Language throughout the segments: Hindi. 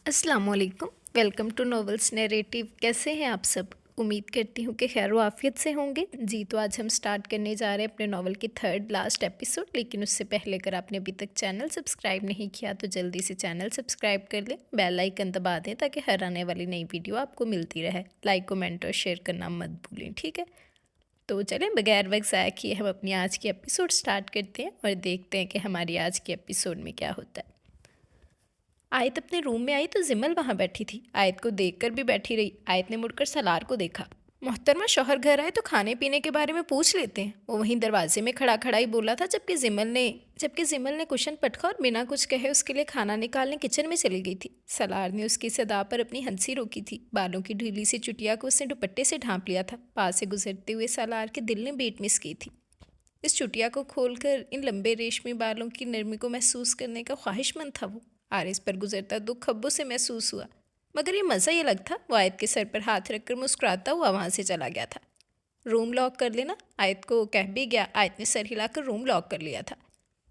अस्सलाम वालेकुम। Welcome to novels narrative. कैसे हैं आप सब? उम्मीद करती हूँ कि खैर आफियत से होंगे। जी, तो आज हम स्टार्ट करने जा रहे हैं अपने नॉवल की थर्ड लास्ट एपिसोड। लेकिन उससे पहले अगर आपने अभी तक चैनल सब्सक्राइब नहीं किया तो जल्दी से चैनल सब्सक्राइब कर लें, बेल आइकन दबा दें ताकि हर आने वाली नई वीडियो आपको मिलती रहे। लाइक कमेंट और शेयर करना मत भूलें, ठीक है? तो चलें बगैर वक्त ज़ाया किए हम अपनी आज की एपिसोड स्टार्ट करते हैं और देखते हैं कि हमारी आज की एपिसोड में क्या होता है। आयत अपने रूम में आई तो जिमल वहाँ बैठी थी। आयत को देखकर भी बैठी रही। आयत ने मुड़कर सलार को देखा। मोहतरमा शौहर घर आए तो खाने पीने के बारे में पूछ लेते हैं, वो वहीं दरवाजे में खड़ा खड़ा ही बोला था। जबकि जिमल ने कुशन पटका और बिना कुछ कहे उसके लिए खाना निकालने किचन में चली गई थी। सलार ने उसकी सदा पर अपनी हंसी रोकी थी। बालों की ढीली सी चुटिया को उसने दुपट्टे से ढांप लिया था। पास से गुजरते हुए सलार के दिल ने बेट मिस की थी। इस चुटिया को खोलकर इन लंबे रेशमी बालों की नरमी को महसूस करने का ख्वाहिशमंद था वो। आरिस पर गुजरता दुख खब्बों से महसूस हुआ, मगर ये मज़ा ही अलग था। वो आयत के सर पर हाथ रखकर मुस्कुराता हुआ वहाँ से चला गया था। रूम लॉक कर लेना, आयत को कह भी गया। आयत ने सर हिलाकर रूम लॉक कर लिया था।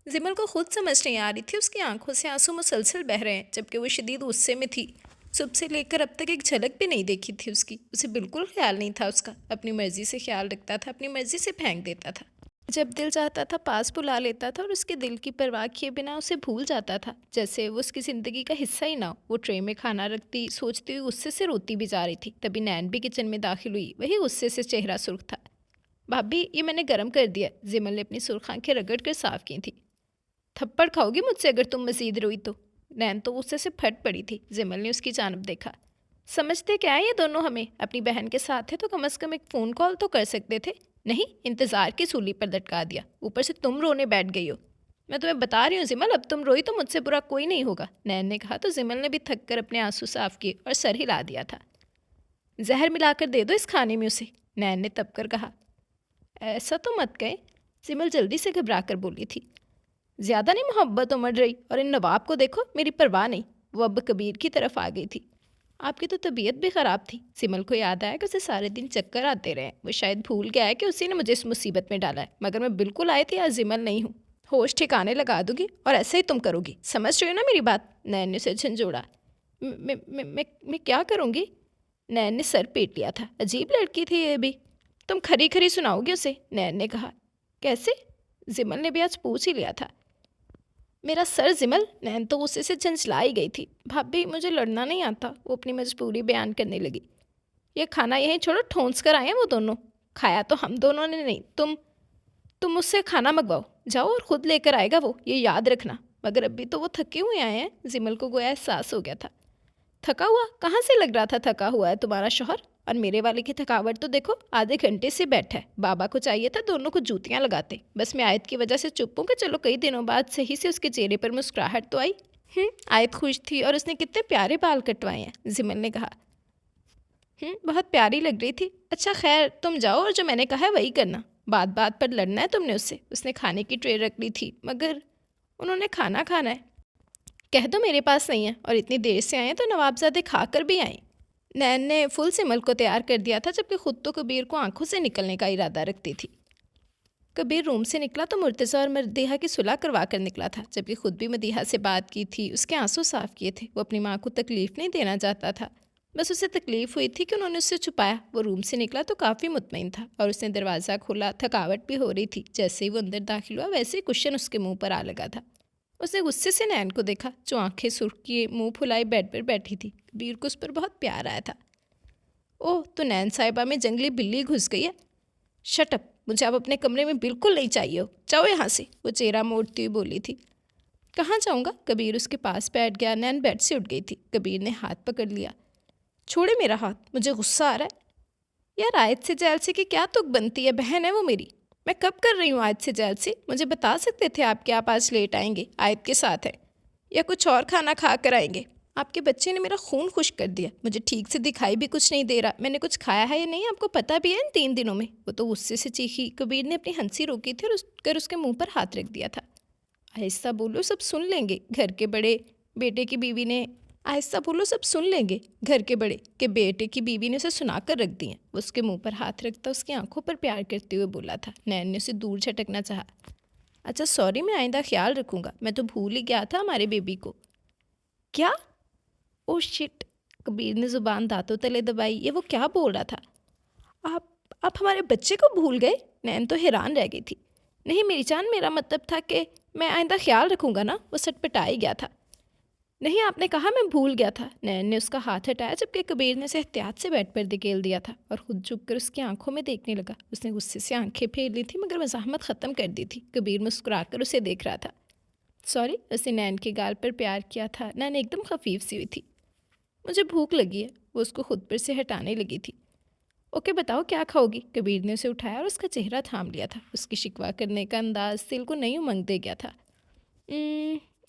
जिमल को खुद समझ नहीं आ रही थी, उसकी आंखों से आंसू मुसलसल बह रहे हैं, जबकि वो शदीद गुस्से में थी। सुबह से लेकर अब तक एक झलक भी नहीं देखी थी उसकी। उसे बिल्कुल ख्याल नहीं था उसका। अपनी मर्जी से ख्याल रखता था, अपनी मर्जी से फेंक देता था। जब दिल चाहता था पास बुला लेता था और उसके दिल की परवाह किए बिना उसे भूल जाता था, जैसे वो उसकी ज़िंदगी का हिस्सा ही ना हो। वो ट्रे में खाना रखती, सोचती हुई गुस्से से रोती भी जा रही थी। तभी नैन भी किचन में दाखिल हुई। वही गुस्से से चेहरा सुर्ख था। भाभी, ये मैंने गर्म कर दिया। जिमल ने अपनी सुर्ख आंखें रगड़ कर साफ की थी। थप्पड़ खाओगी मुझसे अगर तुम मजीद रोई तो? नैन तो गुस्से से फट पड़ी थी। जिमल ने उसकी जानब देखा। समझते क्या है ये दोनों हमें? अपनी बहन के साथ थे तो कम से कम एक फ़ोन कॉल तो कर सकते थे। नहीं, इंतज़ार की सूली पर लटका दिया। ऊपर से तुम रोने बैठ गई हो। मैं तुम्हें बता रही हूँ जिमल, अब तुम रोई तो मुझसे बुरा कोई नहीं होगा, नैन ने कहा। तो जिमल ने भी थक कर अपने आंसू साफ किए और सर हिला दिया था। जहर मिलाकर दे दो इस खाने में उसे, नैन ने तब कर कहा। ऐसा तो मत कहें, जिमल जल्दी से घबरा कर बोली थी। ज़्यादा नहीं मोहब्बत उमड़ रही? और इन नवाब को देखो, मेरी परवाह नहीं। वो अब कबीर की तरफ आ गई थी। आपकी तो तबीयत भी ख़राब थी। सिमल को याद आया कि उसे सारे दिन चक्कर आते रहे। वो शायद भूल गया है कि उसी ने मुझे इस मुसीबत में डाला है, मगर मैं बिल्कुल आई थी, आज जिमल नहीं हूँ। होश ठिकाने लगा दूंगी और ऐसे ही तुम करोगी। समझ रही हो ना मेरी बात? नैन ने उसे झंझोड़ा। मैं क्या करूँगी? नैन ने सर पीट लिया था। अजीब लड़की थी ये भी। तुम खरी खरी सुनाओगी उसे, नैन ने कहा। कैसे? जिमल ने भी आज पूछ ही लिया था। मेरा सर जिमल, नैन तो गुस्से से झंझला ही गई थी। भाभी, मुझे लड़ना नहीं आता, वो अपनी मजबूरी बयान करने लगी। ये खाना यहीं छोड़ो, ठोंस कर आए हैं वो दोनों। खाया तो हम दोनों ने नहीं, तुम मुझसे खाना मंगवाओ जाओ और खुद लेकर आएगा वो, ये याद रखना। मगर अभी तो वो थके हुए आए हैं। जिमल को गोया एहसास हो गया था। थका हुआ? कहाँ से लग रहा था थका हुआ है तुम्हारा शौहर? और मेरे वाले की थकावट तो देखो, आधे घंटे से बैठा है। बाबा को चाहिए था दोनों को जूतियां लगाते। बस मैं आयत की वजह से चुप हूँ कि चलो कई दिनों बाद सही से उसके चेहरे पर मुस्कुराहट तो आई। आयत खुश थी और उसने कितने प्यारे बाल कटवाए हैं, जिमल ने कहा। बहुत प्यारी लग रही थी। अच्छा खैर, तुम जाओ और जो मैंने कहा है वही करना। बात बात पर लड़ना है तुमने उससे। उसने खाने की ट्रे रख ली थी, मगर उन्होंने खाना खाना है। कह दो मेरे पास नहीं है, और इतनी देर से आए तो नवाबजादे खा कर भी आए। नैन ने फुल सिमल को तैयार कर दिया था, जबकि खुद तो कबीर को आंखों से निकलने का इरादा रखती थी। कबीर रूम से निकला तो मुर्तज़ा और मदीहा की सुलह करवा कर निकला था, जबकि खुद भी मदीहा से बात की थी। उसके आंसू साफ किए थे। वो अपनी माँ को तकलीफ़ नहीं देना चाहता था, बस उसे तकलीफ़ हुई थी कि उन्होंने उससे छुपाया। वो रूम से निकला तो काफ़ी मुतमईन था और उसने दरवाज़ा खोला। थकावट भी हो रही थी। जैसे ही वो अंदर दाखिल हुआ वैसे ही कुशन उसके मुँह पर आ लगा था। उसने गुस्से से नैन को देखा, जो आंखें सुर्ख किए मुंह फुलाए बेड पर बैठी थी। कबीर को उस पर बहुत प्यार आया था। ओह, तो नैन साहिबा में जंगली बिल्ली घुस गई है। शट अप, मुझे अब अपने कमरे में बिल्कुल नहीं चाहिए हो, जाओ यहाँ से, वो चेहरा मोड़ती हुई बोली थी। कहाँ जाऊँगा? कबीर उसके पास बैठ गया। नैन बेड से उठ गई थी। कबीर ने हाथ पकड़ लिया। छोड़े मेरा हाथ, मुझे गुस्सा आ रहा है। यार, आयत से जैलसी की क्या तुक बनती है? बहन है वो मेरी। मैं कब कर रही हूँ आयत से जैलसी? मुझे बता सकते थे आप कि आप आज लेट आएंगे, आयत के साथ है, या कुछ और खाना खा कर आएंगे। आपके बच्चे ने मेरा खून खुश कर दिया। मुझे ठीक से दिखाई भी कुछ नहीं दे रहा मैंने कुछ खाया है या नहीं, आपको पता भी है इन 3 दिनों में। वो तो गुस्से से चीखी। कबीर ने अपनी हंसी रोकी थी और उसके मुंह पर हाथ रख दिया था। आहिस्ता बोलो, सब सुन लेंगे। घर के बड़े बेटे की बीवी ने आहिस्ता बोलो, सब सुन लेंगे। घर के बड़े के बेटे की बीवी ने उसे सुनाकर रख दी हैं। उसके मुंह पर हाथ रखता उसकी आंखों पर प्यार करते हुए बोला था। नैन ने उसे दूर झटकना चाहा। अच्छा सॉरी, मैं आइंदा ख्याल रखूंगा। मैं तो भूल ही गया था हमारे बेबी को। क्या? Oh shit! कबीर ने ज़ुबान दाँतों तले दबाई। ये वो क्या बोल रहा था? आप आप हमारे बच्चे को भूल गए? नैन तो हैरान रह गई थी। नहीं मेरी जान, मेरा मतलब था कि मैं आइंदा ख्याल रखूँगा ना। वो सटपटा ही गया था। नहीं, आपने कहा मैं भूल गया था। नैन ने उसका हाथ हटाया जबकि कबीर ने उसे एहतियात से बेड पर धकेल दिया था और खुद झुककर उसकी आंखों में देखने लगा। उसने गुस्से से आंखें फेर ली थी मगर मज़ाहमत ख़त्म कर दी थी। कबीर मुस्कुराकर उसे देख रहा था। सॉरी, उसने नैन के गाल पर प्यार किया था। नैन एकदम खफीफ सी हुई थी। मुझे भूख लगी है। वो उसको खुद पर से हटाने लगी थी। ओके बताओ क्या खाओगी? कबीर ने उसे उठाया और उसका चेहरा थाम लिया था। उसकी शिकवा करने का अंदाज दिल को नई उमंग दे गया था।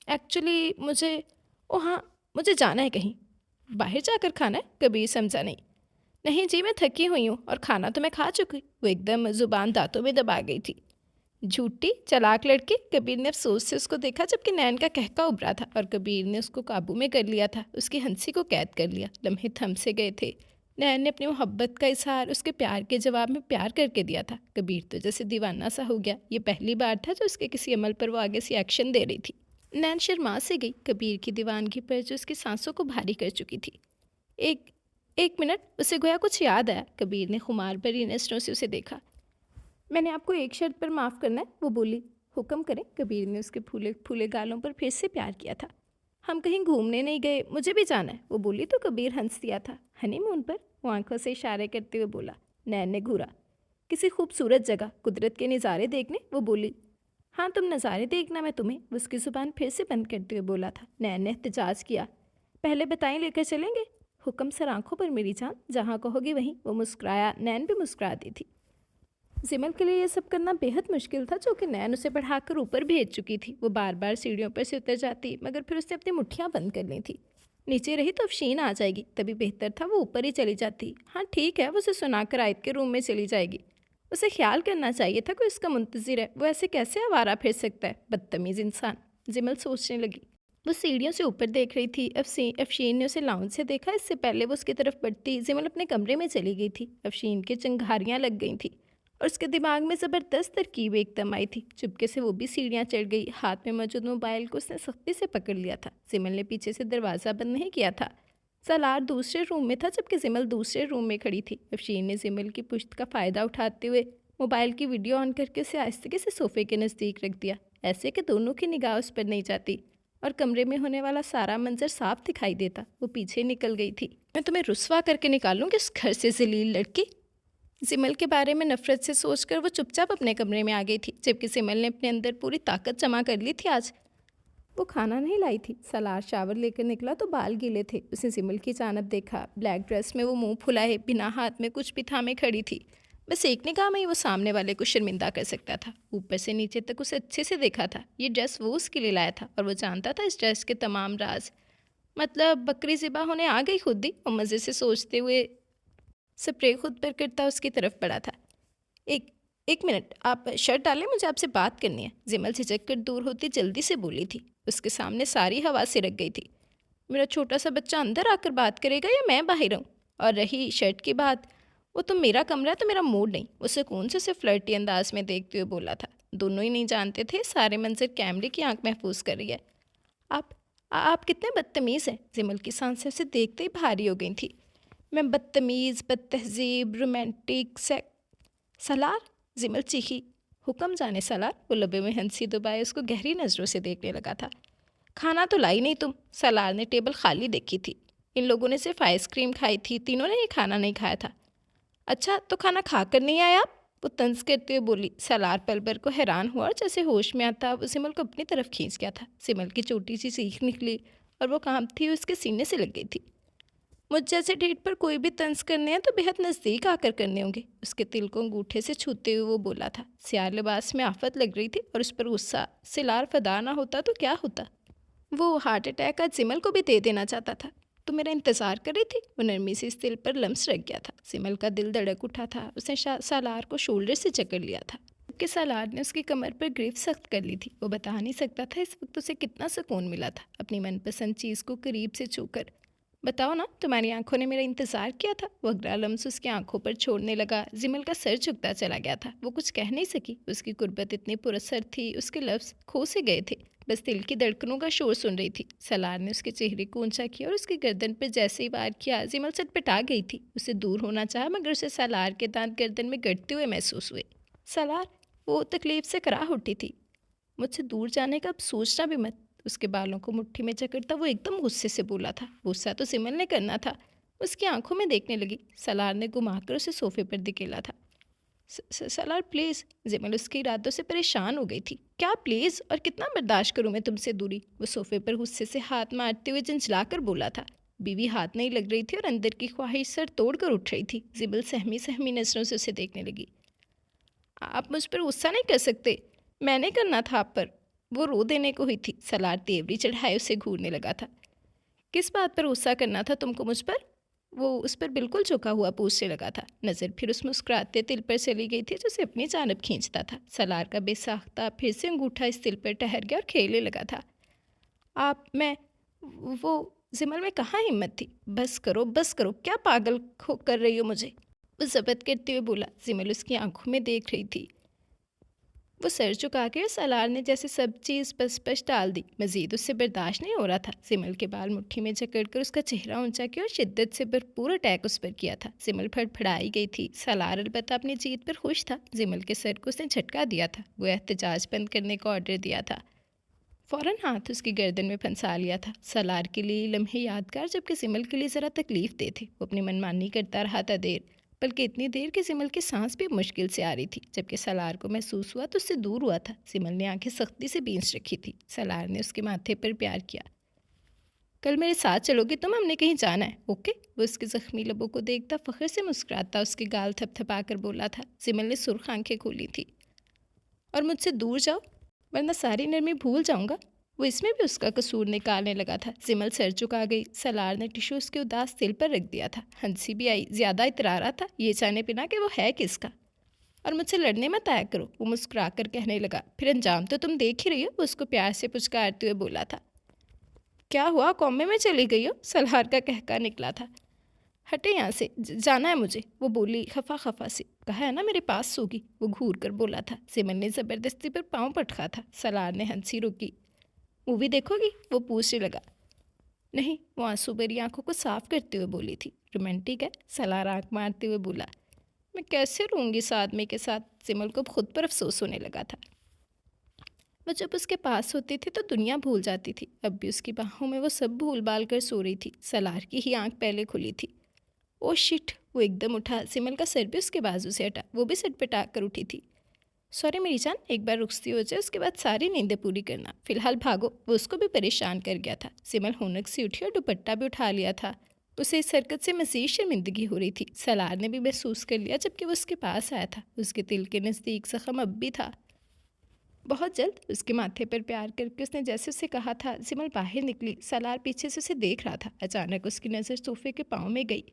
एक्चुअली मुझे, ओ हाँ, मुझे जाना है कहीं। बाहर जाकर खाना है? कबीर समझा नहीं। नहीं जी, मैं थकी हुई हूँ और खाना तो मैं खा चुकी। वो एकदम ज़ुबान दांतों में दबा गई थी। झूठी चालाक लड़की। कबीर ने अफसोस से उसको देखा जबकि नैन का कहका उभरा था और कबीर ने उसको काबू में कर लिया था। उसकी हंसी को कैद कर लिया। लम्हे थम से गए थे। नैन ने अपनी मोहब्बत का इजहार उसके प्यार के जवाब में प्यार करके दिया था। कबीर तो जैसे दीवाना सा हो गया। ये पहली बार था जो उसके किसी अमल पर वो आगे से एक्शन दे रही थी। नैन शर्मा से गई। कबीर की दीवानगी पर जो उसकी सांसों को भारी कर चुकी थी। एक एक मिनट, उसे गोया कुछ याद आया। कबीर ने खुमार भरी नज़रों से उसे देखा। मैंने आपको एक शर्त पर माफ़ करना है, वो बोली। हुक्म करें। कबीर ने उसके फूले फूले गालों पर फिर से प्यार किया था। हम कहीं घूमने नहीं गए, मुझे भी जाना है, वो बोली तो कबीर हंस दिया था। हनीमून पर? वो आंखों से इशारे करते हुए बोला। नैन ने घूरा। किसी खूबसूरत जगह, कुदरत के नज़ारे देखने, वो बोली। हाँ तुम नज़ारे देखना, मैं तुम्हें, वो उसकी ज़ुबान फिर से बंद करते हुए बोला था। नैन ने एहतजाज किया। पहले बताएं, लेकर चलेंगे? हुक्म सर आंखों पर मेरी जान, जहाँ कहोगी वहीं, वो मुस्कुराया। नैन भी मुस्कुरा दी थी। जिमल के लिए यह सब करना बेहद मुश्किल था, जो कि नैन उसे बढ़ाकर ऊपर भेज चुकी थी। वो बार बार सीढ़ियों पर से उतर जाती मगर फिर उसने अपनी मुट्ठियाँ बंद कर ली थी। नीचे रही तो अफशीन आ जाएगी, तभी बेहतर था वो ऊपर ही चली जाती। हाँ ठीक है, वो उसे सुनाकर आयत के रूम में चली जाएगी। उसे ख्याल करना चाहिए था कोई उसका मुंतजिर है। वो ऐसे कैसे आवारा फिर सकता है, बदतमीज़ इंसान, जिमल सोचने लगी। वो सीढ़ियों से ऊपर देख रही थी। अफशीन ने उसे लाउंज से देखा। इससे पहले वो उसकी तरफ बढ़ती, जिमल अपने कमरे में चली गई थी। अफशीन की चंगारियाँ लग गई थी और उसके दिमाग में ज़बरदस्त तरकीब एकदम आई थी। चुपके से वो भी सीढ़ियाँ चढ़ गई। हाथ में मौजूद मोबाइल को उसने सख्ती से पकड़ लिया था। जिमल ने पीछे से दरवाज़ा बंद नहीं किया था। सलार दूसरे रूम में था जबकि जिमल दूसरे रूम में खड़ी थी। अफशीन ने जिमल की पुश्त का फ़ायदा उठाते हुए मोबाइल की वीडियो ऑन करके उसे आहिस्ते से सोफ़े के नज़दीक रख दिया, ऐसे कि दोनों की निगाह उस पर नहीं जाती और कमरे में होने वाला सारा मंजर साफ दिखाई देता। वो पीछे निकल गई थी। मैं तुम्हें रुस्वा करके निकालूंगी इस घर से, जलील लड़की। सिमल के बारे में नफरत से सोचकर वो चुपचाप अपने कमरे में आ गई थी, जबकि सिमल ने अपने अंदर पूरी ताकत जमा कर ली थी। आज वो खाना नहीं लाई थी। सलार शावर लेकर निकला तो बाल गीले थे। उसने सिमल की जानब देखा। ब्लैक ड्रेस में वो मुंह फुलाए बिना हाथ में कुछ भी थामे खड़ी थी। बस एक निगाह में ही वो सामने वाले को शर्मिंदा कर सकता था। ऊपर से नीचे तक उसे अच्छे से देखा था। ये ड्रेस वो उसके लिए लाया था और वो जानता था इस ड्रेस के तमाम राज। मतलब बकरी ज़िबा होने आ गई खुद ही। और मज़े से सोचते हुए स्प्रे खुद पर करता उसकी तरफ बढ़ा था। एक एक मिनट, आप शर्ट डालें, मुझे आपसे बात करनी है। जिमल झिझक कर दूर होती जल्दी से बोली थी। उसके सामने सारी हवा सिरक गई थी। मेरा छोटा सा बच्चा अंदर आकर बात करेगा या मैं बाहर आऊँ? और रही शर्ट की बात, वो तो मेरा कमरा है तो मेरा मूड नहीं। उसे कौन से उसे फ्लर्टी अंदाज में देखते हुए बोला था। दोनों ही नहीं जानते थे सारे मंजर कैमरे की आंख महफूज कर रही है। आप आप कितने बदतमीज़ हैं। जिमल की सांसें उसे देखते ही भारी हो गई थी। मैं बदतमीज़, बदतहजीब, रोमांटिक से सलार, जिमल चीखी। हुक्म जाने सलार। वो लबे में हंसी दबाए उसको गहरी नज़रों से देखने लगा था। खाना तो लाई नहीं तुम। सलार ने टेबल खाली देखी थी। इन लोगों ने सिर्फ आइसक्रीम खाई थी, तीनों ने ये खाना नहीं खाया था। अच्छा तो खाना खा कर नहीं आए आप? वो तंज करते हुए बोली। सलार पल भर को हैरान हुआ और जैसे होश में आता वो सिमल को अपनी तरफ खींच गया था। सिमल की छोटी सी सीख निकली और वो कांपती हुई उसके सीने से लग गई थी। मुझ जैसे डेट पर कोई भी तंज करने हैं तो बेहद नज़दीक आकर करने होंगे। उसके तिल को अंगूठे से छूते हुए वो बोला था। सियार लिबास में आफत लग रही थी और उस पर गुस्सा। सिलार फदा ना होता तो क्या होता। वो हार्ट अटैक आज सिमल को भी दे देना चाहता था। तो मेरा इंतज़ार कर रही थी। वो नरमी से इस दिल पर लम्स रख गया था। सिमल का दिल धड़क उठा था। उसने सालार को शोल्डर से जकड़ लिया था कि सालार ने उसकी कमर पर ग्रिप सख्त कर ली थी। वो बता नहीं सकता था इस वक्त उसे कितना सुकून मिला था अपनी मनपसंद चीज़ को करीब से छूकर। बताओ ना, तुम्हारी आंखों ने मेरा इंतज़ार किया था। वो अगला लम्स उसकी आंखों पर छोड़ने लगा। जिमल का सर झुकता चला गया था। वो कुछ कह नहीं सकी। उसकी कुर्बत इतनी पुरसर थी, उसके लफ्ज़ खो से गए थे। बस दिल की धड़कनों का शोर सुन रही थी। सलार ने उसके चेहरे को ऊंचा किया और उसकी गर्दन पर जैसे ही वार किया, जिमल चटपटा गई थी। उसे दूर होना चाहा मगर उसे सलार के दांत गर्दन में गड़ते हुए महसूस हुए। सलार, वो तकलीफ से कराह उठी थी। मुझसे दूर जाने का अब सोचना भी मत। उसके बालों को मुट्ठी में जकड़ता वो एकदम गुस्से से बोला था। गुस्सा तो सिमल ने करना था। उसकी आंखों में देखने लगी। सलार ने घुमाकर उसे सोफे पर धकेला था। सलार प्लीज़। जिमल उसके इरादों से परेशान हो गई थी। क्या प्लीज़, और कितना बर्दाश्त करूं मैं तुमसे दूरी। वो सोफे पर गुस्से से हाथ मारते हुए झंझलाकर बोला था। बीवी हाथ नहीं लग रही थी और अंदर की ख्वाहिश सर तोड़कर उठ रही थी। जिमल सहमी सहमी नजरों से उसे देखने लगी। आप मुझ पर गुस्सा नहीं कर सकते। मैंने करना था आप पर। वो रो देने को हुई थी। सलार तेवरी चढ़ाए उसे घूरने लगा था। किस बात पर गुस्सा करना था तुमको मुझ पर? वो उस पर बिल्कुल झुका हुआ पूछने लगा था। नज़र फिर उस मुस्कुराते तिल पर चली गई थी जो उसे अपनी जानब खींचता था। सलार का बेसाख्ता फिर से अंगूठा इस तिल पर ठहर गया और खेलने लगा था। आप, मैं, वो, जिमल में कहाँ हिम्मत थी। बस करो बस करो, क्या पागल कर रही हो मुझे। वो जबत करते हुए बोला। जिमल उसकी आंखों में देख रही थी। वो सर झुका के सलार ने जैसे सब चीज़ स्पष्ट डाल दी। मजीद उससे बर्दाश्त नहीं हो रहा था। सिमल के बाल मुट्ठी में जकड़कर उसका चेहरा ऊंचा किया और शिद्दत से भरपूर अटैक उस पर किया था। सिमल फड़फड़ाई गई थी। सलार अलबत्ता अपनी जीत पर खुश था। जिमल के सर को उसने झटका दिया था। वो एहतजाज बंद करने का ऑर्डर दिया था। फ़ौरन हाथ उसकी गर्दन में फंसा लिया था। सलार के लिए लम्हे यादगार जबकि सिमल के लिए ज़रा तकलीफ दे थे। वो अपनी मनमानी करता रहा था देर, बल्कि इतनी देर कि सिमल की सांस भी मुश्किल से आ रही थी। जबकि सलार को महसूस हुआ तो उससे दूर हुआ था। सिमल ने आंखें सख्ती से बींच रखी थी। सलार ने उसके माथे पर प्यार किया। कल मेरे साथ चलोगी तुम, हमने कहीं जाना है, ओके। वो उसके ज़ख्मी लबों को देखता फ़ख्र से मुस्कुराता उसके गाल थपथपा कर बोला था। सिमल ने सुर्ख आंखें खोली थी। और मुझसे दूर जाओ वरना सारी नरमी भूल जाऊंगा। वो इसमें भी उसका कसूर निकालने लगा था। सिमल सर चुका गई। सलार ने टिशू उसके उदास दिल पर रख दिया था। हंसी भी आई। ज़्यादा इतरा रहा था ये जाने बिना कि वो है किसका। और मुझसे लड़ने मत आया करो, वो मुस्कुरा कर कहने लगा। फिर अंजाम तो तुम देख ही रही हो। वो उसको प्यार से पुचकारते हुए बोला था। क्या हुआ, कौमे में चली गई हो? सलार का कहका निकला था। हटे यहाँ से, जाना है मुझे, वो बोली खफा खफा से। कहा है ना मेरे पास सोगी, वो घूर कर बोला था। सिमल ने ज़बरदस्ती पर पाँव पटका था। सलार ने हंसी रोकी। मूवी देखोगी, वो पूछने लगा। नहीं, वो आंसू भरी आंखों को साफ करते हुए बोली थी। रोमांटिक है, सलार आंख मारते हुए बोला। मैं कैसे रहूँगी इस आदमी के साथ। सिमल को खुद पर अफसोस होने लगा था। वो जब उसके पास होती थी तो दुनिया भूल जाती थी। अब भी उसकी बाहों में वो सब भूल बाल कर सो रही थी। सलार की ही आंख पहले खुली थी। ओ शिट, वो एकदम उठा। सिमल का सर भी उसके बाजू से हटा। वो भी सटपटा कर उठी थी। सॉरी मेरी जान, एक बार रुखसती हो जाए उसके बाद सारी नींदें पूरी करना, फिलहाल भागो। वो उसको भी परेशान कर गया था। सिमल हुनक से उठी और दुपट्टा भी उठा लिया था। उसे इस हरकत से मज़ीद शर्मिंदगी हो रही थी। सलार ने भी महसूस कर लिया जबकि वो उसके पास आया था। उसके दिल के नज़दीक ज़ख्म अब भी था। बहुत जल्द उसके माथे पर प्यार करके उसने जैसे उसे कहा था। सिमल बाहर निकली। सलार पीछे से उसे देख रहा था। अचानक उसकी नज़र सोफे के पाँव में गई।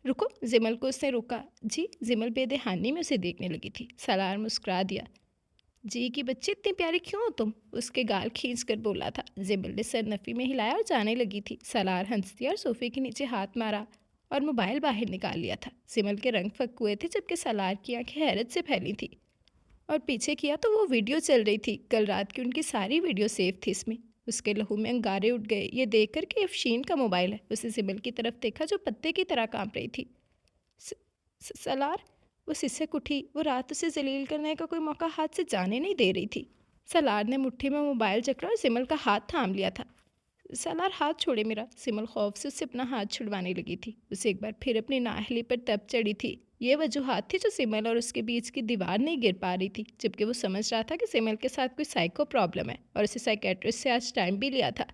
रुको, जिमल को उसने रोका। जी। जिमल बेदहानी में उसे देखने लगी थी। सलार मुस्कुरा दिया। जी की बच्ची, इतनी प्यारी क्यों हो तुम? उसके गाल खींच कर बोला था। जिमल ने सर नफ़ी में हिलाया और जाने लगी थी। सलार हंस दिया और सोफे के नीचे हाथ मारा और मोबाइल बाहर निकाल लिया था। सिमल के रंग फक हुए थे जबकि सलार की आंखें हैरत से फैली थी। और पीछे किया तो वो वीडियो चल रही थी। कल रात की उनकी सारी वीडियो सेव थी इसमें। उसके लहू में अंगारे उठ गए ये देख कर कि अफशीन का मोबाइल है। उसे सिमल की तरफ देखा जो पत्ते की तरह कांप रही थी। सलार, वो सिसक उठी। वो रात उसे जलील करने का कोई मौका हाथ से जाने नहीं दे रही थी। सलार ने मुट्ठी में मोबाइल जकड़ा और सिमल का हाथ थाम लिया था। सलार, हाथ छोड़े मेरा। सिमल खौफ से उससे अपना हाथ छुड़वाने लगी थी। उसे एक बार फिर अपनी नाअहली पर तप चढ़ी थी। ये वजूहात थी जो सिमल और उसके बीच की दीवार नहीं गिर पा रही थी। जबकि वो समझ रहा था कि सिमल के साथ कोई साइको प्रॉब्लम है और उसे साइकेट्रिस्ट से आज टाइम भी लिया था।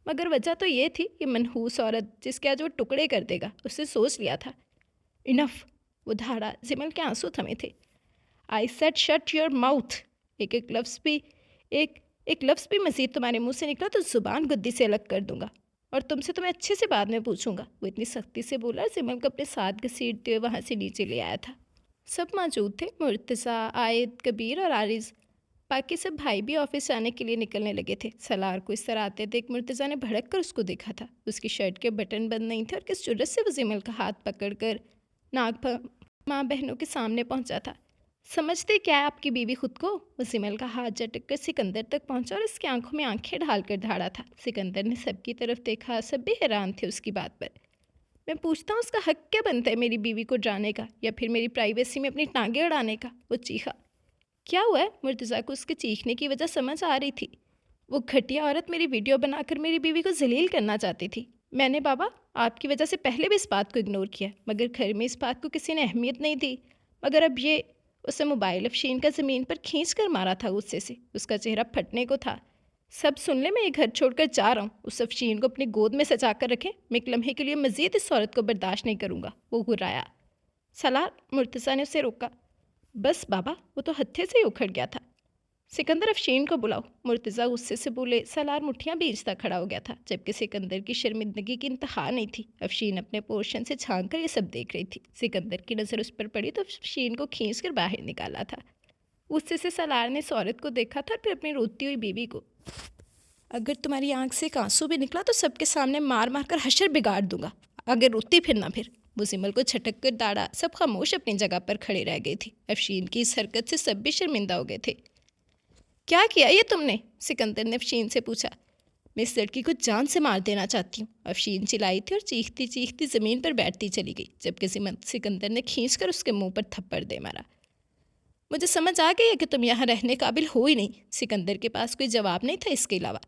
मगर वजह तो ये थी कि मनहूस औरत जिसके आज वो टुकड़े कर देगा, उससे सोच लिया था। इनफ, वो धाड़ा। सिमल के आंसू थमे थे। I said shut your mouth. एक एक लफ्ज़ भी एक एक लफ्ज़ भी मज़ीद तुम्हारे मुंह से निकला तो ज़ुबान गुद्दी से अलग कर दूंगा और तुमसे तो मैं अच्छे से बाद में पूछूंगा। वो इतनी सख्ती से बोला। सिमल को अपने साथ घसीटते हुए वहाँ से नीचे ले आया था। सब मौजूद थे। मुर्तज़ा, आयद, कबीर और आरिज़। बाकी सब भाई भी ऑफिस जाने के लिए निकलने लगे थे। सलार को इस तरह आते देख मुर्तज़ा ने भड़क कर उसको देखा था। उसकी शर्ट के बटन बंद नहीं थे और किस जुर्रत से वो सिमल का हाथ पकड़ कर नाग माँ बहनों के सामने पहुँचा था। समझते क्या है आपकी बीवी खुद को? वो सिमल का हाथ झटक कर सिकंदर तक पहुंचा और उसकी आंखों में आंखें ढालकर धाड़ा था। सिकंदर ने सबकी तरफ देखा, सब भी हैरान थे उसकी बात पर। मैं पूछता हूँ उसका हक क्या बनता है मेरी बीवी को डराने का या फिर मेरी प्राइवेसी में अपनी टांगें अड़ाने का? वो चीखा। क्या हुआ है? मुर्तज़ा को उसके चीखने की वजह समझ आ रही थी। वो घटिया औरत मेरी वीडियो बनाकर मेरी बीवी को जलील करना चाहती थी। मैंने बाबा आपकी वजह से पहले भी इस बात को इग्नोर किया, मगर घर में इस बात को किसी ने अहमियत नहीं दी। मगर अब ये उसे मोबाइल अफशीन का ज़मीन पर खींच कर मारा था गुस्से से। उसका चेहरा फटने को था। सब सुन ले, मैं ये घर छोड़कर जा रहा हूँ। उस अफशीन को अपनी गोद में सजा कर रखें। मैं एक लम्हे के लिए मज़ीद इस औरत को बर्दाश्त नहीं करूँगा। वो घुर्राया। सलार, मुर्तज़ा ने उसे रोका। बस बाबा, वो तो हत्थे से ही उखड़ गया था। सिकंदर अफशीन को बुलाओ, मुर्तज़ा गुस्से से बोले। सलार मुठ्ठियाँ बींचता खड़ा हो गया था, जबकि सिकंदर की शर्मिंदगी की इंतहा नहीं थी। अफशीन अपने पोर्शन से झांक कर ये सब देख रही थी। सिकंदर की नज़र उस पर पड़ी तो अफशीन को खींच कर बाहर निकाला था। गुस्से से सलार ने इस औरत को देखा था और फिर अपनी रोती हुई बीवी को। अगर तुम्हारी आंख से एक आंसू भी निकला तो सबके सामने मार मार कर हशर बिगाड़ दूंगा। अगर रोती फिर ना फिर। वो सिमल को छटक कर दाड़ा। सब खामोश अपनी जगह पर खड़े रह गए थे। अफशीन की इस हरकत से सब भी शर्मिंदा हो गए थे। क्या किया ये तुमने? सिकंदर ने अफशीन से पूछा। मैं इस लड़की को जान से मार देना चाहती हूँ, अफशीन चिल्लाई थी और चीखती चीखती ज़मीन पर बैठती चली गई, जबकि सिकंदर ने खींचकर उसके मुंह पर थप्पड़ दे मारा। मुझे समझ आ गई है कि तुम यहाँ रहने काबिल हो ही नहीं। सिकंदर के पास कोई जवाब नहीं था इसके अलावा।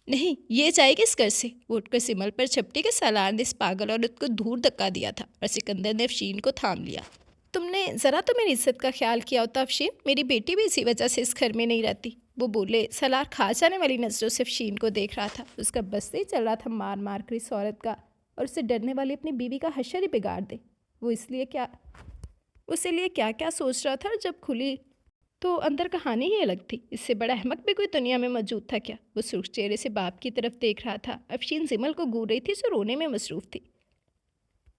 नहीं, ये जाएगी इस घर से। वो उठकर सिमल पर झपटी के सलार ने इस पागल औरत को दूर धक्का दिया था और सिकंदर ने अफशीन को थाम लिया। तुमने ज़रा तो मेरी इज्जत का ख्याल किया होता अफशीन, मेरी बेटी भी इसी वजह से इस घर में नहीं रहती। वो बोले। सलार खा जाने वाली नज़रों से अफशीन को देख रहा था। उसका बस से ही चल रहा था मार मार कर इस औरत का और उससे डरने वाली अपनी बीवी का हशर ही बिगाड़ दे। वो उसे लिए क्या क्या सोच रहा था, और जब खुली तो अंदर कहानी ही अलग थी। इससे बड़ा अहमक भी कोई दुनिया में मौजूद था क्या? वो सुर्ख चेहरे से बाप की तरफ देख रहा था। अफशीन सिमल को घूर रही थी, सो रोने में मसरूफ़ थी।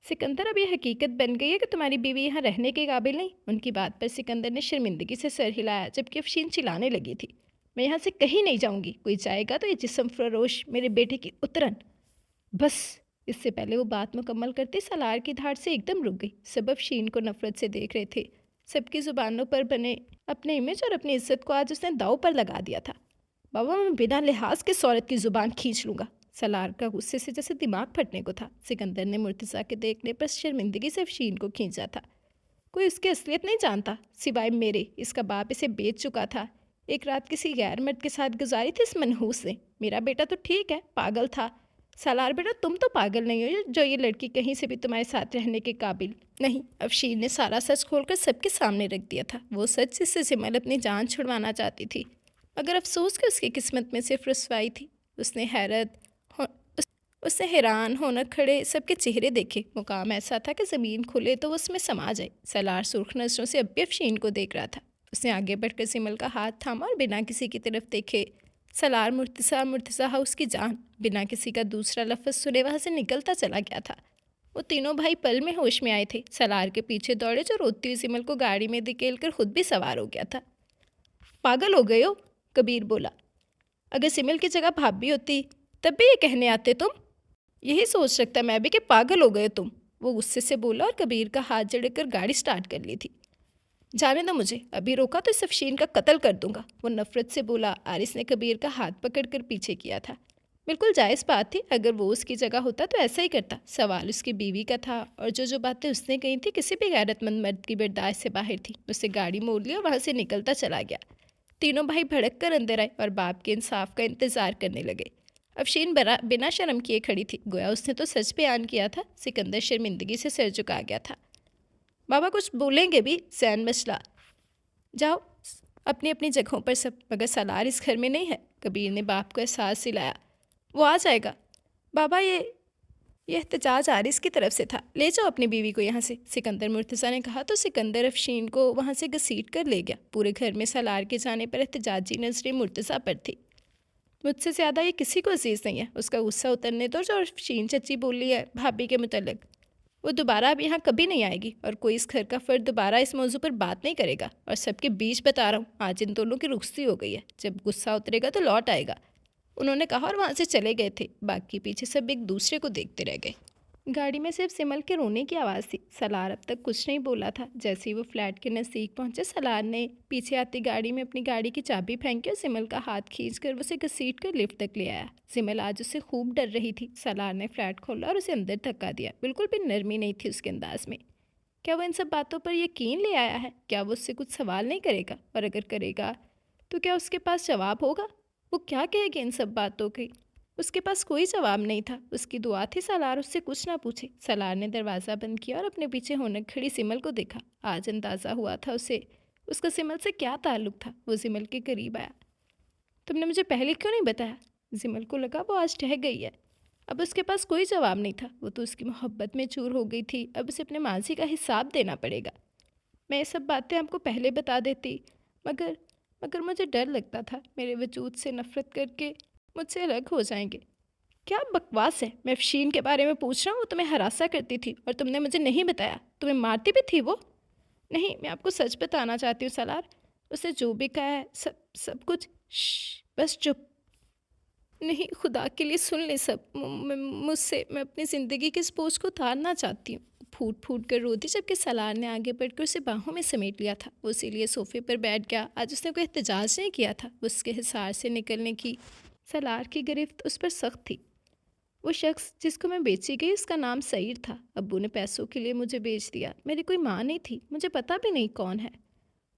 सिकंदर, अब यह हकीकत बन गई है कि तुम्हारी बीवी यहाँ रहने के काबिल नहीं। उनकी बात पर सिकंदर ने शर्मिंदगी से सर हिलाया, जबकि अफशीन चिल्लाने लगी थी। मैं यहाँ से कहीं नहीं जाऊँगी। कोई जाएगा तो ये जिस्म फरोश मेरे बेटे की उतरन। बस। इससे पहले वो बात मुकम्मल करती सलार की धार से एकदम रुक गई। सब अफशीन को नफरत से देख रहे थे। सबकी ज़ुबानों पर बने अपने इमेज और अपनी इज्जत को आज उसने दाव पर लगा दिया था। बाबा, मैं बिना लिहाज के इस औरत की ज़ुबान खींच लूँगा। सलार का गुस्से से जैसे दिमाग फटने को था। सिकंदर ने मुर्तज़ा के देखने पर शर्मिंदगी से अफशीन को खींचा था। कोई उसकी असलियत नहीं जानता सिवाय मेरे। इसका बाप इसे बेच चुका था। एक रात किसी गैर मर्द के साथ गुजारी थी इस मनहूस ने। मेरा बेटा तो ठीक है, पागल था। सलार बेटा, तुम तो पागल नहीं हो जो ये लड़की कहीं से भी तुम्हारे साथ रहने के काबिल नहीं। अफशीन ने सारा सच खोलकर सबके सामने रख दिया था। वो सच जिससे सिमल अपनी जान छुड़वाना चाहती थी, मगर अफसोस कि उसकी किस्मत में सिर्फ रसवाई थी। उसने हैरान होकर खड़े सबके चेहरे देखे। मुकाम ऐसा था कि ज़मीन खुले तो वो उसमें समा जाए। सलार सुर्ख नज़रों से अब भी अफशीन को देख रहा था। उसने आगे बढ़कर सिमल का हाथ थामा और बिना किसी की तरफ देखे सलार, मुर्तज़ा मुर्तज़ा हाउस की जान, बिना किसी का दूसरा लफ्ज़ सुने वहाँ से निकलता चला गया था। वो तीनों भाई पल में होश में आए थे। सलार के पीछे दौड़े जो रोती हुई सिमल को गाड़ी में धकेल कर खुद भी सवार हो गया था। पागल हो गए हो? कबीर बोला। अगर सिमल की जगह भाभी होती तब भी ये कहने आते तुम? यही सोच रखता मैं भी कि पागल हो गए तुम। वो गुस्से से बोला और कबीर का हाथ जड़कर गाड़ी स्टार्ट कर ली थी। जाने दो मुझे, अभी रोका तो इस अफशीन का कत्ल कर दूंगा। वो नफरत से बोला। आरिस ने कबीर का हाथ पकड़कर पीछे किया था। बिल्कुल जायज़ बात थी। अगर वो उसकी जगह होता तो ऐसा ही करता। सवाल उसकी बीवी का था और जो बातें उसने कही थी किसी भी गैरतमंद मर्द की बर्दाश्त से बाहर थी। उससे गाड़ी मोड़ ली और वहाँ से निकलता चला गया। तीनों भाई भड़क कर अंदर आए और बाप के इंसाफ का इंतज़ार करने लगे। अफशीन बिना शर्म किए खड़ी थी, गोया उसने तो सच बयान किया था। सिकंदर शर्मिंदगी से सिर झुका गया था। बाबा कुछ बोलेंगे भी? सैन मचला। जाओ अपनी अपनी जगहों पर सब, मगर सलार इस घर में नहीं है। कबीर ने बाप को एहसास दिलाया। वो आ जाएगा। बाबा, ये एहतजाज आरिस की तरफ से था। ले जाओ अपनी बीवी को यहाँ से, सिकंदर मुर्तज़ा ने कहा तो सिकंदर अफशीन को वहाँ से घसीट कर ले गया। पूरे घर में सलार के जाने पर एहतजाजी नजरें मुर्तज़ा पर थी। मुझसे ज़्यादा ये किसी को अजीज़ नहीं है। उसका गुस्सा उतरने दो। जो अफशीन चची बोली है भाभी के मुतल्लिक, वो दोबारा अब यहाँ कभी नहीं आएगी और कोई इस घर का फ़र्द दोबारा इस मौजू पर बात नहीं करेगा। और सबके बीच बता रहा हूँ, आज इन दोनों की रुखसती हो गई है। जब गुस्सा उतरेगा तो लौट आएगा, उन्होंने कहा और वहाँ से चले गए थे। बाकी पीछे सब एक दूसरे को देखते रह गए। गाड़ी में सिर्फ सिमल के रोने की आवाज़ थी। सलार अब तक कुछ नहीं बोला था। जैसे ही वो फ्लैट के नज़दीक पहुंचे, सलार ने पीछे आती गाड़ी में अपनी गाड़ी की चाबी फेंकी और सिमल का हाथ खींचकर उसे घसीट कर लिफ्ट तक ले आया। सिमल आज उससे खूब डर रही थी। सलार ने फ्लैट खोला और उसे अंदर धक्का दिया। बिल्कुल भी नरमी नहीं थी उसके अंदाज में। क्या वो इन सब बातों पर यकीन ले आया है? क्या वो उससे कुछ सवाल नहीं करेगा? और अगर करेगा तो क्या उसके पास जवाब होगा? वो क्या कहेगी इन सब बातों की? उसके पास कोई जवाब नहीं था। उसकी दुआ थी सलार उससे कुछ ना पूछे। सलार ने दरवाज़ा बंद किया और अपने पीछे होने खड़ी सिमल को देखा। आज अंदाज़ा हुआ था उसे उसका सिमल से क्या ताल्लुक था। वो सिमल के करीब आया। तुमने मुझे पहले क्यों नहीं बताया? सिमल को लगा वो आज ठह गई है। अब उसके पास कोई जवाब नहीं था। वो तो उसकी मोहब्बत में चूर हो गई थी। अब उसे अपने माजी का हिसाब देना पड़ेगा। मैं ये सब बातें आपको पहले बता देती, मगर मगर मुझे डर लगता था मेरे वजूद से नफ़रत करके मुझसे अलग हो जाएंगे। क्या बकवास है? मैं अफशीन के बारे में पूछ रहा हूँ। वो तुम्हें हरासा करती थी और तुमने मुझे नहीं बताया। तुम्हें मारती भी थी वो? नहीं, मैं आपको सच बताना चाहती हूँ सलार। उसे जो भी कहा है सब सब कुछ। बस चुप। नहीं, खुदा के लिए सुन ले सब मुझसे। मैं अपनी ज़िंदगी के इस बोझ को उतारना चाहती हूँ। फूट फूट कर रोती, जबकि सलार ने आगे बढ़कर उसे बाहों में समेट लिया था। वो इसीलिए सोफे पर बैठ गया। आज उसने कोई एहतजाज नहीं किया था। वो उसके हिसार से निकलने की सलार की गिरफ्त उस पर सख्त थी। वो शख्स जिसको मैं बेची गई उसका नाम सईद था। अब्बू ने पैसों के लिए मुझे बेच दिया। मेरी कोई माँ नहीं थी। मुझे पता भी नहीं कौन है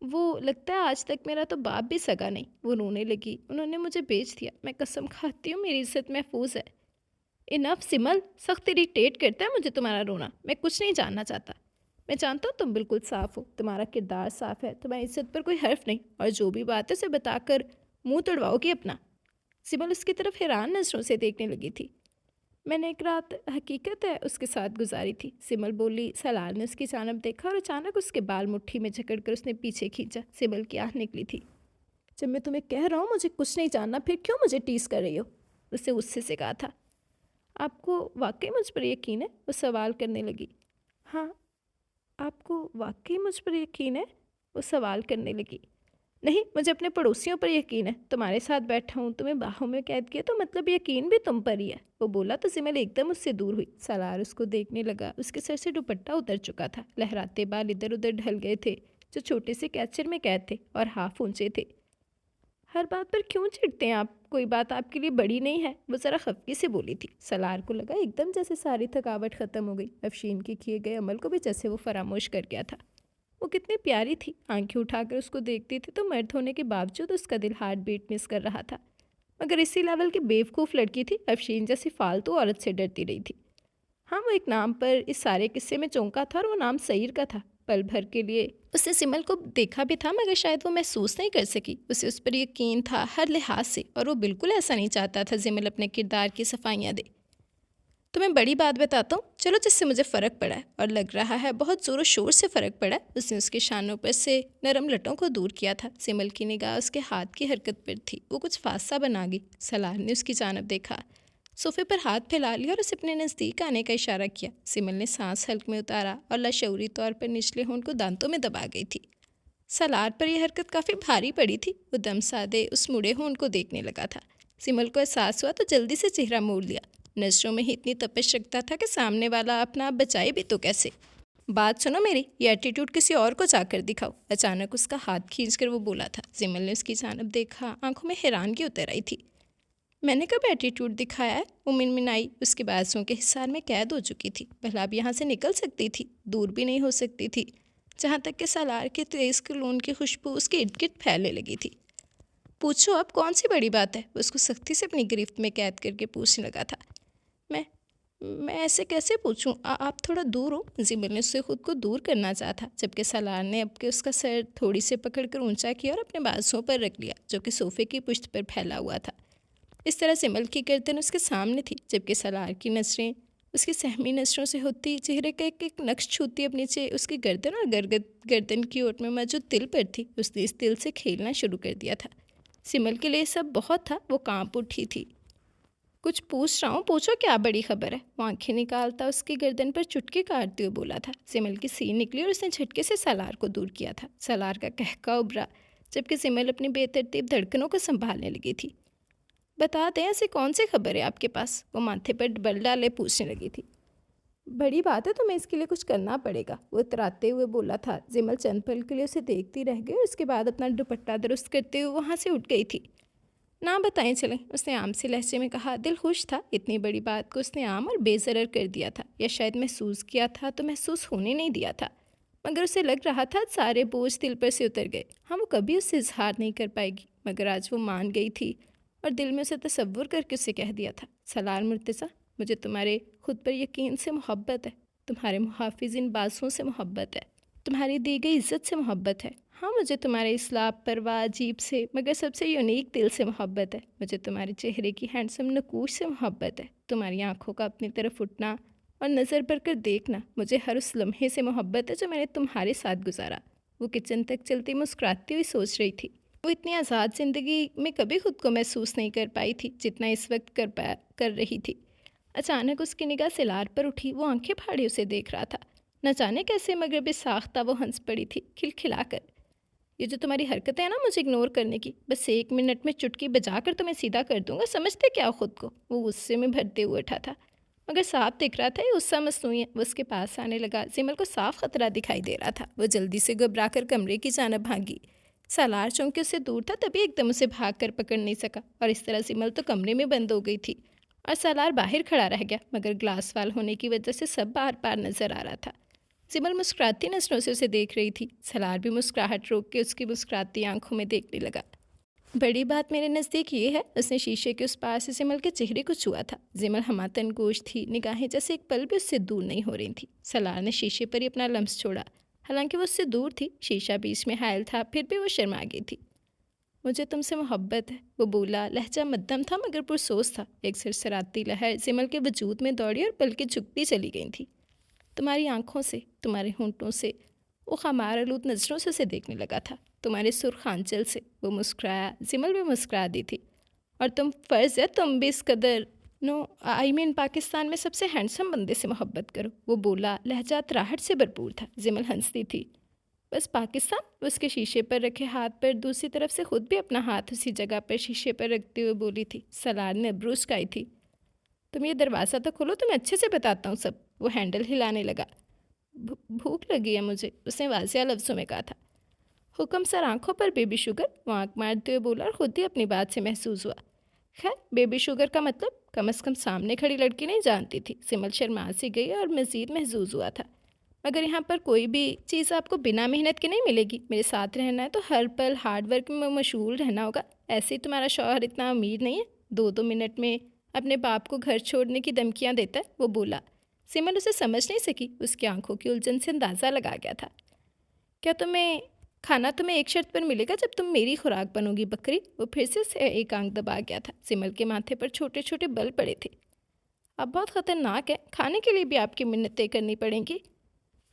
वो। लगता है आज तक मेरा तो बाप भी सगा नहीं। वो रोने लगी। उन्होंने मुझे बेच दिया। मैं कसम खाती हूँ मेरी इज्जत महफूज है। इनफ सिमल, सख्त इरिटेट करता है मुझे तुम्हारा रोना। मैं कुछ नहीं जानना चाहता। मैं जानता हूँ तुम बिल्कुल साफ़ हो। तुम्हारा किरदार साफ़ है। तुम्हारी इज्जत पर कोई हर्फ नहीं। और जो भी बात है उसे बताकर मुंह तोड़वाओगी अपना। सिमल उसकी तरफ हैरान नज़रों से देखने लगी थी। मैंने एक रात हकीकत है उसके साथ गुजारी थी, सिमल बोली। सलार ने उसकी जानब देखा और अचानक उसके बाल मुट्ठी में जकड़कर उसने पीछे खींचा। सिमल की आँख निकली थी। जब मैं तुम्हें कह रहा हूँ मुझे कुछ नहीं जानना, फिर क्यों मुझे टीस कर रही हो? उससे गुस्से से कहा था। आपको वाकई मुझ पर यकीन है? वो सवाल करने लगी। हाँ, आपको वाकई मुझ पर यकीन है? वो सवाल करने लगी। नहीं, मुझे अपने पड़ोसियों पर यकीन है। तुम्हारे साथ बैठा हूँ, तुम्हें बाहों में कैद किया, तो मतलब यकीन भी तुम पर ही है। वो बोला तो सिमल एकदम उससे दूर हुई। सलार उसको देखने लगा। उसके सर से दुपट्टा उतर चुका था। लहराते बाल इधर उधर ढल गए थे, जो छोटे से कैचर में कैद थे और हाफ ऊंचे थे। हर बात पर क्यों चिढ़ते हैं आप? कोई बात आपके लिए बड़ी नहीं है? वो ज़रा खफकी से बोली थी। सलार को लगा एकदम जैसे सारी थकावट ख़त्म हो गई। अफशीन के किए गए अमल को भी जैसे वो फरामोश कर गया था। वो कितनी प्यारी थी। आंखें उठाकर उसको देखती थी तो मर्द होने के बावजूद उसका दिल हार्ट बीट मिस कर रहा था। मगर इसी लेवल की बेवकूफ़ लड़की थी। अफशीन जैसी फालतू औरत से डरती रही थी। हाँ, वो एक नाम पर इस सारे किस्से में चौंका था और वो नाम सईर का था। पल भर के लिए उसने सिमल को देखा भी था, मगर शायद वो महसूस नहीं कर सकी। उसे उस पर यकीन था हर लिहाज से, और वो बिल्कुल ऐसा नहीं चाहता था सिमल अपने किरदार की सफाइयाँ दे। तुम्हें बड़ी बात बताता हूँ, चलो, जिससे मुझे फ़र्क पड़ा है, और लग रहा है बहुत ज़ोरों शोर से फ़र्क पड़ा है। उसने उसके शानों पर से नरम लटों को दूर किया था। सिमल की निगाह उसके हाथ की हरकत पर थी। वो कुछ फासा बना गई। सलार ने उसकी जानब देखा, सोफे पर हाथ फैला लिया और उसे अपने नज़दीक आने का इशारा किया। सिमल ने सांस हल्क में उतारा और लाशऊरी तौर पर निचले होंठ को दांतों में दबा गई थी। सलार पर यह हरकत काफ़ी भारी पड़ी थी। वो दम सादे उस मुड़े होंठ को देखने लगा था। सिमल को एहसास हुआ तो जल्दी से चेहरा मोड़ लिया। नज़रों में ही इतनी तपिश रखता था कि सामने वाला अपना आप बचाए भी तो कैसे। बात सुनो मेरी, ये एटीट्यूड किसी और को जाकर दिखाओ। अचानक उसका हाथ खींचकर वो बोला था। सिमल ने उसकी जानब देखा। आंखों में हैरानगी उतर आई थी। मैंने कब एटीट्यूड दिखाया है? वो मिनमिनाई। उसकी बातों के हिसार में कैद हो चुकी थी। भला अब यहाँ से निकल सकती थी, दूर भी नहीं हो सकती थी। जहाँ तक कि सलार के तेज़ कलोन की खुशबू उसके इर्द गिर्द फैलने लगी थी। पूछो, अब कौन सी बड़ी बात है? उसको सख्ती से अपनी गिरफ्त में कैद करके पूछने लगा था। मैं मैं ऐसे कैसे पूछूं? आप थोड़ा दूर हो। जिमिल ने उससे खुद को दूर करना चाहा था, जबकि सलार ने अब के उसका सर थोड़ी से पकड़कर ऊंचा किया और अपने बाजुओं पर रख लिया, जो कि सोफे की पुश्त पर फैला हुआ था। इस तरह सिमल की गर्दन उसके सामने थी, जबकि सलार की नज़रें उसकी सहमी नज़रों से होती चेहरे का एक एक नक्श छूती अब नीचे उसकी गर्दन और गर्दन की ओट में मौजूद तिल पर थी। उसने इस तिल से खेलना शुरू कर दिया था। सिमल के लिए सब बहुत था। वो कांप उठी थी। कुछ पूछ रहा हूँ, पूछो, क्या बड़ी खबर है? वो आंखें निकालता उसकी गर्दन पर चुटकी काटते हुए बोला था। सिमल की सीन निकली और उसने झटके से सलार को दूर किया था। सलार का कहका उभरा, जबकि सिमल अपनी बेतरतीब धड़कनों को संभालने लगी थी। बता दें, ऐसी कौन सी खबर है आपके पास? वो माथे पर बल डाले पूछने लगी थी। बड़ी बात है, तुम्हें इसके लिए कुछ करना पड़ेगा, वो इतराते हुए बोला था। जिमल चंद पल के लिए उसे देखती रह गई और उसके बाद अपना दुपट्टा दुरुस्त करते हुए वहाँ से उठ गई थी। ना बताएं चलें, उसने आम से लहजे में कहा। दिल खुश था, इतनी बड़ी बात को उसने आम और बेजरर कर दिया था, या शायद महसूस किया था तो महसूस होने नहीं दिया था। मगर उसे लग रहा था सारे बोझ दिल पर से उतर गए। हाँ, वो कभी उससे इजहार नहीं कर पाएगी, मगर आज वो मान गई थी और दिल में उसे तसव्वुर करके उसे कह दिया था। सलार मुर्तज़ा, मुझे तुम्हारे खुद पर यकीन से मोहब्बत है, तुम्हारे मुहाफिज इन बाजुओं से मोहब्बत है, तुम्हारी दी गई इज़्ज़त से मोहब्बत है। हाँ, मुझे तुम्हारे इस्लाब परवाह अजीब से मगर सबसे यूनिक दिल से मोहब्बत है। मुझे तुम्हारे चेहरे की हैंडसम नकूश से मोहब्बत है, तुम्हारी आंखों का अपनी तरफ उठना और नज़र भर कर देखना। मुझे हर उस लम्हे से मोहब्बत है जो मैंने तुम्हारे साथ गुजारा। वो किचन तक चलती मुस्कुराती हुई सोच रही थी। वो इतनी आज़ाद ज़िंदगी में कभी खुद को महसूस नहीं कर पाई थी जितना इस वक्त कर रही थी। अचानक उसकी निगाह सिलार पर उठी। वो आंखें फाड़े उसे देख रहा था। न जाने कैसे मगर बेसाख्ता वो हंस पड़ी थी खिलखिलाकर। ये जो तुम्हारी हरकतें हैं ना मुझे इग्नोर करने की, बस 1 मिनट में चुटकी बजाकर तुम्हें सीधा कर दूंगा, समझते क्या हो खुद को। वो गुस्से में भरते हुए उठा था, मगर साफ दिख रहा था ये गुस्सा मसनूई है। वो उसके पास आने लगा। जिमल को साफ खतरा दिखाई दे रहा था। वो जल्दी से घबरा कर कमरे की जानब भागी। सालार चौंकि उससे दूर था, तभी एकदम उसे भाग कर पकड़ नहीं सका और इस तरह जिमल तो कमरे में बंद हो गई थी और सालार बाहर खड़ा रह गया। मगर ग्लास वाल होने की वजह से सब बार बार नजर आ रहा था। सिमल मुस्कुराती नजरों से उसे देख रही थी। सलार भी मुस्कुराहट रोक के उसकी मुस्कुराती आंखों में देखने लगा। बड़ी बात मेरे नज़दीक ये है, उसने शीशे के उस पार से जिमल के चेहरे को छुआ था। जिमल हमातन गोश थी, निगाहें जैसे एक पल भी उससे दूर नहीं हो रही थी। सलार ने शीशे पर ही अपना लम्स छोड़ा, हालांकि वो उससे दूर थी। शीशा बीच में हायल था, फिर भी वो शर्मा गई थी। मुझे तुमसे मोहब्बत है, वो बोला। लहजा मध्यम था मगर पुरसोस था। एक सरसराती लहर जिमल के वजूद में दौड़ी और पलकें झुकती चली गई थी। तुम्हारी आंखों से, तुम्हारे होंठों से, वो खामार आलूद नज़रों से उसे देखने लगा था। तुम्हारे सुर्ख आंचल से, वो मुस्कुराया। जिमल भी मुस्कुरा दी थी। और तुम फ़र्ज़ है तुम भी इस कदर आई मीन पाकिस्तान में सबसे हैंडसम बंदे से मोहब्बत करो, वो बोला। लहजा तराहट से भरपूर था। जिमल हंसती थी। बस पाकिस्तान? उसके शीशे पर रखे हाथ पर दूसरी तरफ से खुद भी अपना हाथ उसी जगह पर शीशे पर रखते हुए बोली थी। सलार ने अब्रूज खाई थी। तुम ये दरवाज़ा तो खोलो, तुम्हें अच्छे से बताता हूँ सब। वो हैंडल हिलाने लगा। भूख लगी है मुझे, उसने वाज़िया लफ्ज़ों में कहा था। हुक्म सर आंखों पर बेबी शुगर, वो आँख मारते हुए बोला और ख़ुद ही अपनी बात से महसूस हुआ। खैर, बेबी शुगर का मतलब कम से कम सामने खड़ी लड़की नहीं जानती थी। सिमल शर्मा सी गई और मज़ीद महसूस हुआ था। मगर यहाँ पर कोई भी चीज़ आपको बिना मेहनत के नहीं मिलेगी। मेरे साथ रहना है तो हर पल हार्ड वर्क में मशगूल रहना होगा। ऐसे ही तुम्हारा शौहर इतना अमीर नहीं है, 2-2 मिनट में अपने बाप को घर छोड़ने की धमकियाँ देता है, वो बोला। सिमल उसे समझ नहीं सकी। उसकी आंखों की उलझन से अंदाज़ा लगा गया था। क्या खाना तुम्हें एक शर्त पर मिलेगा, जब तुम मेरी खुराक बनोगी बकरी। वो फिर से एक आंख दबा गया था। सिमल के माथे पर छोटे छोटे बल पड़े थे। अब बहुत ख़तरनाक है, खाने के लिए भी आपकी मिन्नतें करनी पड़ेंगी,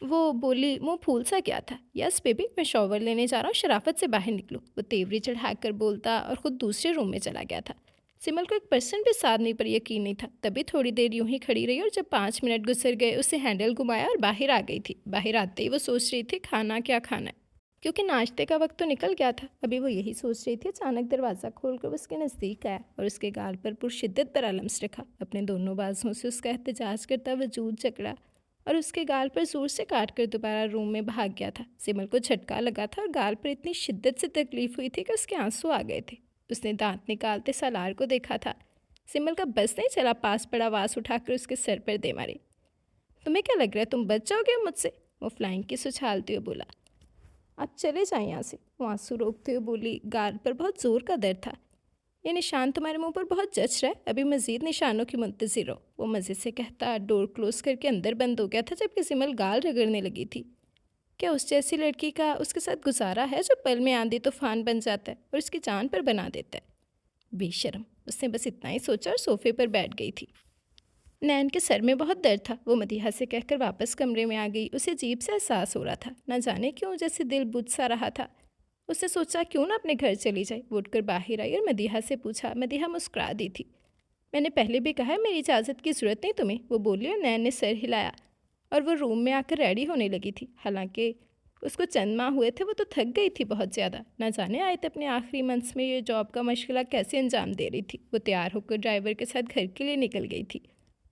वो बोली। मुंह फूल सा गया था। यस बेबी, मैं शॉवर लेने जा रहा हूँ, शराफत से बाहर निकलो, वो तेवरी चढ़ाकर बोलता और ख़ुद दूसरे रूम में चला गया था। सिमल को 1% भी साधने पर यकीन नहीं था। तभी थोड़ी देर यूं ही खड़ी रही और जब 5 मिनट गुजर गए उसे हैंडल घुमाया और बाहर आ गई थी। बाहर आते ही वो सोच रही थी खाना क्या खाना है, क्योंकि नाश्ते का वक्त तो निकल गया था। अभी वो यही सोच रही थी, अचानक दरवाज़ा खोलकर उसके नज़दीक आया और उसके गाल पर पुरशिद्दत भरा लम्स रखा। अपने दोनों बाजुओं से उसका एहतजाज करता वजूद जकड़ा और उसके गाल पर जोर से काट कर दोबारा रूम में भाग गया था। सिमल को झटका लगा था और गाल पर इतनी शिद्दत से तकलीफ़ हुई थी कि उसके आंसू आ गए थे। उसने दांत निकालते सालार को देखा था। सिमल का बस नहीं चला, पास पड़ा आवाज़ उठाकर उसके सर पर दे मारी। तुम्हें क्या लग रहा है तुम बच जाओगे मुझसे, वो फ्लाइंग की उछालते हुए बोला। आप चले जाएं यहाँ से, वो आंसू रोकते हुए बोली। गाल पर बहुत ज़ोर का दर्द था। ये निशान तुम्हारे मुंह पर बहुत जच रहा है, अभी मज़ीद निशानों की मुंतज़िर हो, वो मज़े से कहता डोर क्लोज करके अंदर बंद हो गया था, जबकि सिमल गाल रगड़ने लगी थी। क्या उस जैसी लड़की का उसके साथ गुजारा है जो पल में आंधी तूफान बन जाता है और उसकी जान पर बना देता है। बेशर्म, उसने बस इतना ही सोचा और सोफे पर बैठ गई थी। नैन के सर में बहुत दर्द था, वो मदीहा से कहकर वापस कमरे में आ गई। उसे अजीब सा एहसास हो रहा था, न जाने क्यों, जैसे दिल बुझ सा रहा था। उसने सोचा क्यों ना अपने घर चली जाए। वो उठकर बाहर आई और मदीहा से पूछा। मदीहा मुस्कुरा दी थी। मैंने पहले भी कहा है मेरी इजाज़त की ज़रूरत नहीं तुम्हें, वो बोली और नैन ने सर हिलाया और वो रूम में आकर रेडी होने लगी थी। हालांकि उसको चंद माह हुए थे, वो तो थक गई थी बहुत ज़्यादा। न जाने आए थे अपने आखिरी मंथ्स में ये जॉब का मशगला कैसे अंजाम दे रही थी। वो तैयार होकर ड्राइवर के साथ घर के लिए निकल गई थी।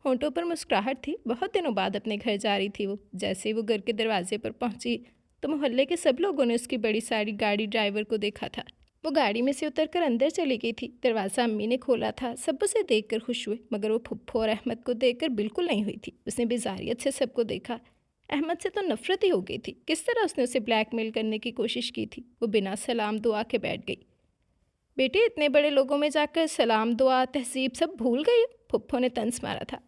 होंठों पर मुस्कुराहट थी। बहुत दिनों बाद अपने घर जा रही थी वो। जैसे ही वो घर के दरवाजे पर पहुंची तो मोहल्ले के सब लोगों ने उसकी बड़ी सारी गाड़ी ड्राइवर को देखा था। वो गाड़ी में से उतरकर अंदर चली गई थी। दरवाज़ा अम्मी ने खोला था। सब उसे देखकर खुश हुए, मगर वो फुप्पो और अहमद को देखकर बिल्कुल नहीं हुई थी। उसने बेजारियत से सबको देखा। अहमद से तो नफरत ही हो गई थी। किस तरह उसने उसे ब्लैकमेल करने की कोशिश की थी। वो बिना सलाम दुआ के बैठ गई। बेटी, इतने बड़े लोगों में जाकर सलाम दुआ तहजीब सब भूल गई हो? फुप्पो ने तंज मारा था।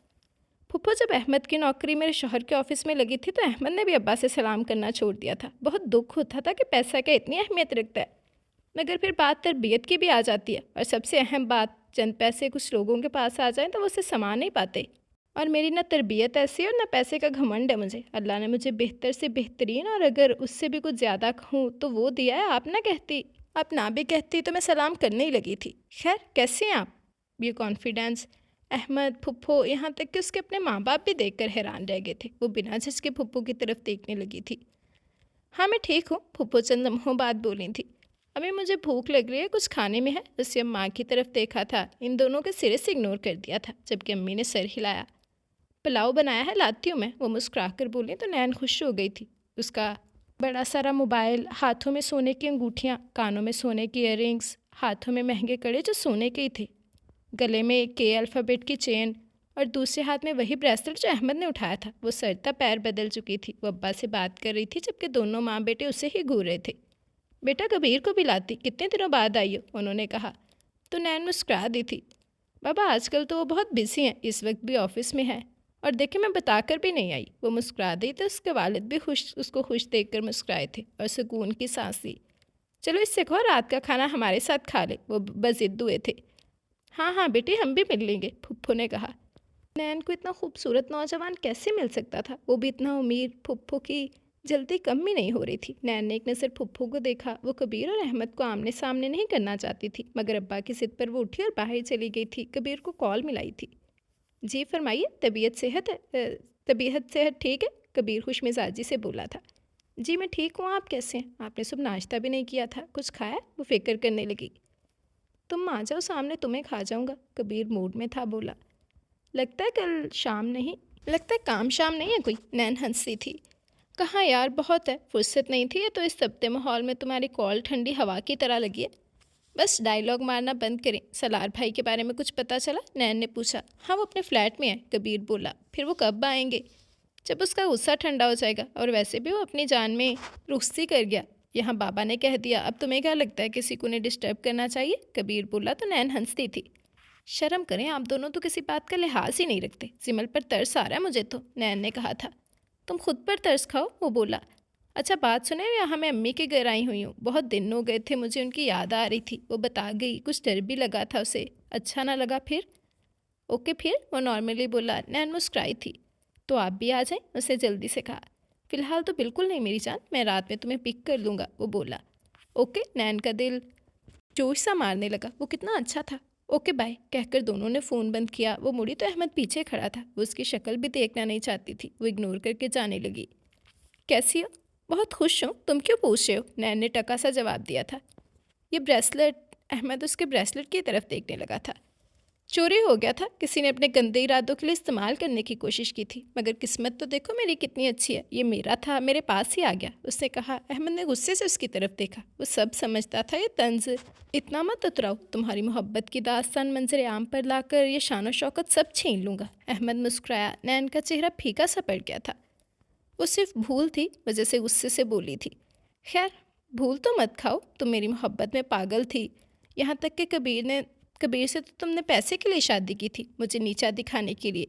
फुप्पो, जब अहमद की नौकरी मेरे शौहर के ऑफिस में लगी थी तो अहमद ने भी अब्बा से सलाम करना छोड़ दिया था। बहुत दुख होता था कि पैसा क्या इतनी अहमियत रखता है। मगर फिर बात तरबियत की भी आ जाती है, और सबसे अहम बात, चंद पैसे कुछ लोगों के पास आ जाएं तो वो उसे समा नहीं पाते। और मेरी ना तरबियत ऐसी है और ना पैसे का घमंड है मुझे। अल्लाह ने मुझे बेहतर से बेहतरीन, और अगर उससे भी कुछ ज़्यादा कहूँ तो वो दिया है। आप ना कहती, आप ना भी कहती तो मैं सलाम करने ही लगी थी। खैर, कैसे हैं आप? ये कॉन्फिडेंस! अहमद, फुप्पो, यहाँ तक कि उसके अपने माँ बाप भी देखकर हैरान रह गए थे। वो बिना झिझके फुप्पो की तरफ देखने लगी थी। हाँ, मैं ठीक हूँ, फुप्पो चंद लम्हों बाद बोली थी। अभी मुझे भूख लग रही है, कुछ खाने में है? उसने माँ की तरफ देखा था। इन दोनों के सिरे से इग्नोर कर दिया था, जबकि अम्मी ने सर हिलाया। पुलाव बनाया है, लाती हूँ मैं, वो मुस्कुरा कर बोली तो नैन खुश हो गई थी। उसका बड़ा सारा मोबाइल, हाथों में सोने की अंगूठियाँ, कानों में सोने की ईयरिंग्स, हाथों में महंगे कड़े जो सोने के ही थे, गले में के अल्फ़ाबेट की चेन, और दूसरे हाथ में वही ब्रेसलेट जो अहमद ने उठाया था। वो सरता पैर बदल चुकी थी। वो अब्बा से बात कर रही थी, जबकि दोनों माँ बेटे उसे ही घूर रहे थे। बेटा, कबीर को भी लाती, कितने दिनों बाद आई हो, उन्होंने कहा। तो नैन मुस्कुरा दी थी। बाबा, आजकल तो वो बहुत बिजी हैं, इस वक्त भी ऑफिस में है, और देखे मैं बताकर भी नहीं आई। वो मुस्कुरा दी तो उसके वालिद भी उसको खुश देखकर मुस्कुराए थे और सुकून की सांस ली। चलो इससे कहो रात का खाना हमारे साथ खा ले, वो बजिद हुए थे। हाँ हाँ बेटी, हम भी मिल लेंगे, फुप्पो ने कहा। नैन को इतना खूबसूरत नौजवान कैसे मिल सकता था, वो भी इतना अमीर। फुप्पो की जल्दी कम ही नहीं हो रही थी। नैन ने एक नज़र फुप्पो को देखा। वो कबीर और अहमद को आमने सामने नहीं करना चाहती थी, मगर अब्बा की जिद पर वो उठी और बाहर चली गई थी। कबीर को कॉल मिलाई थी। जी फरमाइए, तबीयत सेहत ठीक है? कबीर खुश मिजाजी से बोला था। जी मैं ठीक हूँ, आप कैसे हैं? आपने सुबह नाश्ता भी नहीं किया था, कुछ खाया? वो फिक्र करने लगी। तुम आ जाओ सामने, तुम्हें खा जाऊँगा, कबीर मूड में था, बोला। लगता है कल शाम नहीं, लगता है काम शाम नहीं है कोई, नैन हंसी थी। कहाँ यार, बहुत है, फुर्सत नहीं थी। तो इस तपते माहौल में तुम्हारी कॉल ठंडी हवा की तरह लगी है। बस डायलॉग मारना बंद करें। सलार भाई के बारे में कुछ पता चला? नैन ने पूछा। हाँ, वो अपने फ्लैट में है, कबीर बोला। फिर वो कब आएंगे? जब उसका गुस्सा ठंडा हो जाएगा, और वैसे भी वो अपनी जान में रुखसी कर गया। यहाँ बाबा ने कह दिया, अब तुम्हें क्या लगता है किसी को ने डिस्टर्ब करना चाहिए? कबीर बोला तो नैन हंसती थी। शर्म करें, आप दोनों तो किसी बात का लिहाज ही नहीं रखते। सिमल पर तरस आ रहा है मुझे तो, नैन ने कहा था। तुम खुद पर तरस खाओ, वो बोला। अच्छा बात सुने, यहाँ मैं अम्मी के घर आई हुई हूँ। बहुत दिन हो गए थे, मुझे उनकी याद आ रही थी, वो बता गई। कुछ डर भी लगा था उसे। अच्छा ना लगा फिर? ओके फिर, वो नॉर्मली बोला। नैन मुस्कुराई थी। तो आप भी आ जाएं, उसे जल्दी से कहा। फ़िलहाल तो बिल्कुल नहीं मेरी जान, मैं रात में तुम्हें पिक कर लूँगा, वो बोला। ओके, नैन का दिल जोश सा मारने लगा। वो कितना अच्छा था। ओके बाय कहकर दोनों ने फ़ोन बंद किया। वो मुड़ी तो अहमद पीछे खड़ा था। वो उसकी शक्ल भी देखना नहीं चाहती थी। वो इग्नोर करके जाने लगी। कैसी हो? बहुत खुश हूँ, तुम क्यों पूछ रहे हो? नैन ने टका सा जवाब दिया था। ये ब्रेसलेट, अहमद उसके ब्रेसलेट की तरफ देखने लगा था। चोरी हो गया था, किसी ने अपने गंदे इरादों के लिए इस्तेमाल करने की कोशिश की थी, मगर किस्मत तो देखो मेरी कितनी अच्छी है, ये मेरा था, मेरे पास ही आ गया, उसने कहा। अहमद ने गुस्से से उसकी तरफ देखा। वो सब समझता था ये तंज। इतना मत उतराओ, तुम्हारी मोहब्बत की दास्तान मंजर आम पर लाकर ये शान शौकत सब छीन लूँगा। अहमद मुस्कुराया। नैन का चेहरा फीका सा पड़ गया था। वो सिर्फ भूल थी, वजह से गुस्से से बोली थी। खैर, भूल तो मत खाओ, तुम मेरी मोहब्बत में पागल थी। यहाँ तक कि कबीर से तो तुमने पैसे के लिए शादी की थी, मुझे नीचा दिखाने के लिए।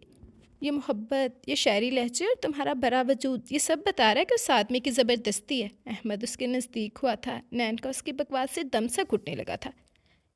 ये मोहब्बत, ये शायरी लहजे और तुम्हारा भरा वजूद, ये सब बता रहा है कि उस आदमी की ज़बरदस्ती है। अहमद उसके नज़दीक हुआ था। नैन का उसकी बकवास से दम सा घुटने लगा था।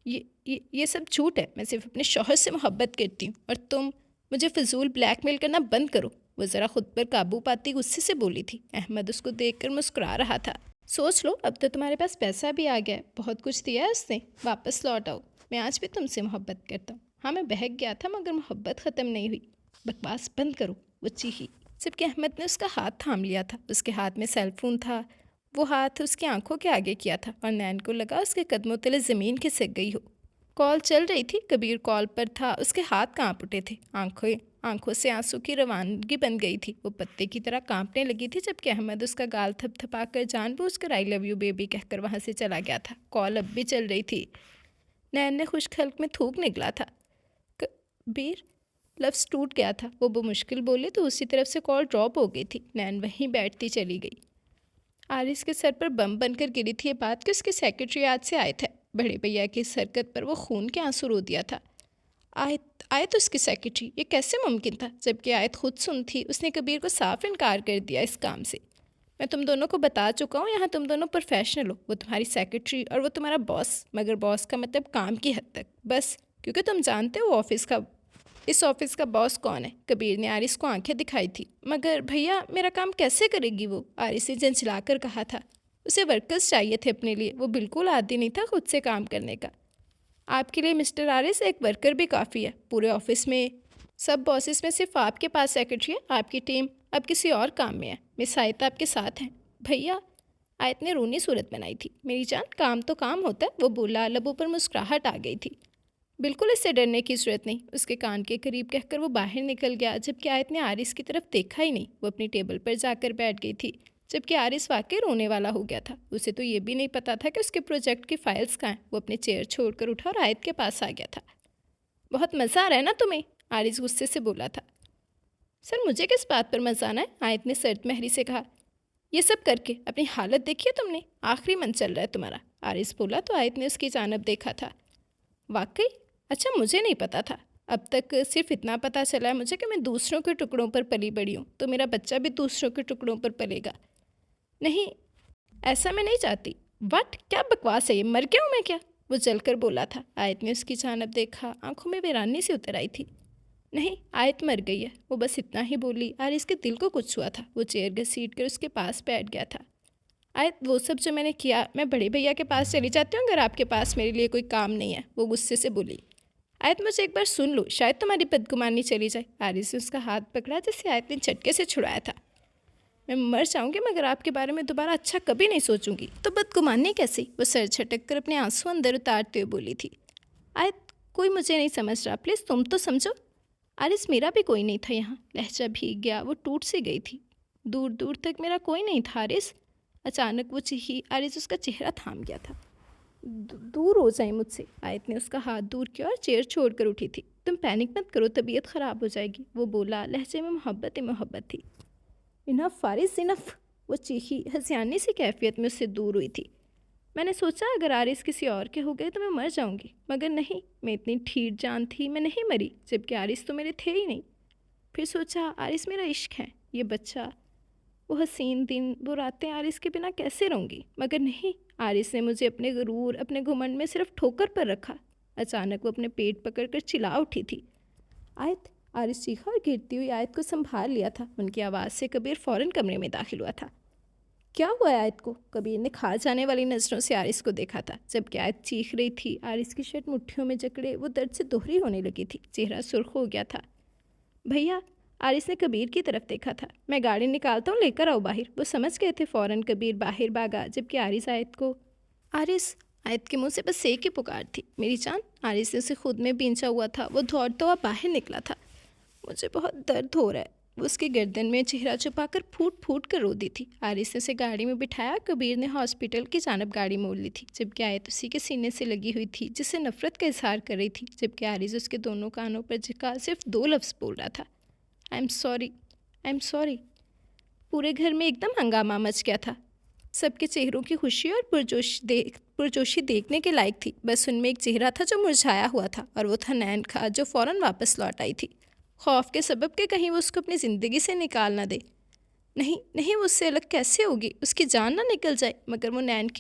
ये सब झूठ है, मैं सिर्फ अपने शौहर से मोहब्बत करती हूँ, और तुम मुझे फजूल ब्लैकमेल करना बंद करो। वो ज़रा खुद पर काबू पाती गुस्से से बोली थी। अहमद उसको देखकर मुस्कुरा रहा था। सोच लो, अब तो तुम्हारे पास पैसा भी आ गया है, बहुत कुछ दिया है उसने, वापस लौट आओ। मैं आज भी तुमसे मोहब्बत करता हूँ। हाँ, मैं बहक गया था, मगर मोहब्बत ख़त्म नहीं हुई। बकवास बंद करो, वो चीखी। जबकि अहमद ने उसका हाथ थाम लिया था। उसके हाथ में सेलफोन था। वो हाथ उसकी आंखों के आगे किया था, और नैन को लगा उसके कदमों तले ज़मीन खिसक गई हो। कॉल चल रही थी, कबीर कॉल पर था, उसके हाथ कांप उठे थे, आंखें आंखों से आंसू की रवानगी बन गई थी। वो पत्ते की तरह कांपने लगी थी, जबकि अहमद उसका गाल थपथपाकर जानबूझकर आई लव यू बेबी कहकर वहाँ से चला गया था। कॉल अब भी चल रही थी। नैन ने खुश्क हल्क में थूक निकला था। कबीर, लफ्ज़ टूट गया था। वो मुश्किल बोले तो उसी तरफ से कॉल ड्रॉप हो गई थी। नैन वहीं बैठती चली गई। आरिस के सर पर बम बनकर गिरी थी ये बात कि उसके सेक्रेटरी आज से आए थे। बड़े भैया की इस हरकत पर वो खून के आंसू रो दिया था। आयत उसकी सेक्रेटरी, ये कैसे मुमकिन था? जबकि आयत खुद सुन थी। उसने कबीर को साफ इनकार कर दिया इस काम से। मैं तुम दोनों को बता चुका हूँ, यहाँ तुम दोनों प्रोफेशनल हो। वो तुम्हारी सेक्रेटरी और वो तुम्हारा बॉस, मगर बॉस का मतलब काम की हद तक बस, क्योंकि तुम जानते हो इस ऑफिस का बॉस कौन है। कबीर ने आरिस को आंखें दिखाई थी। मगर भैया, मेरा काम कैसे करेगी वो? आरिस ने झंझलाकर कहा था। उसे वर्कर्स चाहिए थे अपने लिए। वो बिल्कुल आदी नहीं था खुद से काम करने का। आपके लिए मिस्टर आरिस एक वर्कर भी काफ़ी है। पूरे ऑफिस में सब बॉसेस में सिर्फ आपके पास सेक्रेटरी है। आपकी टीम अब किसी और काम में है। मिस आयत आपके साथ हैं। भैया, आयत ने रोनी सूरत बनाई थी। मेरी जान, काम तो काम होता है, वो बोला। लबों पर मुस्कुराहट आ गई थी। बिल्कुल इससे डरने की ज़रूरत नहीं, उसके कान के करीब कहकर वो बाहर निकल गया। जबकि आयत ने आरिस की तरफ देखा ही नहीं। वो अपनी टेबल पर जाकर बैठ गई थी। जबकि आरिस वाकई रोने वाला हो गया था। उसे तो ये भी नहीं पता था कि उसके प्रोजेक्ट की फाइल्स कहाँ हैं। वो अपनी चेयर छोड़कर उठा और आयत के पास आ गया था। बहुत मज़ा आ रहा है ना तुम्हें? आरिस गुस्से से बोला था। सर, मुझे किस बात पर मज़ा आना है? आयत ने सर्द महरी से कहा। ये सब करके अपनी हालत देखी है तुमने? आखिरी मन चल रहा है तुम्हारा, आरिस बोला तो आयत ने उसकी जानब देखा था। वाकई? अच्छा, मुझे नहीं पता था। अब तक सिर्फ इतना पता चला है मुझे कि मैं दूसरों के टुकड़ों पर पली बड़ी हूँ, तो मेरा बच्चा भी दूसरों के टुकड़ों पर पलेगा। नहीं, ऐसा मैं नहीं चाहती। वट, क्या बकवास है ये? मर गया हूँ मैं क्या? वो जलकर बोला था। आयत ने उसकी जानब देखा। आंखों में वीरानी सी उतर आई थी। नहीं, आयत मर गई है, वो बस इतना ही बोली। आरिस के दिल को कुछ हुआ था। वो चेयर घसीट कर उसके पास बैठ गया था। आयत, वो सब जो मैंने किया, मैं बड़े भैया के पास चली जाती हूँ अगर आपके पास मेरे लिए कोई काम नहीं है, वो गुस्से से बोली। आयत, मुझे एक बार सुन लो, शायद तुम्हारी बदगुमानी चली जाए। आरिस ने उसका हाथ पकड़ा जिसे आयत ने झटके से छुड़ाया था। मैं मर जाऊंगी मगर आपके बारे में दोबारा अच्छा कभी नहीं सोचूंगी। तो बदगुमानी कैसी? वो सर झटक कर अपने आंसू अंदर उतारते हुए बोली थी। आयत, कोई मुझे नहीं समझ रहा, प्लीज़ तुम तो समझो। आरिस, मेरा भी कोई नहीं था यहाँ। लहजा भीग गया। वो टूट सी गई थी। दूर दूर तक मेरा कोई नहीं था आरिस। अचानक वो चीखी। आरिस उसका चेहरा थाम गया था। दूर हो जाए मुझसे। आयत ने उसका हाथ दूर किया और चेयर छोड़कर उठी थी। तुम पैनिक मत करो, तबीयत ख़राब हो जाएगी, वो बोला। लहजे में मोहब्बत ही मोहब्बत थी। इनफ फारिस, इनफ, वो चीखी। हंसियानी सी कैफियत में उससे दूर हुई थी। मैंने सोचा अगर आरिस किसी और के हो गए तो मैं मर जाऊंगी, मगर नहीं, मैं इतनी ठीठ जान थी, मैं नहीं मरी, जबकि आरिस तो मेरे थे ही नहीं। फिर सोचा आरिस मेरा इश्क है, ये बच्चा, वो हसीन दिन, वो रातें आरिस के बिना कैसे रहूँगी। मगर नहीं, आरिस ने मुझे अपने गुरूर, अपने घुमंड में सिर्फ ठोकर पर रखा। अचानक वो अपने पेट पकड़कर चिल्ला उठी थी। आयत, आरिस चीखा और गिरती हुई आयत को संभाल लिया था। उनकी आवाज़ से कबीर फ़ौरन कमरे में दाखिल हुआ था। क्या हुआ है आयत को? कबीर ने खा जाने वाली नज़रों से आरिस को देखा था। जबकि आयत चीख रही थी। आरिस की शर्ट मुट्ठियों में जकड़े वो दर्द से दोहरी होने लगी थी। चेहरा सुर्ख हो गया था। भैया, आरिस ने कबीर की तरफ देखा था। मैं गाड़ी निकालता हूँ, लेकर आओ बाहर। वो समझ गए थे। फ़ौरन कबीर बाहर भागा। जबकि आरिस आयत के मुंह से बस एक ही पुकार थी, मेरी जान। आरिस ने उसे खुद में बींचा हुआ था। वो दौड़ता हुआ बाहर निकला था। मुझे बहुत दर्द हो रहा है। वो उसकी गर्दन में चेहरा छुपाकर फूट फूट कर रो दी थी। आरिस ने उसे गाड़ी में बिठाया। कबीर ने हॉस्पिटल की जानब गाड़ी मोड़ ली थी। जबकि आयत उसी के सीने से लगी हुई थी, जिससे नफरत का इजहार कर रही थी। जबकि आरिस उसके दोनों कानों पर झुका सिर्फ 2 लफ्ज़ बोल रहा था, I am sorry, I am sorry. पूरे घर में एकदम हंगामा मच गया था। सबके चेहरों की खुशी और पुरजोशी देखने के लायक थी। बस उनमें एक चेहरा था जो मुरझाया हुआ था, और वो था नैन का, जो फ़ौरन वापस लौट आई थी, खौफ के सबब के कहीं वो उसको अपनी ज़िंदगी से निकाल ना दे। नहीं नहीं, वो उससे अलग कैसे होगी? उसकी जान ना निकल जाए। मगर वो आयत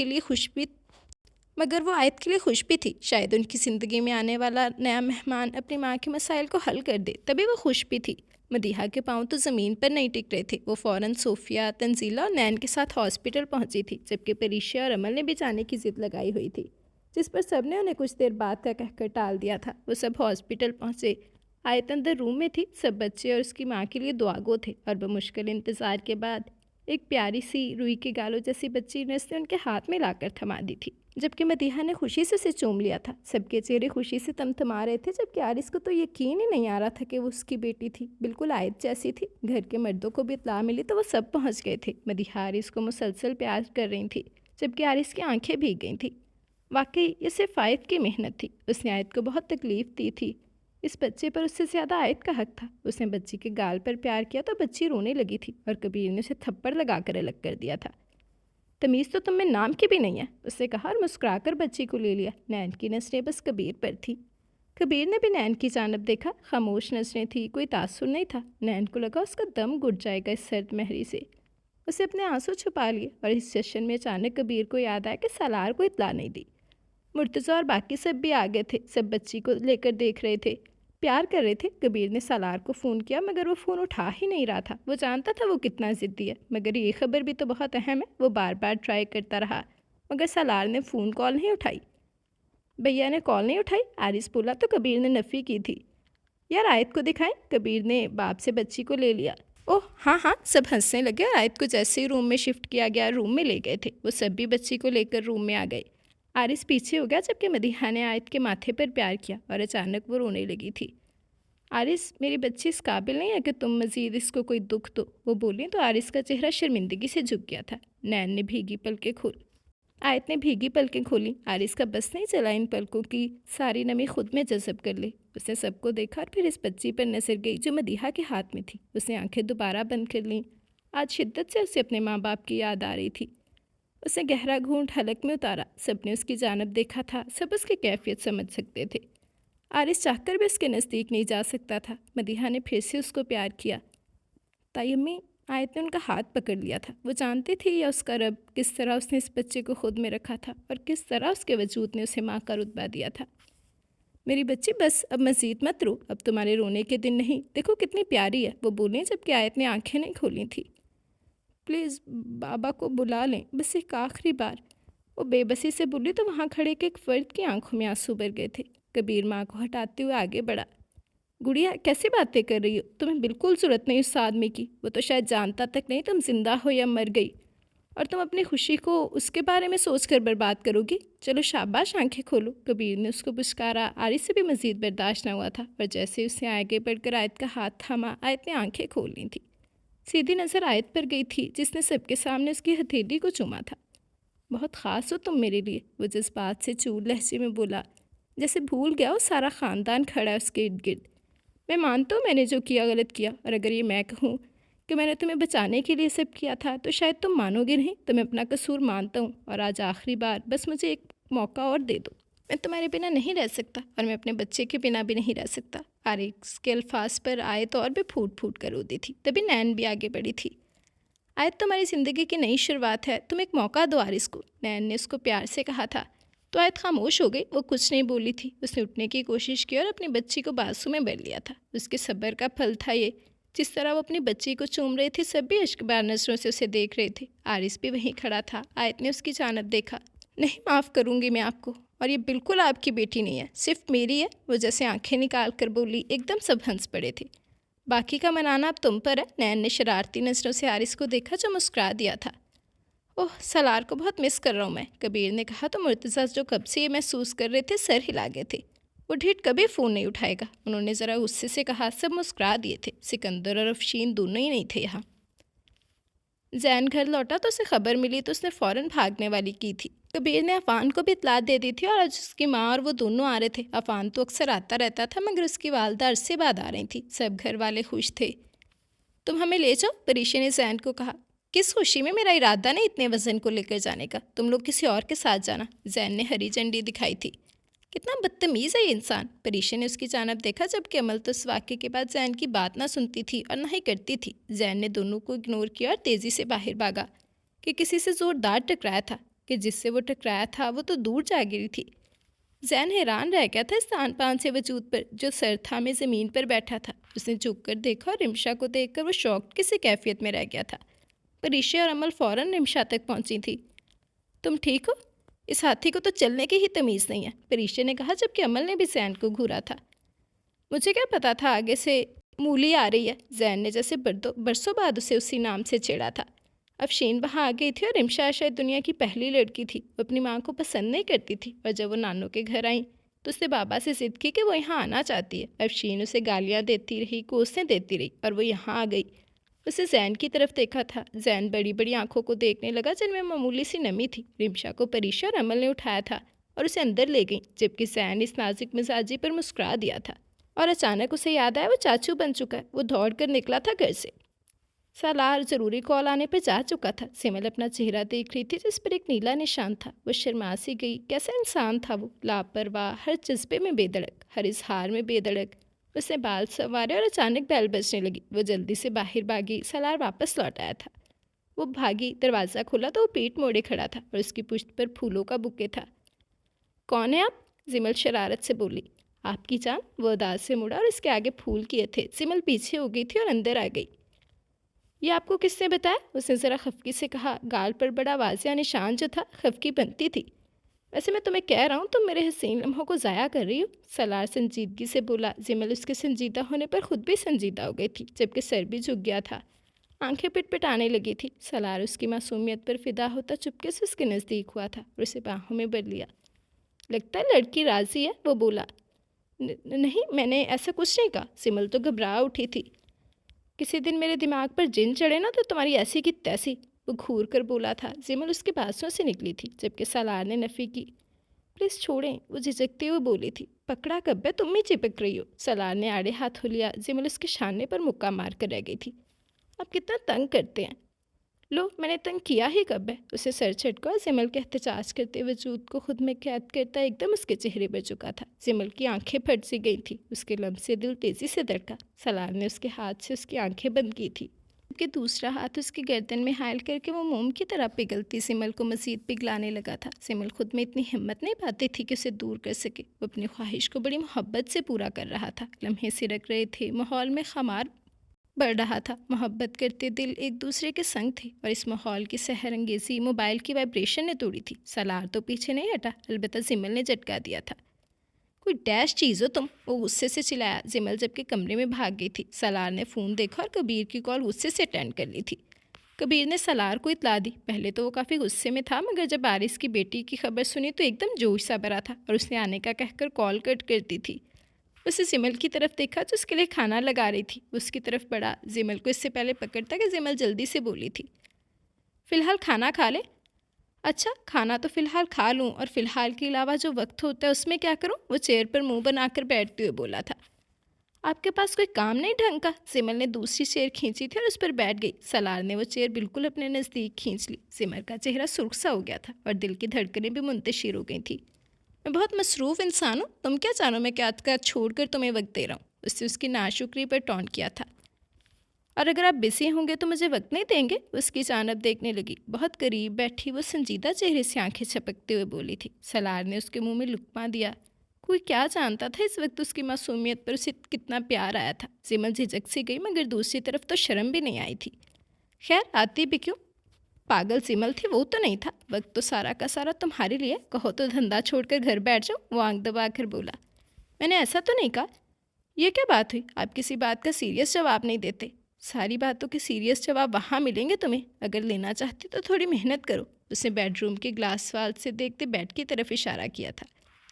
के लिए खुश भी थी। शायद उनकी ज़िंदगी में आने वाला नया मेहमान अपनी माँ के मसाइल को हल कर दे, तभी वो खुश भी थी। मदीहा के पाँव तो ज़मीन पर नहीं टिक रहे थे। वो फ़ौरन सोफ़िया, तंजीला और नैन के साथ हॉस्पिटल पहुंची थी। जबकि परीशिया और अमल ने भी जाने की ज़िद लगाई हुई थी, जिस पर सब ने उन्हें कुछ देर बाद का कहकर टाल दिया था। वो सब हॉस्पिटल पहुँचे। आयत अंदर रूम में थी। सब बच्चे और उसकी माँ के लिए दुआगो थे। और बमुश्किल इंतज़ार के बाद एक प्यारी सी रुई के गालों जैसी बच्ची ने उसने उनके हाथ में लाकर थमा दी थी। जबकि मदीहा ने खुशी से उसे चूम लिया था। सबके चेहरे खुशी से तमतमा रहे थे, जबकि आरिस को तो यकीन ही नहीं आ रहा था कि वो उसकी बेटी थी, बिल्कुल आयत जैसी थी। घर के मर्दों को भी इत्तला मिली तो वो सब पहुंच गए थे। मदीहा आरिस को मुसलसल प्यार कर रही थी, जबकि आरिस की आंखें भीग गई थी। वाकई ये सिर्फ आयत की मेहनत थी। उसने आयत को बहुत तकलीफ़ दी थी। इस बच्चे पर उससे ज़्यादा आयत का हक था। उसने बच्ची के गाल पर प्यार किया तो बच्ची रोने लगी थी और कबीर ने उसे थप्पड़ लगाकर अलग कर दिया था। तमीज़ तो तुम में नाम की भी नहीं है, उसने कहा और मुस्कुराकर बच्ची को ले लिया। नैन की नज़रें बस कबीर पर थी। कबीर ने भी नैन की जानब देखा। खामोश नज़रें थी, कोई तासुर नहीं था। नैन को लगा उसका दम घुट जाएगा इस सर्द महरी से। उसे अपने आंसू छुपा लिए और इस जश्न में अचानक कबीर को याद आया कि सालार को इत्तला नहीं दी। मुर्तज़ा और बाकी सब भी आ गए थे। सब बच्ची को लेकर देख रहे थे, प्यार कर रहे थे। कबीर ने सालार को फ़ोन किया, मगर वो फ़ोन उठा ही नहीं रहा था। वो जानता था वो कितना ज़िद्दी है, मगर ये खबर भी तो बहुत अहम है। वो बार बार ट्राई करता रहा, मगर सालार ने फ़ोन कॉल नहीं उठाई। भैया ने कॉल नहीं उठाई, आरिस बोला तो कबीर ने नफ़ी की थी। यार आयत को दिखाएं। कबीर ने बाप से बच्ची को ले लिया। ओह हाँ हाँ, सब हंसने लगे और आयत को जैसे ही रूम में शिफ्ट किया गया रूम में ले गए थे। वो सब भी बच्ची को लेकर रूम में आ गए। आरिस पीछे हो गया, जबकि मदीहा ने आयत के माथे पर प्यार किया और अचानक वो रोने लगी थी। आरिस, मेरी बच्ची इस काबिल नहीं है कि तुम मज़ीद इसको कोई दुख दो, वो बोली तो आरिस का चेहरा शर्मिंदगी से झुक गया था। नैन ने भीगी पलकें खोल आयत ने भीगी पलकें खोली। आरिस का बस नहीं चला इन पलकों की सारी नमी खुद में जज़ब कर ली। उसने सबको देखा और फिर इस बच्ची पर नजर गई जो मदीहा के हाथ में थी। उसने आंखें दोबारा बंद कर लीं। आज शिद्दत से उसे अपने माँ बाप की याद आ रही थी। उसने गहरा घूंट हलक में उतारा। सबने उसकी जानब देखा था, सब उसकी कैफियत समझ सकते थे। आरिस चाहकर भी उसके नज़दीक नहीं जा सकता था। मदीहा ने फिर से उसको प्यार किया। तायम्मी, आयत ने उनका हाथ पकड़ लिया था। वो जानती थी या उसका रब, किस तरह उसने इस बच्चे को खुद में रखा था और किस तरह उसके वजूद ने उसे माँ का रुतबा दिया था। मेरी बच्ची, बस अब मज़ीद मत रो, अब तुम्हारे रोने के दिन नहीं। देखो कितनी प्यारी है, वो बोलें जबकि आयत ने आंखें नहीं खोली थी। प्लीज़ बाबा को बुला लें, बस एक आखिरी बार, वो बेबसी से बोली तो वहाँ खड़े के एक फ़र्द की आंखों में आंसू भर गए थे। कबीर माँ को हटाते हुए आगे बढ़ा। गुड़िया, कैसी बातें कर रही हो? तुम्हें बिल्कुल ज़रूरत नहीं उस आदमी की। वो तो शायद जानता तक नहीं तुम जिंदा हो या मर गई, और तुम अपनी खुशी को उसके बारे में सोचकर बर्बाद करोगी। चलो शाबाश, आंखें खोलो। कबीर ने उसको पुचकारा। आरिस से भी मज़ीद बर्दाश्त न हुआ था और जैसे उसने आगे बढ़कर आयत का हाथ थामा, आयत ने आंखें खोल ली थी। सीधी नज़र आयत पर गई थी जिसने सबके सामने उसकी हथेली को चूमा था। बहुत ख़ास हो तुम मेरे लिए, वो जज्बात से चूर लहजे में बोला, जैसे भूल गया वो सारा ख़ानदान खड़ा है उसके इर्द गिर्द। मैं मानता हूँ मैंने जो किया गलत किया, और अगर ये मैं कहूँ कि मैंने तुम्हें बचाने के लिए सब किया था तो शायद तुम मानोगे नहीं। तो मैं अपना कसूर मानता हूँ और आज आखिरी बार बस मुझे एक मौका और दे दो। मैं तुम्हारे बिना नहीं रह सकता और मैं अपने बच्चे के बिना भी नहीं रह सकता। आरिस के अल्फाज पर आए तो और भी फूट फूट कर रोती थी। तभी नैन भी आगे बढ़ी थी। आयत, तुम्हारी ज़िंदगी की नई शुरुआत है, तुम एक मौका दो आरिस को, नैन ने उसको प्यार से कहा था। तो आयत खामोश हो गई। वो कुछ नहीं बोली थी। उसने उठने की कोशिश की और अपनी बच्ची को बाजू में भर लिया था। उसके सब्र का फल था ये। जिस तरह वो अपनी बच्ची को चूम रहे थे, सब भी इश्कबार नज़रों से उसे देख रहे थे। आरिस भी वहीं खड़ा था। आयत ने उसकी जानब देखा। नहीं, माफ़ करूँगी मैं आपको, और ये बिल्कुल आपकी बेटी नहीं है, सिर्फ मेरी है। वो जैसे आंखें निकाल कर बोली। एकदम सब हंस पड़े थे। बाकी का मनाना अब तुम पर है। नैन ने शरारती नज़रों से आरिस को देखा जो मुस्कुरा दिया था। ओह, सलार को बहुत मिस कर रहा हूँ मैं, कबीर ने कहा तो मुर्तज़ा जो कब से ये महसूस कर रहे थे सर हिला गए थे। वो ढीठ कभी फ़ोन नहीं उठाएगा, उन्होंने ज़रा गुस्से से कहा। सब मुस्कुरा दिए थे। सिकंदर और अफशीन दोनों ही नहीं थे यहाँ। जैन घर लौटा तो उसे खबर मिली तो उसने फ़ौरन भागने वाली की थी। कबीर ने अफ़ान को भी इतला दे दी थी और आज उसकी माँ और वो दोनों आ रहे थे। अफ़ान तो अक्सर आता रहता था, मगर उसकी वालदा अरसे बाद आ रही थी। सब घर वाले खुश थे। तुम हमें ले जाओ, परीशा ने जैन को कहा। किस खुशी में? मेरा इरादा नहीं इतने वज़न को लेकर जाने का, तुम लोग किसी और के साथ जाना। जैन ने हरी झंडी दिखाई थी। कितना बदतमीज़ है ये इंसान, परीशा ने उसकी जानब देखा, जबकि अमल तो इस वाक़े के बाद जैन की बात ना सुनती थी और ना ही करती थी। जैन ने दोनों को इग्नोर किया और तेज़ी से बाहर भागा कि किसी से ज़ोरदार टकराया था, कि जिससे वो टकराया था वो तो दूर जा गिरी थी। जैन हैरान रह गया था इस तान पान से वजूद पर जो सर थामे ज़मीन पर बैठा था। उसने झुक कर देखा और रिमशा को देखकर वो शौक किसी कैफियत में रह गया था। परीशा और अमल फ़ौरन रिमशा तक पहुंची थी। तुम ठीक हो? इस हाथी को तो चलने की ही तमीज़ नहीं है, परीशा ने कहा, जबकि अमल ने भी जैन को घूरा था। मुझे क्या पता था आगे से मूली आ रही है, जैन ने जैसे बरसों बाद उसे उसी नाम से छेड़ा था। अफशीन वहाँ आ गई थी और रिमशा शायद दुनिया की पहली लड़की थी। वो अपनी माँ को पसंद नहीं करती थी और जब वो नानों के घर आई तो उसने बाबा से जिद की कि वो यहाँ आना चाहती है। अफशीन उसे गालियाँ देती रही, कोसें देती रही और वो यहाँ आ गई। उसे जैन की तरफ देखा था। जैन बड़ी बड़ी आंखों को देखने लगा जिनमें मामूली सी नमी थी। रिमशा को परीशा और अमल ने उठाया था और उसे अंदर ले गई, जबकि जैन इस नाजुक मिजाजी पर मुस्कुरा दिया था। और अचानक उसे याद आया वो चाचू बन चुका है। वो दौड़ कर निकला था घर से। सालार ज़रूरी कॉल आने पर जा चुका था। सिमल अपना चेहरा देख रही थी जिस पर एक नीला निशान था। वो शर्मा सी गई। कैसा इंसान था वो, लापरवाह, हर जज्बे में बेधड़क, हर इजहार में बेधड़क। उसने बाल संवारे और अचानक बैल बजने लगी। वो जल्दी से बाहर भागी। सालार वापस लौट आया था। वो भागी, दरवाज़ा खोला तो वो पीठ मोड़े खड़ा था और उसकी पुश्त पर फूलों का बुके था। कौन है आप? जिमल शरारत से बोली। आपकी जान। वो उदास से मुड़ा और इसके आगे फूल किए थे। सिमल पीछे हो गई थी और अंदर आ गई। ये आपको किसने बताया? उसने ज़रा खफकी से कहा। गाल पर बड़ा वाजिया निशान जो था खफकी बनती थी। वैसे मैं तुम्हें कह रहा हूँ तुम मेरे हसीन लम्हों को ज़ाया कर रही हो। सलार संजीदगी से बोला। जिमल उसके संजीदा होने पर खुद भी संजीदा हो गई थी, जबकि सर भी झुक गया था। आंखें पिटपिटाने लगी थी। सलार उसकी मासूमियत पर फिदा होता चुपके से उसके नज़दीक हुआ था और उसे बाहों में भर लिया। लगता है लड़की राजी है, वो बोला। नहीं, मैंने ऐसा कुछ नहीं कहा। सिमल तो घबरा उठी थी। किसी दिन मेरे दिमाग पर जिन चढ़े ना तो तुम्हारी ऐसी की तैसी, वो घूर कर बोला था। जिमल उसके बासों से निकली थी, जबकि सालार ने नफ़ी की। प्लीज़ छोड़ें, वो झिझकती हुई बोली थी। पकड़ा कब है, तुम ही चिपक रही हो। सलार ने आड़े हाथ हो लिया। जिमल उसके शाने पर मुक्का मार कर रह गई थी। आप कितना तंग करते हैं। लो, मैंने तंग किया ही कब है? उसे सर झटका। जिमल के एहतजाज करते वजूद को खुद में कैद करता एकदम उसके चेहरे पर झुका था। जिमल की आंखें फट सी गई थी। उसके लब से दिल तेजी से धड़का। सलार ने उसके हाथ से उसकी आंखें बंद की थी, जबकि दूसरा हाथ उसकी गर्दन में हायल करके वो मोम की तरह पिघलती सिमल को मजीद पिघलाने लगा था। सिमल खुद में इतनी हिम्मत नहीं पाती थी कि उसे दूर कर सके। वो अपनी ख्वाहिश को बड़ी मोहब्बत से पूरा कर रहा था। लम्हे सिरक रहे थे। माहौल में खमार बढ़ रहा था। मोहब्बत करते दिल एक दूसरे के संग थे और इस माहौल की सहर अंगेजी मोबाइल की वाइब्रेशन ने तोड़ी थी। सलार तो पीछे नहीं हटा, अलबत्ता जिमल ने झटका दिया था। कोई डैश चीज़ हो तुम, वो गुस्से से चिल्लाया। जिमल जबकि कमरे में भाग गई थी। सलार ने फ़ोन देखा और कबीर की कॉल गुस्से से अटेंड कर ली थी। कबीर ने सलार को इतला दी। पहले तो वो काफ़ी गुस्से में था, मगर जब बारिश की बेटी की खबर सुनी तो एकदम जोश सा भरा था और उसने आने का कहकर कॉल कट कर दी थी। उसे जिमल की तरफ देखा जो उसके लिए खाना लगा रही थी। उसकी तरफ बढ़ा। जिमल को इससे पहले पकड़ता कि जिमल जल्दी से बोली थी। फ़िलहाल खाना खा ले। अच्छा, खाना तो फ़िलहाल खा लूँ, और फ़िलहाल के अलावा जो वक्त होता है उसमें क्या करूँ? वो चेयर पर मुंह बनाकर बैठते हुए बोला था। आपके पास कोई काम नहीं ढंग का? जिमल ने दूसरी चेयर खींची थी और उस पर बैठ गई। सलार ने वो चेयर बिल्कुल अपने नज़दीक खींच ली। सिमर का चेहरा सुर्ख सा हो गया था और दिल की धड़कनें भी मुंतशिर हो गई थी। मैं बहुत मसरूफ़ इंसान हूँ। तुम क्या जानो मैं क्या का छोड़कर तुम्हें वक्त दे रहा हूँ। उससे उसकी नाशुक्री पर टॉन्ट किया था। और अगर आप बिजी होंगे तो मुझे वक्त नहीं देंगे? उसकी जानब देखने लगी। बहुत करीब बैठी वो संजीदा चेहरे से आंखें छपकते हुए बोली थी। सलार ने उसके मुंह में लुक़मा दिया। कोई क्या जानता था इस वक्त उसकी मासूमियत पर उसे कितना प्यार आया था। जिमल झिझक सी गई, मगर दूसरी तरफ तो शर्म भी नहीं आई थी। खैर, आती भी क्यों? पागल सिमल थी वो तो नहीं था। वक्त तो सारा का सारा तुम्हारे लिए। कहो तो धंधा छोड़कर घर बैठ जाओ। वो आंख दबा कर बोला। मैंने ऐसा तो नहीं कहा। यह क्या बात हुई? आप किसी बात का सीरियस जवाब नहीं देते। सारी बातों के सीरियस जवाब वहाँ मिलेंगे तुम्हें। अगर लेना चाहती तो थोड़ी मेहनत करो। उसने बेडरूम के ग्लास वाल से देखते बेड की तरफ इशारा किया था।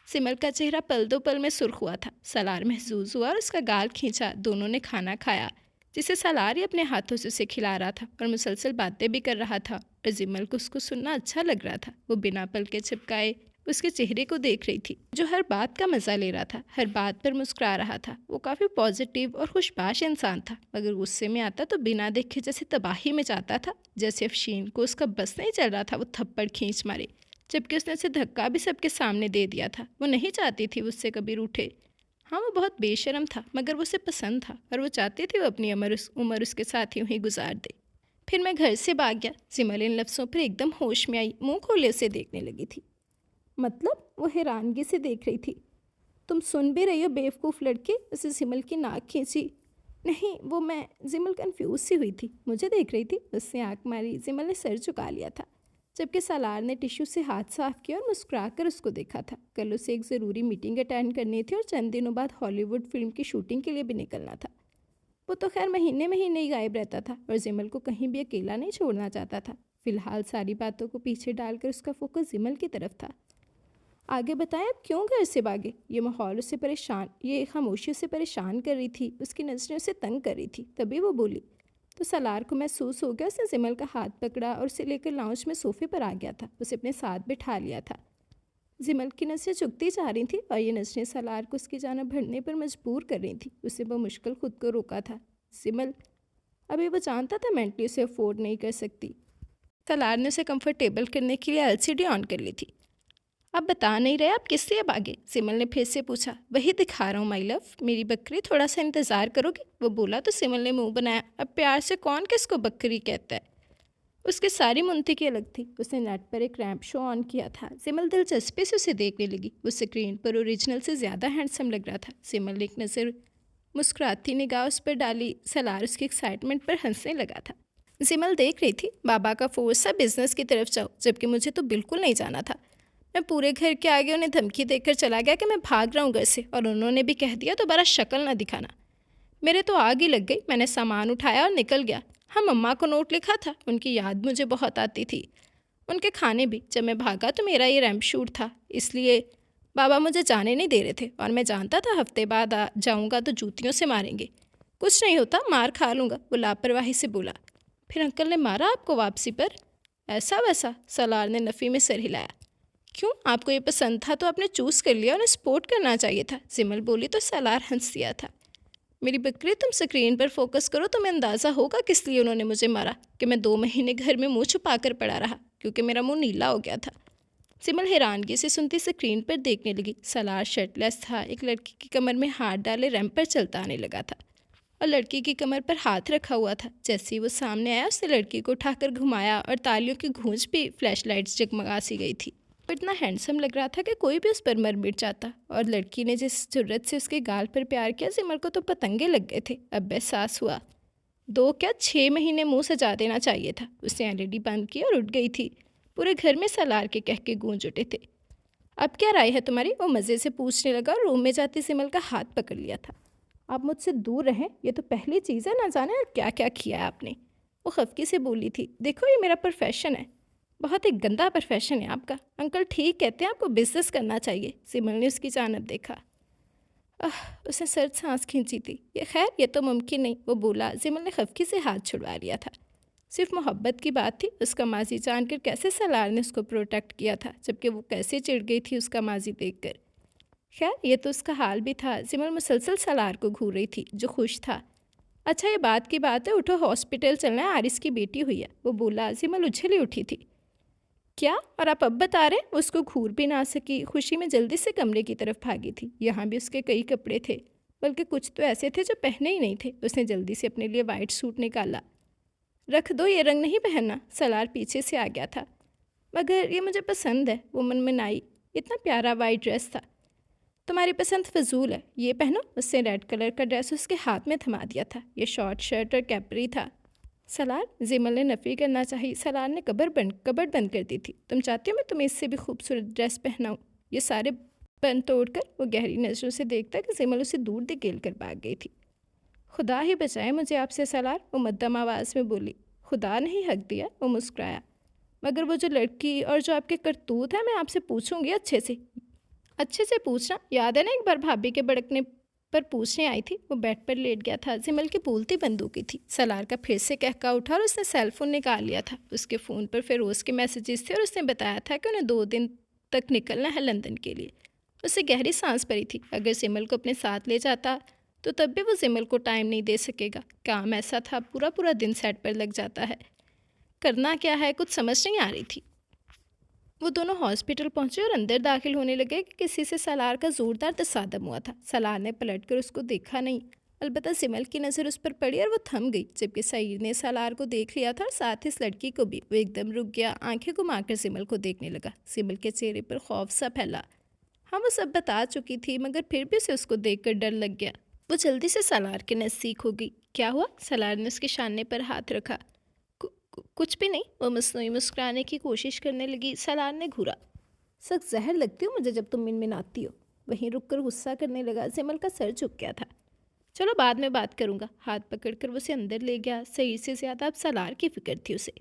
सिमल का चेहरा पल दो पल में सुर्ख हुआ था। सलार महसूस हुआ और उसका गाल खींचा। दोनों ने खाना खाया, जिसे सलार ही अपने हाथों से उसे खिला रहा था और मुसलसल बातें भी कर रहा था। और जिमल को उसको सुनना अच्छा लग रहा था। वो बिना पल के छिपकाए उसके चेहरे को देख रही थी, जो हर बात का मज़ा ले रहा था, हर बात पर मुस्कुरा रहा था। वो काफ़ी पॉजिटिव और खुशबाश इंसान था, मगर गुस्से में आता तो बिना देखे जैसे तबाही में जाता था। जैसे अफशीन को उसका बस नहीं चल रहा था वो थप्पड़ खींच मारे, जबकि उसने उसे धक्का भी सबके सामने दे दिया था। वो नहीं चाहती थी उससे कभी रूठे। हाँ, वो बहुत बेशर्म था, मगर वो उसे पसंद था और वो चाहती थी वो अपनी उम्र उसके साथ यूं ही गुजार दे। फिर मैं घर से भाग गया। सिमल इन लफ्ज़ों पर एकदम होश में आई। मुंह खोले उसे देखने लगी थी। मतलब? वो हैरानगी से देख रही थी। तुम सुन भी रही हो बेवकूफ़ लड़के? उसे सिमल की नाक खींची। नहीं, वो मैं। जिमल कन्फ्यूज़ सी हुई थी। मुझे देख रही थी। उससे आँख मारी। जिमल ने सर झुका लिया था, जबकि सलार ने टिश्यू से हाथ साफ किया और मुस्कुरा कर उसको देखा था। कल उसे एक ज़रूरी मीटिंग अटेंड करनी थी और चंद दिनों बाद हॉलीवुड फिल्म की शूटिंग के लिए भी निकलना था। वो तो खैर महीने महीने ही गायब रहता था और जिमल को कहीं भी अकेला नहीं छोड़ना चाहता था। फिलहाल सारी बातों को पीछे डालकर उसका फोकस जिमल की तरफ था। आगे बताएं आप क्यों घर से भागे? ये खामोशी उसे परेशान कर रही थी, उसकी नज़रें उसे तंग कर रही थी। तभी वो बोली। तो सलार को महसूस हो गया, उसने जिमल का हाथ पकड़ा और उसे लेकर लाउंज में सोफे पर आ गया था। उसे अपने साथ बिठा लिया था। जिमल की नज़रें झुकती जा रही थी और ये नज़रें सलार को उसकी जानब बढ़ने पर मजबूर कर रही थी। उसे मुश्किल खुद को रोका था। जिमल अभी वो जानता था मेंटली उसे अफोर्ड नहीं कर सकती। सलार ने उसे कंफर्टेबल करने के लिए एलसीडी ऑन कर ली थी। अब बता नहीं रहे आप किससे अब आगे? सिमल ने फिर से पूछा। वही दिखा रहा हूँ माई लव, मेरी बकरी, थोड़ा सा इंतज़ार करोगे? वो बोला तो सिमल ने मुंह बनाया। अब प्यार से कौन किसको बकरी कहता है? उसकी सारी मुंतकी अलग थी। उसने नेट पर एक रैंप शो ऑन किया था। सिमल दिलचस्पी से उसे देखने लगी। वो स्क्रीन पर ओरिजिनल से ज़्यादा हैंडसम लग रहा था। सिमल ने एक नज़र मुस्कुराती निगाह उस पर डाली। सलार उसकी एक्साइटमेंट पर हंसने लगा था। सिमल देख रही थी, बाबा का फोर्स था बिजनेस की तरफ जाओ, जबकि मुझे तो बिल्कुल नहीं जाना था। मैं पूरे घर के आगे उन्हें धमकी देकर चला गया कि मैं भाग रहा हूँ घर से, और उन्होंने भी कह दिया दोबारा शक्ल ना दिखाना। मेरे तो आग ही लग गई। मैंने सामान उठाया और निकल गया। हाँ, मम्मा को नोट लिखा था, उनकी याद मुझे बहुत आती थी, उनके खाने भी। जब मैं भागा तो मेरा ये रैंप शूट था, इसलिए बाबा मुझे जाने नहीं दे रहे थे, और मैं जानता था हफ्ते बाद जाऊँगा तो जूतियों से मारेंगे। कुछ नहीं होता, मार खा लूँगा, वो लापरवाही से बोला। फिर अंकल ने मारा आपको वापसी पर? ऐसा वैसा? सलार ने नफ़ी में सर हिलाया। क्यों, आपको ये पसंद था तो आपने चूज़ कर लिया, उन्हें सपोर्ट करना चाहिए था। सिमल बोली तो सलार हंस दिया था। मेरी बकरी, तुम स्क्रीन पर फोकस करो, तुम्हें अंदाज़ा होगा किस लिए उन्होंने मुझे मारा। कि मैं 2 महीने घर में मुंह छुपा कर पड़ा रहा क्योंकि मेरा मुंह नीला हो गया था। सिमल हैरानगी से सुनती स्क्रीन पर देखने लगी। सलार शर्टलेस था, एक लड़की की कमर में हाथ डाले रैंप पर चलता आने लगा था और लड़की की कमर पर हाथ रखा हुआ था। जैसे ही वो सामने आया, उसने लड़की को उठाकर घुमाया और तालियों की गूंज भी फ्लैश लाइट्स जगमगा सी गई थी। वो इतना हैंडसम लग रहा था कि कोई भी उस पर मर मिट जाता। और लड़की ने जिस जुर्रत से उसके गाल पर प्यार किया, सिमर को तो पतंगे लग गए थे। अब एहसास हुआ 2 क्या 6 महीने मुंह सजा देना चाहिए था। उसने एलईडी बंद की और उठ गई थी। पूरे घर में सलार के कह के गूंज उठे थे। अब क्या राय है तुम्हारी? वो मज़े से पूछने लगा और रूम में जाती सिमल का हाथ पकड़ लिया था। आप मुझसे दूर रहें, ये तो पहली चीज़ है, ना जाने और क्या क्या किया है आपने। वो खफकी से बोली थी। देखो, ये मेरा प्रोफेशन है, बहुत एक गंदा प्रोफेशन है आपका। अंकल ठीक कहते हैं, आपको बिजनेस करना चाहिए। सिमल ने उसकी जानब देखा। उसने सर्द सांस खींची थी। ये तो मुमकिन नहीं, वो बोला। सिमल ने खफकी से हाथ छुड़वा लिया था। सिर्फ मोहब्बत की बात थी। उसका माजी जानकर कैसे सलार ने उसको प्रोटेक्ट किया था, जबकि वो कैसे चिढ़ गई थी उसका माजी देखकर। खैर, ये तो उसका हाल भी था। सिमल मुसलसल सलार को घूर रही थी, जो खुश था। अच्छा, ये बात की बात है, उठो, हॉस्पिटल चलना है, आरिस की बेटी हुई है, वो बोला। सिमल उछली उठी थी। क्या? और आप अब बता रहे? उसको घूर भी ना सकी, खुशी में जल्दी से कमरे की तरफ भागी थी। यहाँ भी उसके कई कपड़े थे, बल्कि कुछ तो ऐसे थे जो पहने ही नहीं थे। उसने जल्दी से अपने लिए वाइट सूट निकाला। रख दो, ये रंग नहीं पहनना। सलार पीछे से आ गया था। मगर ये मुझे पसंद है, वो मन में आई। इतना प्यारा वाइट ड्रेस था। तुम्हारी पसंद फजूल है, ये पहनो। उसने रेड कलर का ड्रेस उसके हाथ में थमा दिया था। ये शॉर्ट शर्ट और कैपरी था। सलार, जिमल ने नफ़ी करना चाहिए। सलार ने कबर्ड बंद कर दी थी। तुम चाहती हो मैं तुम्हें इससे भी खूबसूरत ड्रेस पहनाऊँ? ये सारे बंद तोड़कर वो गहरी नज़रों से देखता कि जिमल उसे दूर धकेल कर भाग गई थी। खुदा ही बचाए मुझे आपसे सलार, वो मध्यम आवाज़ में बोली। खुदा ने ही हक दिया, वो मुस्कुराया। मगर वो जो लड़की और जो आपके करतूत है, मैं आपसे पूछूंगी अच्छे से पूछना। याद है ना, एक बार भाभी के भड़कने पर पूछने आई थी। वो बेड पर लेट गया था। जिमल की बोलती बंदूकी थी। सलार का फिर से कहका उठा और उसने सेल फोन निकाल लिया था। उसके फ़ोन पर फिरोज़ के मैसेजेस थे और उसने बताया था कि उन्हें 2 दिन तक निकलना है लंदन के लिए। उसे गहरी सांस पड़ी थी। अगर जिमल को अपने साथ ले जाता तो तब भी वो जिमल को टाइम नहीं दे सकेगा। काम ऐसा था, पूरा पूरा दिन सेट पर लग जाता है। करना क्या है, कुछ समझ नहीं आ रही थी। वो दोनों हॉस्पिटल पहुंचे और अंदर दाखिल होने लगे कि किसी से सलार का ज़ोरदार तसादम हुआ था। सलार ने पलटकर उसको देखा नहीं, अलबत्ता सिमल की नज़र उस पर पड़ी और वो थम गई। जबकि सईद ने सलार को देख लिया था और साथ ही इस लड़की को भी। वो एकदम रुक गया, आंखें घुमाकर सिमल को देखने लगा। सिमल के चेहरे पर खौफ सा फैला। हाँ, वो सब बता चुकी थी, मगर फिर भी उसे उसको देखकर डर लग गया। वो जल्दी से सलार के नज़दीक हो गई। क्या हुआ? सलार ने उसके शाने पर हाथ रखा। कुछ भी नहीं, वो मसनूई मुस्कुराने की कोशिश करने लगी। सलार ने घूरा। सख्त जहर लगती हो मुझे जब तुम मिनमिनाती हो। वहीं रुक कर गुस्सा करने लगा। सिमल का सर झुक गया था। चलो बाद में बात करूँगा। हाथ पकड़कर वो उसे अंदर ले गया। शरीर से ज़्यादा अब सलार की फिक्र थी उसे।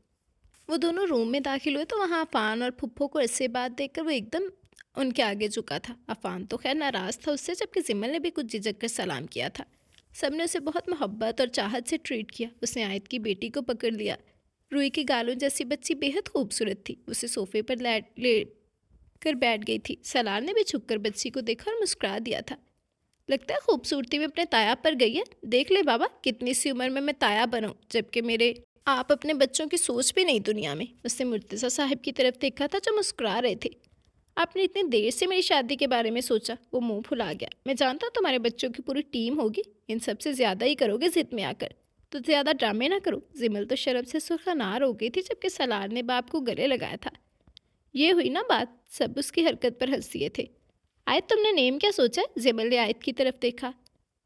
वो दोनों रूम में दाखिल हुए तो वहाँ अफान और फुप्पो को ऐसे बात देखकर वो एकदम उनके आगे झुका था। अफान तो खैर नाराज़ था उससे, जबकि जिमल ने भी कुछ झिझक कर सलाम किया था। सबने उसे बहुत मोहब्बत और चाहत से ट्रीट किया। उसने आयत की बेटी को पकड़ लिया। रूई की गालों जैसी बच्ची बेहद खूबसूरत थी। उसे सोफे पर ले कर बैठ गई थी। सलार ने भी छुपकर बच्ची को देखा और मुस्कुरा दिया था। लगता है खूबसूरती में अपने ताया पर गई है। देख ले बाबा, कितनी सी उम्र में मैं ताया बनाऊं, जबकि मेरे आप अपने बच्चों की सोच भी नहीं दुनिया में। उसने मुर्तज़ा साहब की तरफ देखा था जो मुस्कुरा रहे थे। आपने इतनी देर से मेरी शादी के बारे में सोचा? वो मुंह फुला गया। मैं जानता हूँ तुम्हारे बच्चों की पूरी टीम होगी, इन सबसे ज़्यादा ही करोगे ज़िद में आकर। तो ज़्यादा ड्रामे ना करो। जिमल तो शर्म से सुर्खनार हो गई थी, जबकि सलार ने बाप को गले लगाया था। ये हुई ना बात। सब उसकी हरकत पर हंस दिए थे। आयत, तुमने नेम क्या सोचा है? जिमल ने आयत की तरफ देखा।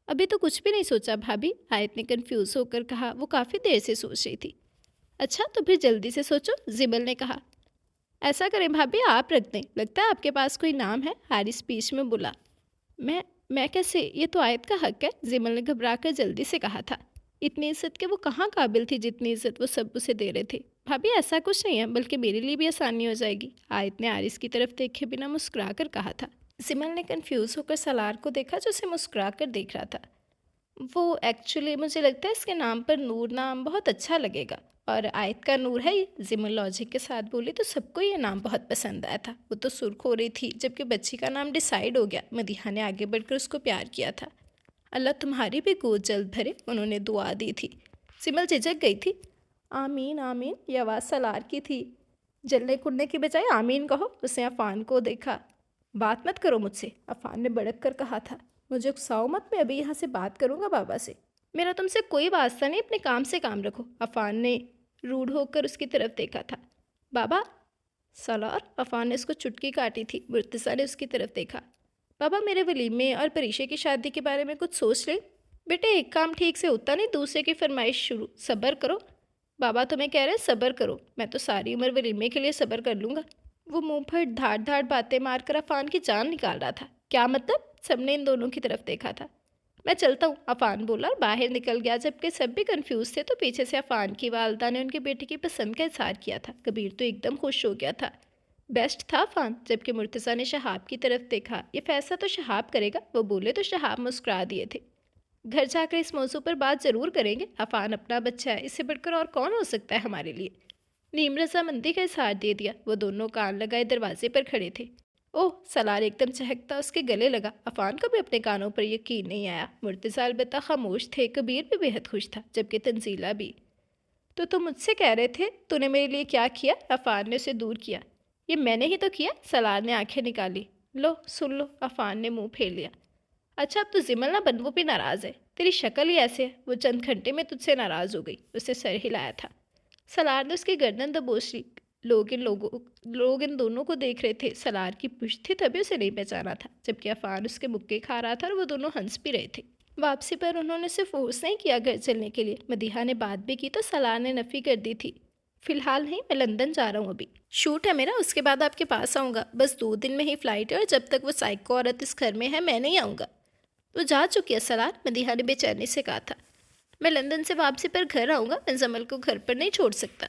अभी तो कुछ भी नहीं सोचा भाभी, आयत ने कंफ्यूज होकर कहा। वो काफ़ी देर से सोच रही थी। अच्छा तो फिर जल्दी से सोचो, जिमल ने कहा। ऐसा करें भाभी, आप रख दें। लगता है आपके पास कोई नाम है, हारिस बीच में बोला। मैं कैसे? ये तो आयत का हक है, जिमल ने घबराकर जल्दी से कहा था। इतनी इज्जत के वो कहाँ काबिल थी जितनी इज्जत वो सब उसे दे रहे थे। भाभी ऐसा कुछ नहीं है, बल्कि मेरे लिए भी आसानी हो जाएगी, आयत ने आरिस की तरफ देखे बिना मुस्कुरा कर कहा था। जिमल ने कन्फ्यूज़ होकर सलार को देखा जो उसे मुस्कुरा कर देख रहा था। वो एक्चुअली मुझे लगता है इसके नाम पर नूर नाम बहुत अच्छा लगेगा, और आयत का नूर है ये, जिमल लॉजिक के साथ बोली। तो सबको ये नाम बहुत पसंद आया था। वो तो सुर्ख हो रही थी जबकि बच्ची का नाम डिसाइड हो गया। मदीहा ने आगे बढ़कर उसको प्यार किया था। अल्लाह तुम्हारी भी गोद जल्द भरे, उन्होंने दुआ दी थी। जिमल झिझक गई थी। आमीन आमीन, ये आवाज़ सलार की थी। जलने कुड़ने की बजाय आमीन कहो। उसने अफान को देखा। बात मत करो मुझसे, अफान ने भड़क कर कहा था। मुझे उकसाओ मत, मैं अभी यहाँ से बात करूँगा बाबा से। मेरा तुमसे कोई वास्ता नहीं, अपने काम से काम रखो। अफान ने रूढ़ होकर उसकी तरफ देखा था। बाबा। सलार, अफान ने उसको चुटकी काटी थी। मुर्तज़ा ने उसकी तरफ देखा। बाबा, मेरे वलीमे और परीशे की शादी के बारे में कुछ सोच ले। बेटे, एक काम ठीक से होता नहीं, दूसरे की फरमाइश शुरू। सब्र करो। बाबा तुम्हें कह रहे हैं सब्र करो, मैं तो सारी उम्र वलीमे के लिए सब्र कर लूँगा। वो मुंह पर धाड़ धाड़ बातें मारकर अफान की जान निकाल रहा था। क्या मतलब? सबने इन दोनों की तरफ देखा था। मैं चलता हूँ, अफान बोला और बाहर निकल गया। जबकि सब भी कंफ्यूज थे तो पीछे से अफान की वालदा ने उनके बेटे की पसंद का इजहार किया था। कबीर तो एकदम खुश हो गया था। बेस्ट था अफान। जबकि मुर्तज़ा ने शहाब की तरफ देखा। ये फैसला तो शहाब करेगा, वो बोले तो शहाब मुस्कुरा दिए थे। घर जाकर इस मौजू पर बात ज़रूर करेंगे। अफान अपना बच्चा है, इससे बढ़कर और कौन हो सकता है हमारे लिए। नीम रजामंदी का इजहार दे दिया। वो दोनों कान लगाए दरवाजे पर खड़े थे। ओह, सलार एकदम चहकता उसके गले लगा। अफान को भी अपने कानों पर यकीन नहीं आया। मुर्तज़ा अलबत्ता खामोश थे। कबीर भी बेहद खुश था, जबकि तंजीला भी। तो तुम मुझसे कह रहे थे तूने मेरे लिए क्या किया? अफान ने उसे दूर किया। ये मैंने ही तो किया, सलार ने आंखें निकाली। लो सुन लो, अफान ने मुंह फेर लिया। अच्छा अब तो जिमल ना बन, वो भी नाराज़ है। तेरी शक्ल ही ऐसे है, वो चंद घंटे में तुझसे नाराज़ हो गई। उसने सर हिलाया था। सलार ने उसकी गर्दन दबोच ली। लोग इन दोनों को देख रहे थे। सलार की पुश्त थी तभी उसे नहीं पहचाना था, जबकि अफान उसके मुक्के खा रहा था और वो दोनों हंस भी रहे थे। वापसी पर उन्होंने उसे फोर्स नहीं किया घर चलने के लिए। मदीहा ने बात भी की तो सलार ने नफ़ी कर दी थी। फ़िलहाल नहीं, मैं लंदन जा रहा हूँ अभी। शूट है मेरा, उसके बाद आपके पास आऊँगा। बस 2 दिन में ही फ़्लाइट है और जब तक वो साइको औरत इस घर में है मैं नहीं आऊँगा। वो जा चुकी है सलार, मदीहा ने बेचैनी से कहा था। मैं लंदन से वापसी पर घर आऊँगा, मैं जमल को घर पर नहीं छोड़ सकता,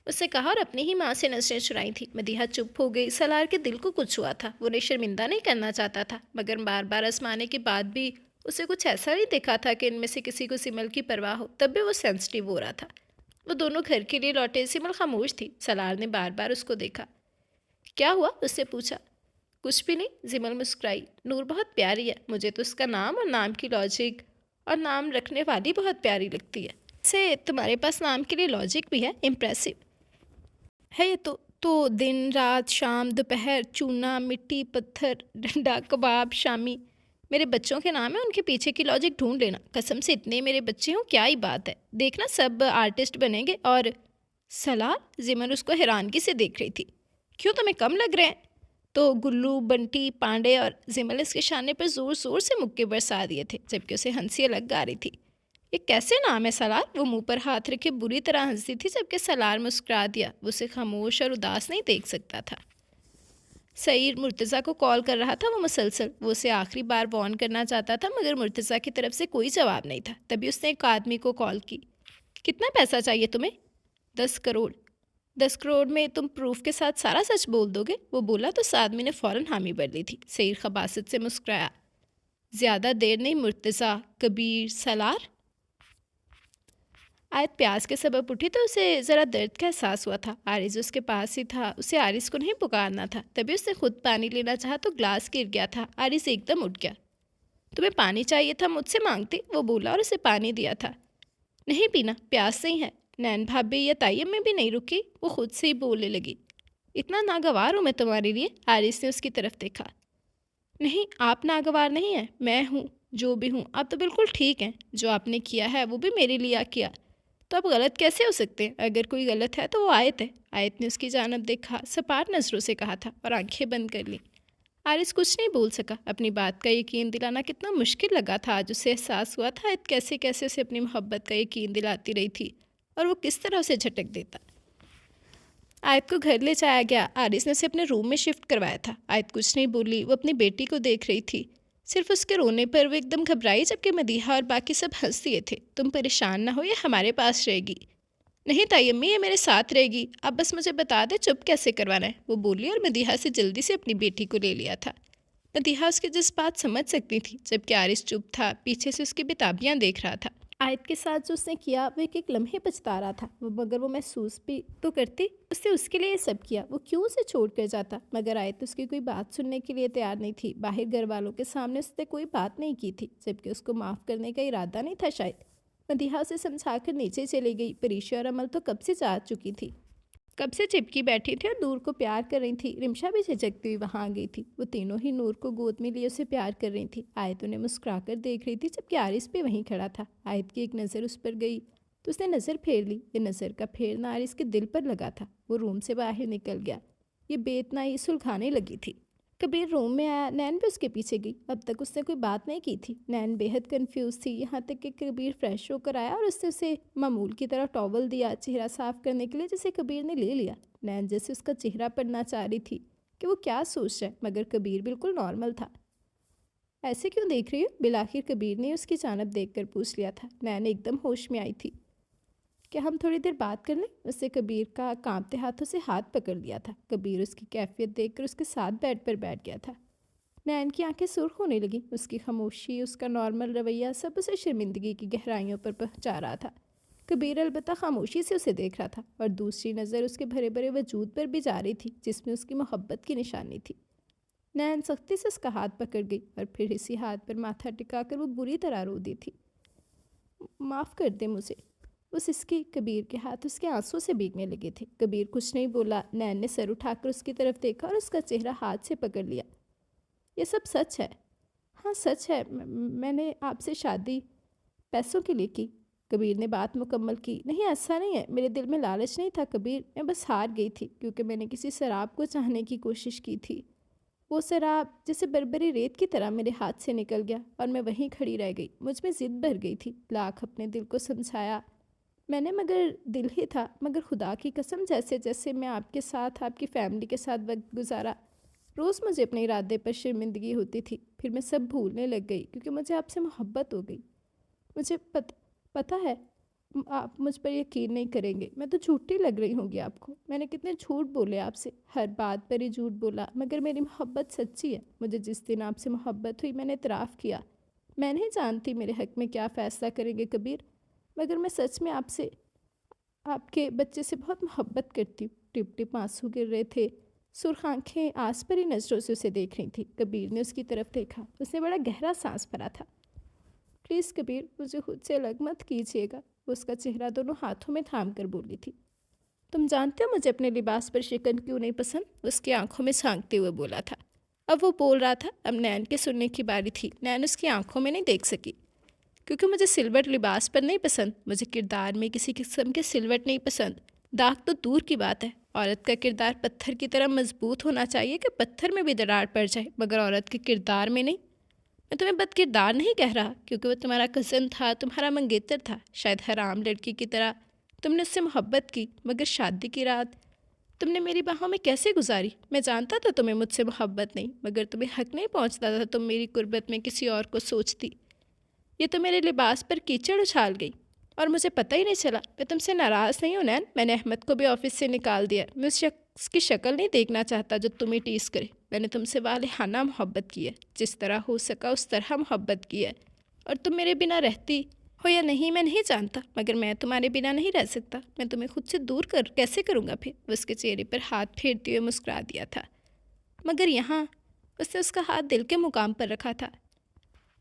उसने कहा और अपनी ही माँ से नजरें चुराई थी। मदीहा चुप हो गई। सलार के दिल को कुछ हुआ था। वो उन्हें शर्मिंदा नहीं करना चाहता था, मगर बार बार आजमाने के बाद भी उसे कुछ ऐसा नहीं दिखा था कि इनमें से किसी को सिमल की परवाह हो। तब भी वो सेंसिटिव हो रहा था। वो दोनों घर के लिए लौटे। सिमल खामोश थी। सलार ने बार बार उसको देखा। क्या हुआ? उससे पूछा। कुछ भी नहीं, जिमल मुस्कुराई। नूर बहुत प्यारी है, मुझे तो उसका नाम और नाम की लॉजिक और नाम रखने वाली बहुत प्यारी लगती है। से तुम्हारे पास नाम के लिए लॉजिक भी है, इम्प्रेसिव है ये तो दिन रात शाम दोपहर चूना मिट्टी पत्थर डंडा कबाब शामी, मेरे बच्चों के नाम है, उनके पीछे की लॉजिक ढूंढ लेना। कसम से इतने मेरे बच्चे हों, क्या ही बात है। देखना सब आर्टिस्ट बनेंगे। और सलार, जिमन उसको हैरानगी से देख रही थी। क्यों, तुम्हें कम लग रहे हैं? तो गुल्लू बंटी पांडे और जिमल इसके शाने पर ज़ोर ज़ोर से मुक्के बरसा दिए थे, जबकि उसे हंसी अलग गा रही थी। ये कैसे नाम है सलार? वो मुंह पर हाथ रखे बुरी तरह हंसती थी, जबकि सलार मुस्कुरा दिया। वो उसे खामोश और उदास नहीं देख सकता था। सईद मुर्तज़ा को कॉल कर रहा था वो मुसलसल। वो उसे आखिरी बार वार्न करना चाहता था मगर मुर्तज़ा की तरफ से कोई जवाब नहीं था। तभी उसने एक आदमी को कॉल की। कितना पैसा चाहिए तुम्हें? 10 करोड़। 10 करोड़ में तुम प्रूफ के साथ सारा सच बोल दोगे? वो बोला तो उस आदमी ने फ़ौरन हामी भर ली थी। सईद खबासत से मुस्कुराया। ज़्यादा देर नहीं मुर्तज़ा, कबीर सलार। आयत प्यास के सबब उठी तो उसे ज़रा दर्द का एहसास हुआ था। आरिस उसके पास ही था, उसे आरिस को नहीं पुकारना था। तभी उसने खुद पानी लेना चाहा तो ग्लास गिर गया था। आरिस एकदम उठ गया। तुम्हें पानी चाहिए था, मुझसे मांगती, वो बोला और उसे पानी दिया था। नहीं पीना, प्यास से ही है। नैन भाभी या तायम में भी नहीं रुकी, वो खुद से ही बोलने लगी। इतना नागवार हूँ मैं तुम्हारे लिए? आरिस ने उसकी तरफ देखा। नहीं, आप नागवार नहीं हैं, मैं हूँ जो भी हूँ। आप तो बिल्कुल ठीक हैं। जो आपने किया है वो भी मेरे लिए किया, तो आप गलत कैसे हो सकते हैं? अगर कोई गलत है तो वो आयत है। आयत ने उसकी जानब देखा, सपाट नज़रों से कहा था और आंखें बंद कर लीं। आरिस कुछ नहीं बोल सका। अपनी बात का यकीन दिलाना कितना मुश्किल लगा था। आज उसे एहसास हुआ था आयत कैसे कैसे उसे अपनी मोहब्बत का यकीन दिलाती रही थी और वो किस तरह उसे झटक देता। आयत को घर ले जाया गया। आरिस ने उसे अपने रूम में शिफ्ट करवाया था। आयत कुछ नहीं बोली, वो अपनी बेटी को देख रही थी। सिर्फ उसके रोने पर वो एकदम घबराई, जबकि मदीहा और बाकी सब हंस दिए थे। तुम परेशान ना हो, ये हमारे पास रहेगी। नहीं तायम्मी, ये मेरे साथ रहेगी। अब बस मुझे बता दे चुप कैसे करवाना है, वो बोली और मदीहा से जल्दी से अपनी बेटी को ले लिया था। मदीहा उसकी जज्बात समझ सकती थी, जबकि आरिस चुप था, पीछे से उसकी बेताबियाँ देख रहा था। आयत के साथ जो उसने किया वो एक एक लम्हे पछता रहा था। वो मगर वो महसूस भी तो करती, उसने उसके लिए ये सब किया, वो क्यों उसे छोड़ कर जाता? मगर आयत उसकी कोई बात सुनने के लिए तैयार नहीं थी। बाहर घर वालों के सामने उसने कोई बात नहीं की थी, जबकि उसको माफ़ करने का इरादा नहीं था शायद। मदीहा उसे समझा कर नीचे चली गई। परीशा और अमल तो कब से जा चुकी थी, कब से चिपकी बैठी थी और नूर को प्यार कर रही थी। रिमशा भी झिझकती हुई वहाँ आ गई थी। वो तीनों ही नूर को गोद में लिए उसे प्यार कर रही थी। आयत उन्हें मुस्कुरा कर देख रही थी, जबकि आरिस भी वहीं खड़ा था। आयत की एक नज़र उस पर गई तो उसने नज़र फेर ली। ये नज़र का फेरना आरिस के दिल पर लगा था। वो रूम से बाहर निकल गया। ये बेतनाई सुलझाने लगी थी। कबीर रूम में आया। नैन भी उसके पीछे गई। अब तक उसने कोई बात नहीं की थी। नैन बेहद कंफ्यूज थी, यहाँ तक कि कबीर फ्रेश होकर आया और उसने उसे मामूल की तरह टॉवल दिया चेहरा साफ करने के लिए, जिसे कबीर ने ले लिया। नैन जैसे उसका चेहरा पढ़ना चाह रही थी कि वो क्या सोच रहा है, मगर कबीर बिल्कुल नॉर्मल था। ऐसे क्यों देख रही हो? बिलाखिर कबीर ने उसकी जानब देखकर पूछ लिया था। नैन एकदम होश में आई थी। क्या हम थोड़ी देर बात कर लें? उससे कबीर का कांपते हाथों से हाथ पकड़ लिया था। कबीर उसकी कैफियत देखकर उसके साथ बेड पर बैठ गया था। नैन की आंखें सुर्ख होने लगी। उसकी खामोशी, उसका नॉर्मल रवैया सब उसे शर्मिंदगी की गहराइयों पर पहुंचा रहा था। कबीर अलबत्ता खामोशी से उसे देख रहा था और दूसरी नज़र उसके भरे भरे वजूद पर भी जा रही थी, जिसमें उसकी मोहब्बत की निशानी थी। नैन सख्ती से उसका हाथ पकड़ गई और फिर इसी हाथ पर माथा टिकाकर वो बुरी तरह रो दी थी। माफ़ कर दे मुझे। उस इसकी कबीर के हाथ उसके आंसू से भीगने लगे थे। कबीर कुछ नहीं बोला। नैन ने सर उठाकर उसकी तरफ देखा और उसका चेहरा हाथ से पकड़ लिया। ये सब सच है? हाँ सच है। मैंने आपसे शादी पैसों के लिए की। कबीर ने बात मुकम्मल की। नहीं ऐसा नहीं है, मेरे दिल में लालच नहीं था कबीर, मैं बस हार गई थी क्योंकि मैंने किसी शराब को चाहने की कोशिश की थी। वो शराब जैसे बरबरी रेत की तरह मेरे हाथ से निकल गया और मैं वहीं खड़ी रह गई। मुझ में ज़िद भर गई थी। लाख अपने दिल को समझाया मैंने, मगर दिल ही था। मगर खुदा की कसम, जैसे जैसे मैं आपके साथ, आपकी फ़ैमिली के साथ वक्त गुजारा, रोज़ मुझे अपने इरादे पर शर्मिंदगी होती थी। फिर मैं सब भूलने लग गई क्योंकि मुझे आपसे मोहब्बत हो गई। मुझे पता है आप मुझ पर यकीन नहीं करेंगे, मैं तो झूठी लग रही होंगी आपको। मैंने कितने झूठ बोले आपसे, हर बात पर ही झूठ बोला, मगर मेरी मोहब्बत सच्ची है। मुझे जिस दिन आपसे मोहब्बत हुई मैंने इतराफ़ किया। मैं नहीं जानती मेरे हक़ में क्या फ़ैसला करेंगे कबीर, मगर मैं सच में आपसे, आपके बच्चे से बहुत मोहब्बत करती हूँ। टिप टिप आंसू गिर रहे थे। सुर्ख आंखें आस पर ही नज़रों से उसे देख रही थी। कबीर ने उसकी तरफ देखा। उसने बड़ा गहरा सांस भरा था। प्लीज़ कबीर, मुझे खुद से अलग मत कीजिएगा। वो उसका चेहरा दोनों हाथों में थाम कर बोली थी। तुम जानते हो मुझे अपने लिबास पर शिकन क्यों नहीं पसंद? उसकी आंखों में झांकते हुए बोला था। अब वो बोल रहा था। अब नैन के सुनने की बारी थी। नैन उसकी आंखों में नहीं देख सकी। क्योंकि मुझे सिलवट लिबास पर नहीं पसंद, मुझे किरदार में किसी किस्म के सिलवट नहीं पसंद। दाग तो दूर की बात है, औरत का किरदार पत्थर की तरह मजबूत होना चाहिए कि पत्थर में भी दरार पड़ जाए, मगर औरत के किरदार में नहीं। मैं तुम्हें बदकिरदार नहीं कह रहा, क्योंकि वो तुम्हारा कज़न था, तुम्हारा मंगेतर था, शायद हराम लड़की की तरह। तुमने उससे मोहब्बत की, मगर शादी की रात तुमने मेरी बाहों में कैसे गुजारी? मैं जानता था तुम्हें मुझसे मोहब्बत नहीं, मगर तुम्हें हक नहीं पहुंचता था तुम मेरी गुर्बत में किसी और को सोचती। ये तो मेरे लिबास पर कीचड़ उछाल गई और मुझे पता ही नहीं चला। मैं तुमसे नाराज़ नहीं हूँ नैन, मैंने अहमद को भी ऑफिस से निकाल दिया। मैं उस शख्स की शक्ल नहीं देखना चाहता जो तुम्हें टीस करे। मैंने तुमसे वालेहाना मोहब्बत की है, जिस तरह हो सका उस तरह मोहब्बत की है। और तुम मेरे बिना रहती हो या नहीं मैं नहीं जानता, मगर मैं तुम्हारे बिना नहीं रह सकता। मैं तुम्हें खुद से दूर कर कैसे करूँगा फिर? वो उसके चेहरे पर हाथ फेरते हुए मुस्कुरा दिया था। मगर यहाँ उसने उसका हाथ दिल के मुकाम पर रखा था।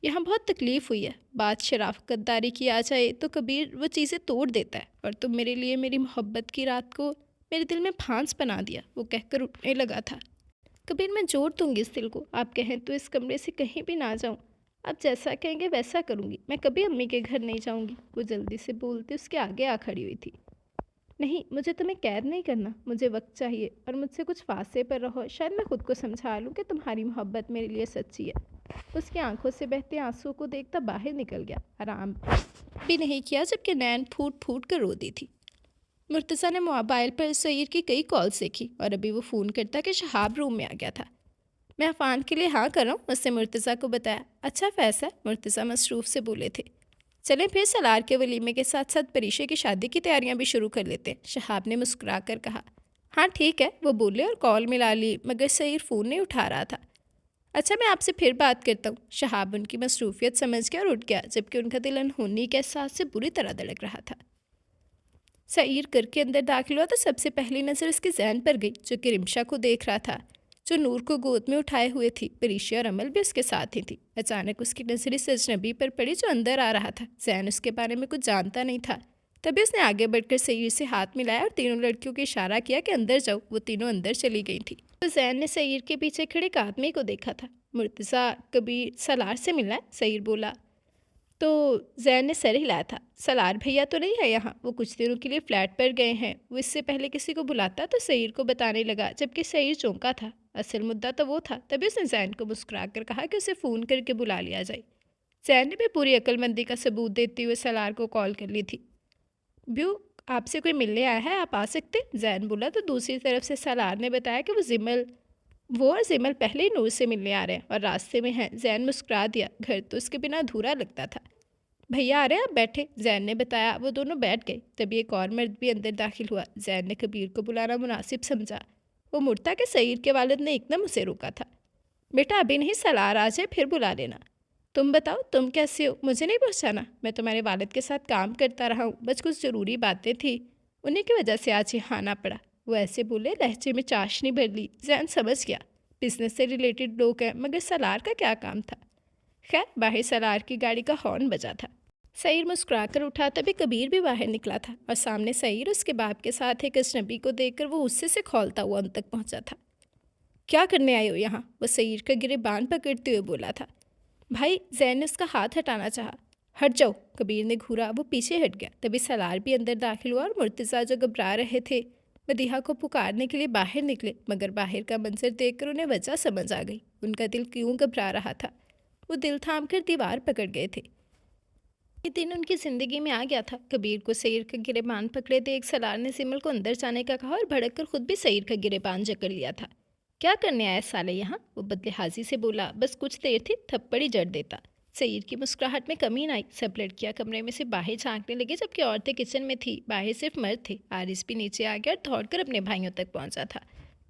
यहाँ बहुत तकलीफ़ हुई है। बात शराफ़तदारी की आ जाए तो कबीर वो चीज़ें तोड़ देता है, और तुम मेरे लिए मेरी मोहब्बत की रात को मेरे दिल में फांस बना दिया, वो कहकर उठने लगा था। कबीर, मैं जोड़ दूंगी इस दिल को। आप कहें तो इस कमरे से कहीं भी ना जाऊं। आप जैसा कहेंगे वैसा करूंगी। मैं कभी अम्मी के घर नहीं जाऊंगी। वो जल्दी से बोलते उसके आगे आ खड़ी हुई थी। नहीं, मुझे तुम्हें कैद नहीं करना। मुझे वक्त चाहिए और मुझसे कुछ फासले पर रहो। शायद मैं खुद को समझा लूँ कि तुम्हारी मोहब्बत मेरे लिए सच्ची है। उसकी आंखों से बहते आंसुओं को देखता बाहर निकल गया। आराम भी नहीं किया जबकि नैन फूट फूट कर रो दी थी। मुर्तज़ा ने मोबाइल पर सईर की कई कॉल्स देखी और अभी वो फ़ोन करता कि शहाब रूम में आ गया था। मैं अफ़ान के लिए हाँ कर रहा हूँ, उसने मुर्तज़ा को बताया। अच्छा फैसला, मुर्तज़ा मसरूफ़ से बोले थे। चलें फिर सलार के वलीमे के साथ साथ परीशे की शादी की तैयारियां भी शुरू कर लेते हैं, शहाब ने मुस्कुरा कर कहा। हाँ ठीक है, वो बोले और कॉल मिला ली, मगर सईर फ़ोन नहीं उठा रहा था। अच्छा, मैं आपसे फिर बात करता हूँ। शहाब उनकी मसरूफियत समझ गया और उठ गया, जबकि उनका दिल अनहोनी के एहसास से बुरी तरह धड़क रहा था। सईर घर के अंदर दाखिल हुआ तो सबसे पहली नज़र उसके जहन पर गई, जो कि रिमशा को देख रहा था, जो नूर को गोद में उठाए हुए थी। परीशा और अमल भी उसके साथ ही थी। अचानक उसकी नज़र इस अजनबी पर पड़ी जो अंदर आ रहा था। जैन उसके बारे में कुछ जानता नहीं था। तभी उसने आगे बढ़कर सईर से हाथ मिलाया और तीनों लड़कियों को इशारा किया कि अंदर जाओ। वो तीनों अंदर चली गई थी। तो जैन ने सईर के पीछे खड़े एक आदमी को देखा था। मुर्तज़ा कबीर सलार से मिलना है, सईर बोला। तो जैन ने सर हिलाया था। सलार भैया तो नहीं है यहाँ, वो कुछ दिनों के लिए फ्लैट पर गए हैं। वो इससे पहले किसी को बुलाता तो सईर को बताने लगा, जबकि सईर चौंका था। असल मुद्दा तो वो था। तभी उसने जैन को मुस्कुरा कर कहा कि उसे फ़ोन करके बुला लिया जाए। जैन ने भी पूरी अक्लमंदी का सबूत देते हुए सलार को कॉल कर ली थी। ब्यू, आपसे कोई मिलने आया है, आप आ सकते? जैन बोला तो दूसरी तरफ से सलार ने बताया कि वो और जिमल पहले ही नूर से मिलने आ रहे हैं और रास्ते में हैं। जैन मुस्कुरा दिया। घर तो उसके बिना अधूरा लगता था। भैया आ रहे हैं, आप बैठे, जैन ने बताया। वो दोनों बैठ गए। तभी एक और मर्द भी अंदर दाखिल हुआ। जैन ने कबीर को बुलाना मुनासिब समझा। वो मुड़ता कि सईर के वालिद ने एकदम उसे रोका था। बेटा अभी नहीं, सलार आ जाए फिर बुला लेना। तुम बताओ, तुम कैसे हो? मुझे नहीं पहचाना? मैं तुम्हारे वालिद के साथ काम करता रहा हूँ, बस कुछ ज़रूरी बातें थी, उन्हीं की वजह से आज यहाँ आना पड़ा। वो ऐसे बोले, लहजे में चाशनी भर ली। जैन समझ गया बिजनेस से रिलेटेड लोग हैं, मगर सलार का क्या काम था? खैर, बाहर सलार की गाड़ी का हॉर्न बजा था। सईर मुस्कुरा कर उठा। तभी कबीर भी बाहर निकला था और सामने सईर उसके बाप के साथ एक अजनबी को देखकर वो गुस्से से खौलता हुआ उन तक पहुंचा था। क्या करने आए हो यहाँ? वो सईर का गिरेबान पकड़ते हुए बोला था। भाई, जैन ने उसका हाथ हटाना चाहा। हट जाओ, कबीर ने घूरा। वो पीछे हट गया। तभी सलार भी अंदर दाखिल हुआ और मुर्तज़ा जो घबरा रहे थे मदीहा को पुकारने के लिए बाहर निकले, मगर बाहर का मंजर देखकर उन्हें वजह समझ आ गई। उनका दिल क्यों घबरा रहा था। वो दिल थाम कर दीवार पकड़ गए थे। ये दिन उनकी ज़िंदगी में आ गया था। कबीर को सईर का गिरेबान पकड़े देख सलार ने सिमल को अंदर जाने का कहा और भड़क कर खुद भी सईर का गिरेबान जकड़ लिया था। क्या करने आया साले यहाँ? वो बदलिहाजी से बोला। बस कुछ देर थी, थप्पड़ी जड़ देता। सईर की मुस्कुराहट में कमी ना आई। सब लड़कियां कमरे में से बाहर झांकने लगी, जबकि औरतें किचन में थी। बाहर सिर्फ मर्द थे। आरिस भी नीचे आ गया और दौड़कर अपने भाइयों तक पहुंचा था।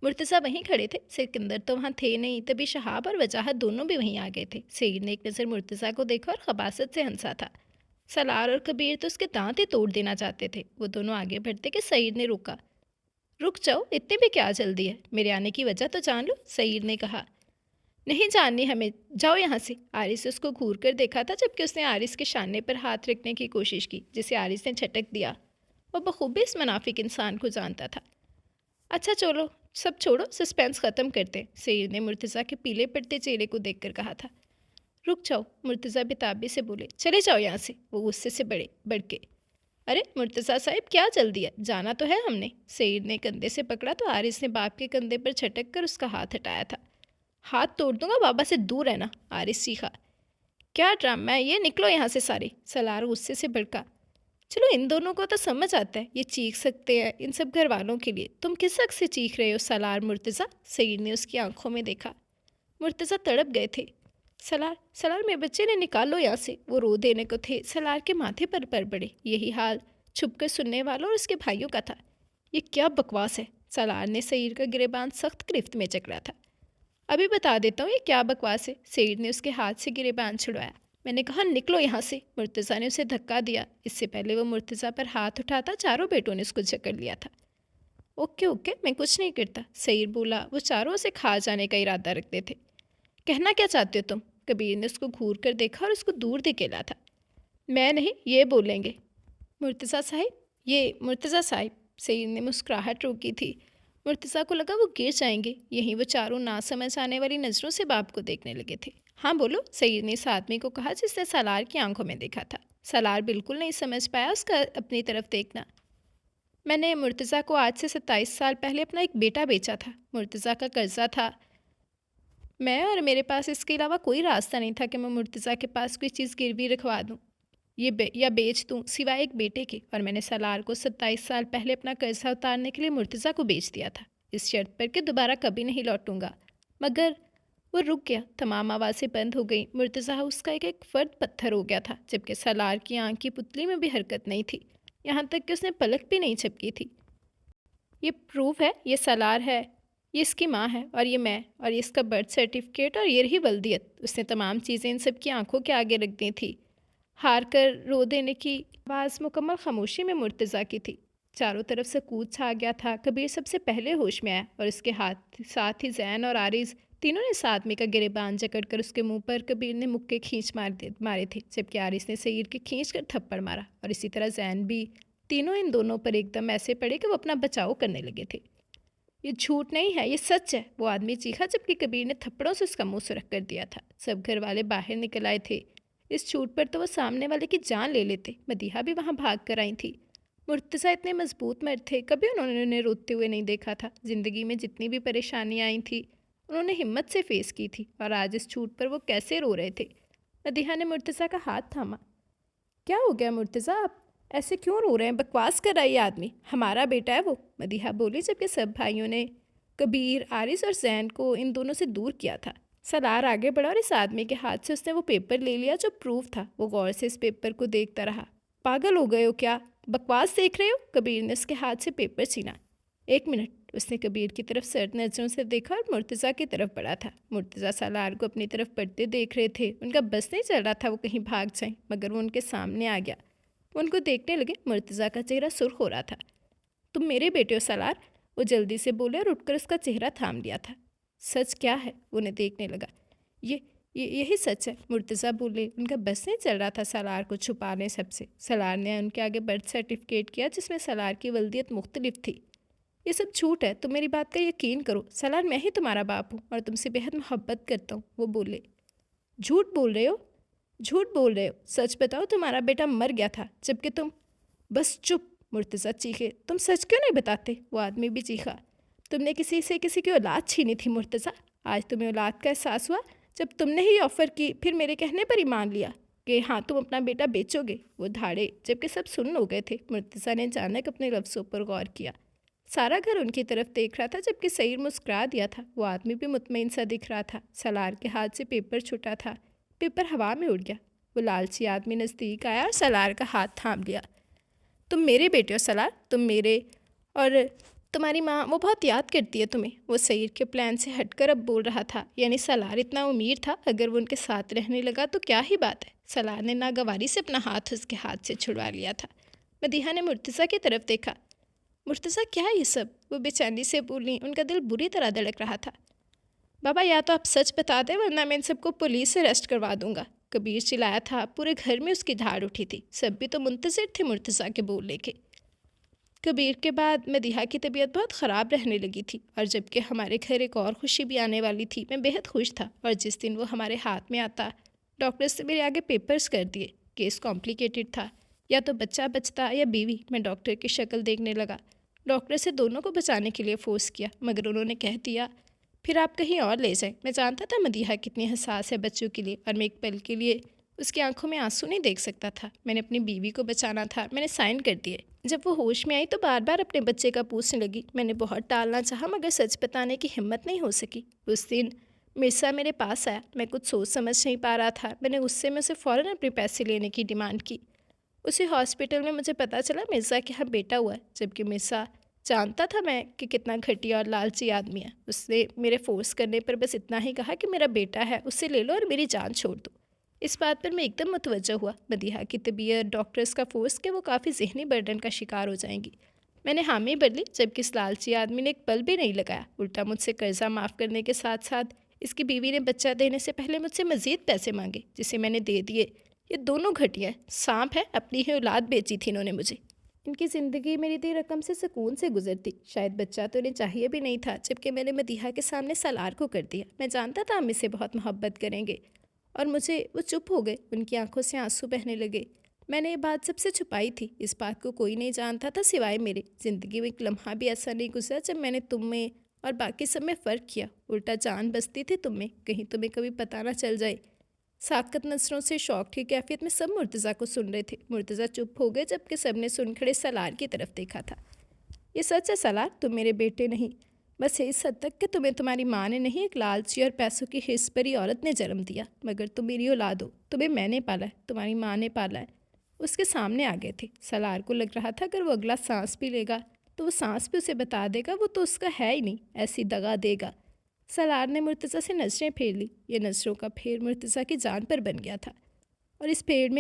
मुर्तज़ा वहीं खड़े थे, सिकंदर तो वहाँ थे नहीं। तभी शहाब और वजाहत दोनों भी वहीं आ गए थे। सईर ने एक नज़र मुर्तज़ा को देखा और खबासत से हंसा था। सलार और कबीर तो उसके दांत ही तोड़ देना चाहते थे। वो दोनों आगे बढ़ते कि सईर ने रोका। रुक जाओ, इतनी भी क्या जल्दी है? मेरे आने की वजह तो जान लो, सईर ने कहा। नहीं जाननी हमें, जाओ यहाँ से। आरिस उसको घूर कर देखा था, जबकि उसने आरिस के शाने पर हाथ रखने की कोशिश की, जिसे आरिस ने झटक दिया। वह बखूबी इस मुनाफिक इंसान को जानता था। अच्छा चलो, सब छोड़ो, सस्पेंस ख़त्म करते, सईर ने मुर्तज़ा के पीले पड़ते चेहरे को देखकर कहा था। रुक जाओ, मुर्तज़ा बेताबी से बोले। चले जाओ यहाँ से। वो गुस्से से बढ़ के। अरे मुर्तज़ा साहिब, क्या जल्दी है? जाना तो है हमने। सईद ने कंधे से पकड़ा तो आरिस ने बाप के कंधे पर छटक कर उसका हाथ हटाया था। हाथ तोड़ दूंगा, बाबा से दूर रहना, आरिस चीखा। क्या ड्रामा है ये, निकलो यहाँ से सारे, सलार गुस्से से भड़का। चलो इन दोनों को तो समझ आता है, ये चीख सकते हैं इन सब घर वालों के लिए। तुम किस हक से चीख रहे हो सलार मुर्तज़ा? सईद ने उसकी आंखों में देखा। मुर्तज़ा तड़प गए थे। सलार सलार मेरे बच्चे ने निकालो यहाँ से। वो रो देने को थे, सलार के माथे पर पड़े। यही हाल छुपकर सुनने वालों और उसके भाइयों का था। ये क्या बकवास है? सलार ने सईद का गिरेबान सख्त गिरफ्त में जकड़ा था। अभी बता देता हूँ ये क्या बकवास है। सईद ने उसके हाथ से गिरेबान छुड़वाया। मैंने कहा निकलो यहाँ से। मुर्तज़ा ने उसे धक्का दिया। इससे पहले वो मुर्तज़ा पर हाथ उठाता चारों बेटों ने उसको जकड़ लिया था। ओके ओके, मैं कुछ नहीं करता, सईद बोला। वो चारों से खा जाने का इरादा रखते थे। कहना क्या चाहते हो तुम? कबीर ने उसको घूर कर देखा और उसको दूर धकेला था। मैं नहीं, ये बोलेंगे। मुर्तज़ा साहिब, ये मुर्तज़ा साहिब। सईद ने मुस्कुराहट रोकी थी। मुर्तज़ा को लगा वो गिर जाएंगे। यहीं वो चारों ना समझ आने वाली नज़रों से बाप को देखने लगे थे। हाँ बोलो, सईद ने इस आदमी को कहा जिसने सलार की आंखों में देखा था। सलार बिल्कुल नहीं समझ पाया उसका अपनी तरफ देखना। मैंने मुर्तज़ा को आज से 27 साल पहले अपना एक बेटा बेचा था। मुर्तज़ा का कर्जा था मैं, और मेरे पास इसके अलावा कोई रास्ता नहीं था कि मैं मुर्तज़ा के पास कोई चीज़ गिरवी रखवा दूँ या बेच दूँ सिवाय एक बेटे के। और मैंने सलार को 27 साल पहले अपना कर्जा उतारने के लिए मुर्तज़ा को बेच दिया था, इस शर्त पर कि दोबारा कभी नहीं लौटूंगा। मगर वो रुक गया। तमाम आवाज़ें बंद हो गई। मुर्तज़ा उसका एक फ़र्द पत्थर हो गया था, जबकि सलार की आँख की पुतली में भी हरकत नहीं थी, यहाँ तक कि उसने पलक भी नहीं झपकी थी। ये प्रूफ है, ये सलार है, ये इसकी माँ है, और ये मैं, और ये इसका बर्थ सर्टिफिकेट, और ये रही वल्दियत। उसने तमाम चीज़ें इन सब की आंखों के आगे रख दी थी। हार कर रो देने की आवाज़ मुकम्मल खामोशी में मुर्तज़ा की थी। चारों तरफ सकूत छा गया था। कबीर सबसे पहले होश में आया और उसके साथ ही जैन और आरिज़ तीनों ने इस आदमी का गिरेबान जकड़ कर उसके मुंह पर कबीर ने मुक्के खींच मारे थे, जबकि आरिस ने सईद के खींच कर थप्पड़ मारा, और इसी तरह जैन भी। तीनों इन दोनों पर एकदम ऐसे पड़े कि वो अपना बचाव करने लगे थे। ये झूठ नहीं है, ये सच है, वो आदमी चीखा, जबकि कबीर ने थप्पड़ों से उसका मुंह सुरख कर दिया था। सब घर वाले बाहर निकल आए थे। इस झूठ पर तो वो सामने वाले की जान ले लेते। मदीहा भी वहाँ भाग कर आई थी। मुर्तज़ा इतने मजबूत मर्द थे, कभी उन्होंने उन्हें रोते हुए नहीं देखा था। ज़िंदगी में जितनी भी परेशानियाँ आई थी उन्होंने हिम्मत से फेस की थी, और आज इस झूठ पर वो कैसे रो रहे थे। मदीहा ने मुर्तज़ा का हाथ थामा। क्या हो गया मुर्तज़ा, आप ऐसे क्यों रो रहे हैं? बकवास कर रहा है ये आदमी, हमारा बेटा है वो, मदीहा बोली, जबकि सब भाइयों ने कबीर, आरिस और जैन को इन दोनों से दूर किया था। सलार आगे बढ़ा और इस आदमी के हाथ से उसने वो पेपर ले लिया जो प्रूफ था। वो गौर से इस पेपर को देखता रहा। पागल हो गए हो क्या? बकवास देख रहे हो? कबीर ने उसके हाथ से पेपर छीना। एक मिनट, उसने कबीर की तरफ सर्द नज़रों से देखा और मुर्तज़ा की तरफ बढ़ा था। मुर्तज़ा सलार को अपनी तरफ बढ़ते देख रहे थे। उनका बस नहीं चल रहा था वो कहीं भाग जाएं, मगर वो उनके सामने आ गया। वो उनको देखने लगे। मुर्तज़ा का चेहरा सुर्ख हो रहा था। तुम मेरे बेटे हो सलार, वो जल्दी से बोले और उठकर उसका चेहरा थाम लिया था। सच क्या है? वो उन्हें देखने लगा। यही सच है, मुर्तज़ा बोले। उनका बस नहीं चल रहा था सलार को छुपाने सबसे। सलार ने उनके आगे बर्थ सर्टिफिकेट किया जिसमें सलार की वल्दियत मुख्तलिफ थी। ये सब झूठ है, तुम मेरी बात का यकीन करो। सलार, मैं ही तुम्हारा बाप हूँ और तुमसे बेहद मोहब्बत करता हूँ, वो बोले। झूठ बोल रहे हो, झूठ बोल रहे हो। सच बताओ, तुम्हारा बेटा मर गया था, जबकि तुम। बस चुप, मुर्तज़ा चीखे। तुम सच क्यों नहीं बताते? वो आदमी भी चीखा। तुमने किसी से किसी की औलाद छीनी थी मुर्तज़ा। आज तुम्हें औलाद का एहसास हुआ जब तुमने ही ऑफ़र की, फिर मेरे कहने पर ही मान लिया कि हाँ तुम अपना बेटा बेचोगे। वो धाड़े, जबकि सब सुन्न हो गए थे। मुर्तज़ा ने अचानक अपने लफ्ज़ों पर गौर किया। सारा घर उनकी तरफ देख रहा था, जबकि सईद मुस्कुरा दिया था। वो आदमी भी मुतमईन सा दिख रहा था। सलार के हाथ से पेपर छूटा था। पेपर हवा में उड़ गया। वो लालची आदमी नज़दीक आया और सलार का हाथ थाम लिया। तुम मेरे बेटे हो सलार, तुम मेरे, और तुम्हारी माँ वो बहुत याद करती है तुम्हें। वो सईद के प्लान से हटकर अब बोल रहा था। यानी सलार इतना अमीर था, अगर वो उनके साथ रहने लगा तो क्या ही बात है। सलार ने नागवारी से अपना हाथ उसके हाथ से छुड़वा लिया था। मदीहा ने मुर्तज़ा की तरफ देखा। मुर्तज़ा, क्या है ये सब? वो बेचैनी से बोली। उनका दिल बुरी तरह धड़क रहा था। बाबा, या तो आप सच बता दें, वरना मैं इन सबको पुलिस से अरेस्ट करवा दूंगा, कबीर चिल्लाया था। पूरे घर में उसकी धाड़ उठी थी। सब भी तो मुंतज़िर थे मुर्तज़ा के बोलने के। कबीर के बाद मदीहा की तबीयत बहुत ख़राब रहने लगी थी, और जबकि हमारे घर एक और खुशी भी आने वाली थी। मैं बेहद खुश था, और जिस दिन वो हमारे हाथ में आता, डॉक्टर्स ने मेरे आगे पेपर्स कर दिए। केस कॉम्प्लिकेटेड था, या तो बच्चा बचता या बीवी। मैं डॉक्टर की शक्ल देखने लगा। डॉक्टर से दोनों को बचाने के लिए फ़ोर्स किया, मगर उन्होंने कह दिया फिर आप कहीं और ले जाएं। मैं जानता था मदीहा कितनी हसास है बच्चों के लिए, और मैं एक पल के लिए उसकी आंखों में आंसू नहीं देख सकता था। मैंने अपनी बीवी को बचाना था, मैंने साइन कर दिए। जब वो होश में आई तो बार बार अपने बच्चे का पूछने लगी। मैंने बहुत टालना चाहा मगर सच बताने की हिम्मत नहीं हो सकी। उस दिन मिर्ज़ा मेरे पास आया। मैं कुछ सोच समझ नहीं पा रहा था। मैंने गुस्से में उसे फ़ौरन अपने पैसे लेने की डिमांड की। उसी हॉस्पिटल में मुझे पता चला मिर्ज़ा के यहाँ बेटा हुआ है, जबकि मिर्ज़ा जानता था मैं कि कितना घटिया और लालची आदमी है। उसने मेरे फोर्स करने पर बस इतना ही कहा कि मेरा बेटा है, उसे ले लो और मेरी जान छोड़ दो। इस बात पर मैं एकदम मुतवज्जह हुआ। मदीहा की तबीयत, डॉक्टर्स का फोर्स कि वो काफ़ी ज़हनी बर्डन का शिकार हो जाएंगी। मैंने हामी भर ली, जबकि इस लालची आदमी ने एक पल भी नहीं लगाया। उल्टा मुझसे कर्जा माफ़ करने के साथ साथ इसकी बीवी ने बच्चा देने से पहले मुझसे मज़ीद पैसे मांगे, जिसे मैंने दे दिए। ये दोनों घटिया हैं, सांप है, अपनी ही औलाद बेची थी इन्होंने मुझे। इनकी ज़िंदगी मेरी दी रकम से सुकून से गुजरती। शायद बच्चा तो इन्हें चाहिए भी नहीं था, जबकि मैंने मदीहा के सामने सालार को कर दिया। मैं जानता था हम इससे बहुत मोहब्बत करेंगे और मुझे वो चुप हो गए। उनकी आंखों से आंसू बहने लगे। मैंने ये बात सबसे छुपाई थी। इस बात को कोई नहीं जानता था सिवाय मेरे। ज़िंदगी में एक लम्हा भी ऐसा नहीं गुजरा जब मैंने तुम में और बाकी सब में फ़र्क किया। उल्टा जान बसती थी तुम में, कहीं तुम्हें कभी पता ना चल जाए। साकत नज़रों से शौक की कैफियत में सब मुर्तज़ा को सुन रहे थे। मुर्तज़ा चुप हो गए, जबकि सब ने सुन खड़े सलार की तरफ देखा था। ये सच है सलार, तुम मेरे बेटे नहीं, बस इस हद तक कि तुम्हें तुम्हारी माँ ने नहीं, एक लालची और पैसों की हिस्स भरी औरत ने जन्म दिया। मगर तुम मेरी औलाद हो, तुम्हें मैंने पाला है, तुम्हारी माँ ने पाला है। उसके सामने आ गए थे। सलार को लग रहा था अगर वो अगला सांस भी लेगा तो वो सांस भी उसे बता देगा वो तो उसका है ही नहीं, ऐसी दगा देगा। सलार ने मुर्तज़ा से नज़रें फेर ली। ये नज़रों का फेर मुर्तज़ा की जान पर बन गया था और इस भीड़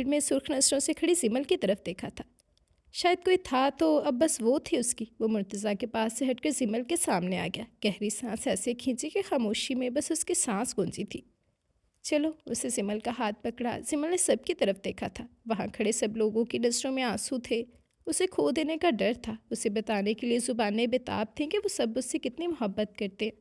में सुर्ख नज़रों से खड़ी सिमल की तरफ देखा था। शायद कोई था तो अब बस वो थी उसकी। वो मुर्तज़ा के पास से हटकर सिमल के सामने आ गया। गहरी सांस ऐसे खींची कि खामोशी में बस उसकी सांस गूंजी थी। चलो, उसे सिमल का हाथ पकड़ा। सिमल ने सबकी तरफ देखा था। वहाँ खड़े सब लोगों की नज़रों में आंसू थे। उसे खो देने का डर था। उसे बताने के लिए ज़ुबानें बेताब थीं कि वो सब उससे कितनी मोहब्बत करते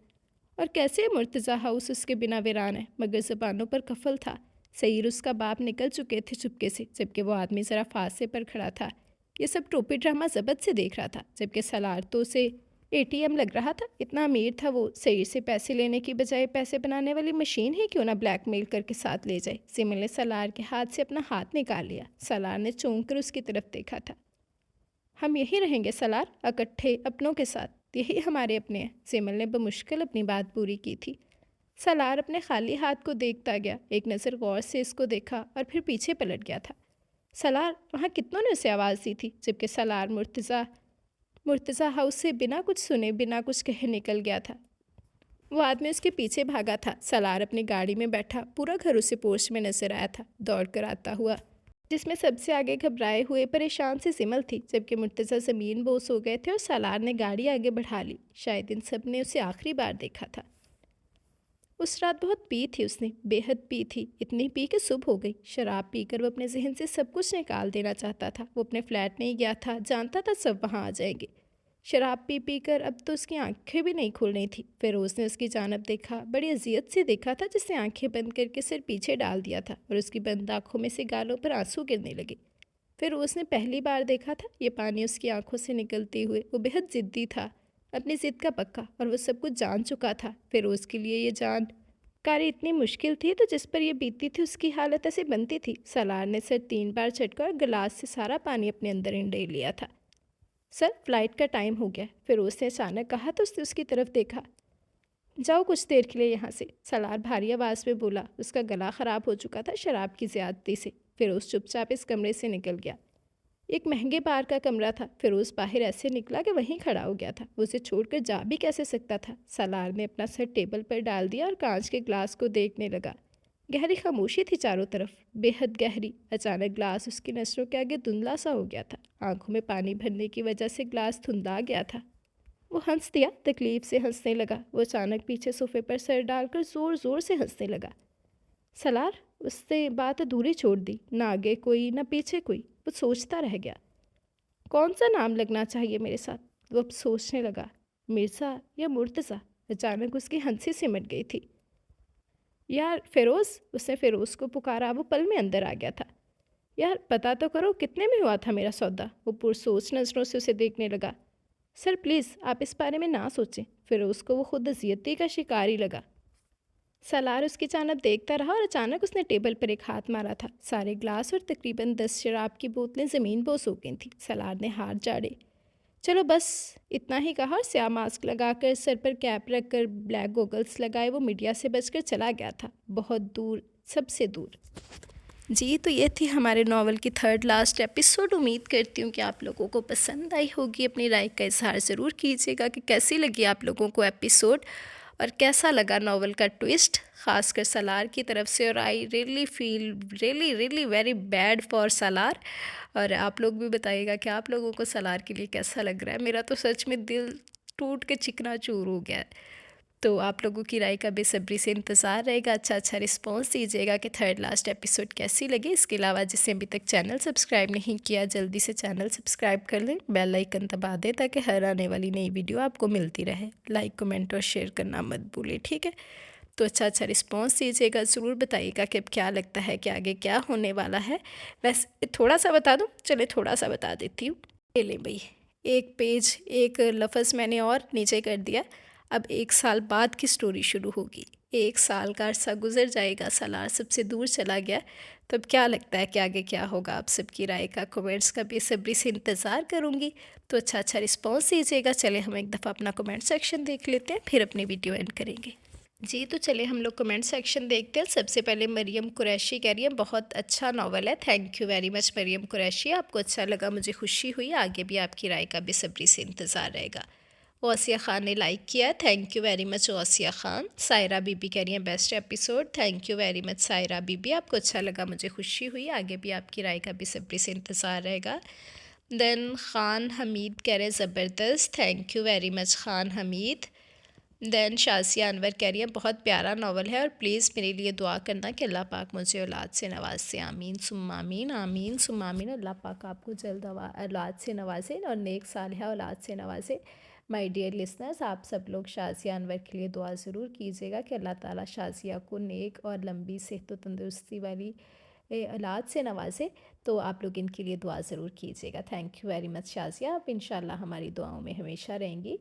और कैसे मुर्तज़ा हाउस उसके बिना वीरान है। मगर ज़बानों पर कफल था। सईर उसका बाप निकल चुके थे चुपके से, जबकि वो आदमी ज़रा फांसे पर खड़ा था। ये सब टोपी ड्रामा ज़बत से देख रहा था, जबकि सलार तो उसे एटीएम लग रहा था। इतना अमीर था वो, सईर से पैसे लेने की बजाय पैसे बनाने वाली मशीन ही क्यों ना ब्लैकमेल करके साथ ले जाए। सिमल ने सलार के हाथ से अपना हाथ निकाल लिया। सलार ने चौंक कर उसकी तरफ देखा था। हम यहीं रहेंगे सलार, इकट्ठे अपनों के साथ, यही हमारे अपने हैं। सिमल ने बमुश्किल अपनी बात पूरी की थी। सलार अपने खाली हाथ को देखता गया। एक नज़र गौर से इसको देखा और फिर पीछे पलट गया था। सलार, वहाँ कितनों ने उसे आवाज़ दी थी, जबकि सलार मुर्तज़ा हाउस से बिना कुछ सुने, बिना कुछ कहे निकल गया था। वो आदमी उसके पीछे भागा था। सलार अपनी गाड़ी में बैठा। पूरा घर उसे पोर्च में नजर आया था, दौड़ कर आता हुआ, जिसमें सबसे आगे घबराए हुए परेशान सी सिमल थी, जबकि मुर्तज़ा ज़मीन बोस हो गए थे और सलार ने गाड़ी आगे बढ़ा ली। शायद इन सब ने उसे आखिरी बार देखा था। उस रात बहुत पी थी उसने, बेहद पी थी। इतनी पी कि सुबह हो गई। शराब पीकर वो अपने जहन से सब कुछ निकाल देना चाहता था। वो अपने फ्लैट नहीं गया था, जानता था सब वहाँ आ जाएंगे। शराब पी पी कर अब तो उसकी आंखें भी नहीं खुल रही थी। फिरोज़ ने उसकी जानब देखा, बड़ी अजियत से देखा था, जिसने आंखें बंद करके सिर पीछे डाल दिया था और उसकी बंद आँखों में से गालों पर आंसू गिरने लगे। फिर उसने पहली बार देखा था ये पानी उसकी आंखों से निकलते हुए। वो बेहद ज़िद्दी था, अपनी ज़िद का पक्का, और वो सब कुछ जान चुका था। फिर उसके लिए ये जान कारी इतनी मुश्किल थी तो जिस पर यह बीतती थी उसकी हालत ऐसे बनती थी। सलार ने सिर 3 बार झटका और गिलास से सारा पानी अपने अंदर इंडेल लिया था। सर, फ्लाइट का टाइम हो गया, फिर उसने अचानक कहा तो उसने उसकी तरफ देखा। जाओ कुछ देर के लिए यहाँ से, सलार भारी आवाज़ में बोला। उसका गला ख़राब हो चुका था शराब की ज़्यादती से। फिरोज़ चुपचाप इस कमरे से निकल गया। एक महंगे बार का कमरा था। फिरोज़ बाहर ऐसे निकला कि वहीं खड़ा हो गया था। वो उसे छोड़कर जा भी कैसे सकता था। सलार ने अपना सर टेबल पर डाल दिया और कांच के ग्लास को देखने लगा। गहरी खामोशी थी चारों तरफ, बेहद गहरी। अचानक ग्लास उसकी नज़रों के आगे धुंधला सा हो गया था। आंखों में पानी भरने की वजह से ग्लास धुंधला गया था। वो हंस दिया, तकलीफ से हंसने लगा। वो अचानक पीछे सोफे पर सर डालकर ज़ोर ज़ोर से हंसने लगा। सलार, उसने बात अधूरी छोड़ दी। ना आगे कोई, ना पीछे कोई। वो सोचता रह गया, कौन सा नाम लगना चाहिए मेरे साथ। वो अब सोचने लगा, मिर्ज़ा या मुर्तज़ा। अचानक उसकी हंसी सिमट गई थी। यार फ़िरोज़, उसने फ़िरोज़ को पुकारा। वो पल में अंदर आ गया था। यार पता तो करो कितने में हुआ था मेरा सौदा। वो पुरसोच नज़रों से उसे देखने लगा। सर प्लीज़, आप इस बारे में ना सोचें। फ़िरोज़ को वो खुद अजियती का शिकार ही लगा। सलार उसकी चानब देखता रहा और अचानक उसने टेबल पर एक हाथ मारा था। सारे ग्लास और तकरीबन 10 शराब की बोतलें ज़मीन पर सो गई थीं। सलार ने हाथ झाड़े। चलो बस, इतना ही कहा और स्याह मास्क लगाकर, सर पर कैप रखकर, ब्लैक गॉगल्स लगाए वो मीडिया से बचकर चला गया था, बहुत दूर, सबसे दूर। जी, तो ये थी हमारे नावल की थर्ड लास्ट एपिसोड। उम्मीद करती हूँ कि आप लोगों को पसंद आई होगी। अपनी राय का इजहार ज़रूर कीजिएगा कि कैसी लगी आप लोगों को एपिसोड और कैसा लगा नावल का ट्विस्ट, ख़ासकर सलार की तरफ से। और I really feel really really very bad for Salaar. और आप लोग भी बताइएगा कि आप लोगों को सलार के लिए कैसा लग रहा है। मेरा तो सच में दिल टूट के चिकनाचूर हो गया है। तो आप लोगों की राय का बेसब्री से इंतज़ार रहेगा। अच्छा रिस्पॉन्स दीजिएगा कि थर्ड लास्ट एपिसोड कैसी लगी। इसके अलावा जिसने अभी तक चैनल सब्सक्राइब नहीं किया, जल्दी से चैनल सब्सक्राइब कर लें, बेल आइकन दबा दें ताकि हर आने वाली नई वीडियो आपको मिलती रहे। लाइक, कमेंट और शेयर करना मत भूलें, ठीक है। तो अच्छा रिस्पॉन्स दीजिएगा, ज़रूर बताइएगा कि अब क्या लगता है कि आगे क्या होने वाला है। वैसे थोड़ा सा बता दूँ, चले थोड़ा सा बता देती हूँ। ले लें भाई, एक पेज, एक लफ्ज़ मैंने और नीचे कर दिया। अब 1 साल बाद की स्टोरी शुरू होगी। 1 साल का अरसा गुजर जाएगा, सलार सबसे दूर चला गया। तो अब क्या लगता है कि आगे क्या होगा? आप सबकी राय का, कमेंट्स का बेसब्री से इंतज़ार करूँगी। तो अच्छा रिस्पॉन्स दीजिएगा। चले हम एक दफ़ा अपना कमेंट सेक्शन देख लेते हैं, फिर अपनी वीडियो एंड करेंगे। जी, तो चलिए हम लोग कमेंट सेक्शन देखते हैं। सबसे पहले मरियम कुरैशी कह रही है बहुत अच्छा नावल है। Thank you very much Mariam Qureshi, आपको अच्छा लगा, मुझे खुशी हुई। आगे भी आपकी राय का बेसब्री से इंतज़ार रहेगा। ओसिया ख़ान ने लाइक किया, thank you very much Osia Khan. Saira Bibi कह रही हैं best episode, thank you very much Saira Bibi, आपको अच्छा लगा, मुझे खुशी हुई। आगे भी आपकी राय का बेसब्री से इंतज़ार रहेगा। देन ख़ान हमीद कह रहे हैं ज़बरदस्त, thank you very much Khan Hamid. Then Shasiya Anwar कह रही है बहुत प्यारा नावल है और प्लीज़ मेरे लिए दुआ करना कि अल्लाह पाक मुझे औलाद से नवाजे। आमीन सुम्मा आमीन, आमीन सुम्मा आमीन। अल्लाह पाक आपको जल्द औलाद से नवाजे और नेक सालिहा औलाद से नवाजे। माय डियर लिसनर्स, आप सब लोग शासिया अनवर के लिए दुआ ज़रूर कीजिएगा कि अल्लाह ताला शासिया को नेक और लंबी सेहत व तंदुरुस्ती वाली औलाद से नवाजे। तो आप लोग इनके लिए दुआ ज़रूर कीजिएगा। थैंक यू वेरी मच शासिया, आप इंशाल्लाह हमारी दुआओं में हमेशा रहेंगी।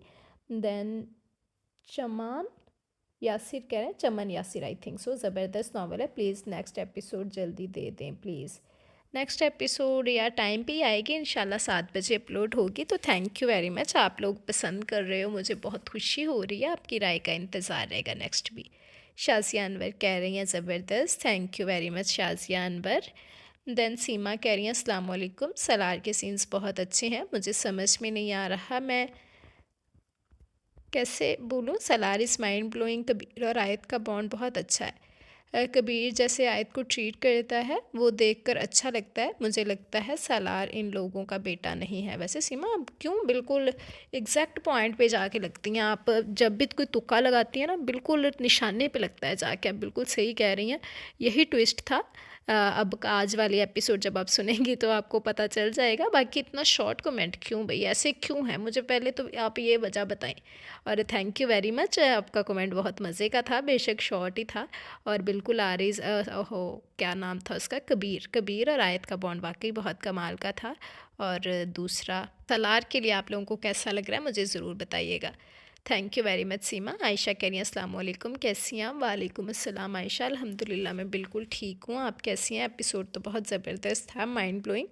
देन चमान यासिर कह रहे हैं, चमन यासिर आई थिंक सो, ज़बरदस्त नावल है, प्लीज़ नेक्स्ट एपिसोड जल्दी दे दें प्लीज़। नेक्स्ट एपिसोड या टाइम पे ही आएगी इंशाल्लाह, 7 बजे अपलोड होगी। तो थैंक यू वेरी मच, आप लोग पसंद कर रहे हो, मुझे बहुत खुशी हो रही है। आपकी राय का इंतज़ार रहेगा नेक्स्ट भी। शाजिया अनवर कह रही हैं ज़बरदस्त, thank you very much Shazia Anwar. Then Seema कह रही हैं अस्सलाम वालेकुम, सलार के सीन्स बहुत अच्छे हैं, मुझे समझ में नहीं आ रहा मैं कैसे बोलूँ। Salaar is mind blowing, Kabir और आयत का बॉन्ड बहुत अच्छा है। कबीर जैसे आयत को ट्रीट करता है वो देखकर अच्छा लगता है। मुझे लगता है सलार इन लोगों का बेटा नहीं है। वैसे सीमा आप क्यों बिल्कुल एग्जैक्ट पॉइंट पे जाके लगती हैं, आप जब भी कोई तुक्का लगाती हैं ना बिल्कुल निशाने पे लगता है जाके, आप बिल्कुल सही कह रही हैं। यही ट्विस्ट था। अब आज वाली एपिसोड जब आप सुनेंगी तो आपको पता चल जाएगा। बाकी इतना शॉर्ट कमेंट क्यों भाई, ऐसे क्यों है, मुझे पहले तो आप ये वजह बताएं। और थैंक यू वेरी मच, आपका कमेंट बहुत मज़े का था, बेशक शॉर्ट ही था। और बिल्कुल आरिज़ हो क्या नाम था उसका, कबीर, कबीर और आयत का बॉन्ड वाकई बहुत कमाल का था। और दूसरा सलार के लिए आप लोगों को कैसा लग रहा है मुझे ज़रूर बताइएगा। थैंक यू वेरी मच सीमा। आयशा कह रही हैं अस्सलाम वालेकुम, कैसी हैं आप? वालेकुम अस्सलाम आयशा, अल्हम्दुलिल्लाह मैं बिल्कुल ठीक हूँ, आप कैसी हैं? एपिसोड तो बहुत ज़बरदस्त था, माइंड ब्लोइंग।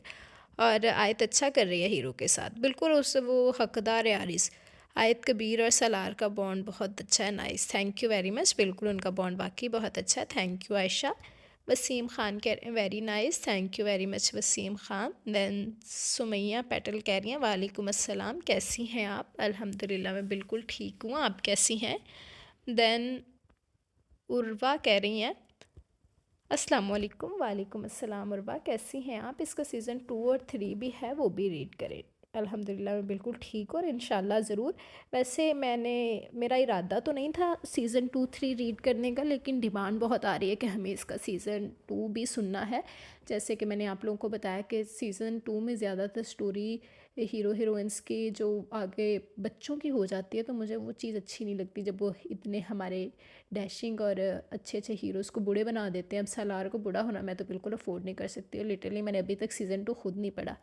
और आयत अच्छा कर रही है हीरो के साथ, बिल्कुल उस वो हकदार है आरिस। आयत कबीर और सलार का बॉन्ड बहुत अच्छा है, nice, thank you very much. बिल्कुल उनका बॉन्ड वाकई बहुत अच्छा है, थैंक यू आयशा। वसीम ख़ान कह रहे हैं very nice, thank you very much Waseem Khan. Then Sumaiya Patel कह रही हैं वालेकुम अस्सलाम, कैसी हैं आप? अल्हम्दुलिल्लाह मैं बिल्कुल ठीक हूँ, आप कैसी हैं? देन उर्वा कह रही हैं अस्सलाम वालेकुम, वालेकुम अस्सलाम उर्वा, कैसी हैं आप? इसका सीज़न 2 और 3 भी है, वो भी रीड करें। अल्हम्दुलिल्लाह मैं बिल्कुल ठीक हूँ और इंशाल्लाह ज़रूर। वैसे मेरा इरादा तो नहीं था सीज़न 2 3 रीड करने का, लेकिन डिमांड बहुत आ रही है कि हमें इसका सीज़न 2 भी सुनना है। जैसे कि मैंने आप लोगों को बताया कि सीज़न 2 में ज़्यादातर स्टोरी हीरो हीरोइंस की जो आगे बच्चों की हो जाती है, तो मुझे वो चीज़ अच्छी नहीं लगती जब वो इतने हमारे डैशिंग और अच्छे अच्छे हीरोज़ को बूढ़े बना देते हैं। अब सलार को बूढ़ा होना मैं तो बिल्कुल अफोर्ड नहीं कर सकती, और लिटरली मैंने अभी तक सीज़न 2 खुद नहीं पढ़ा,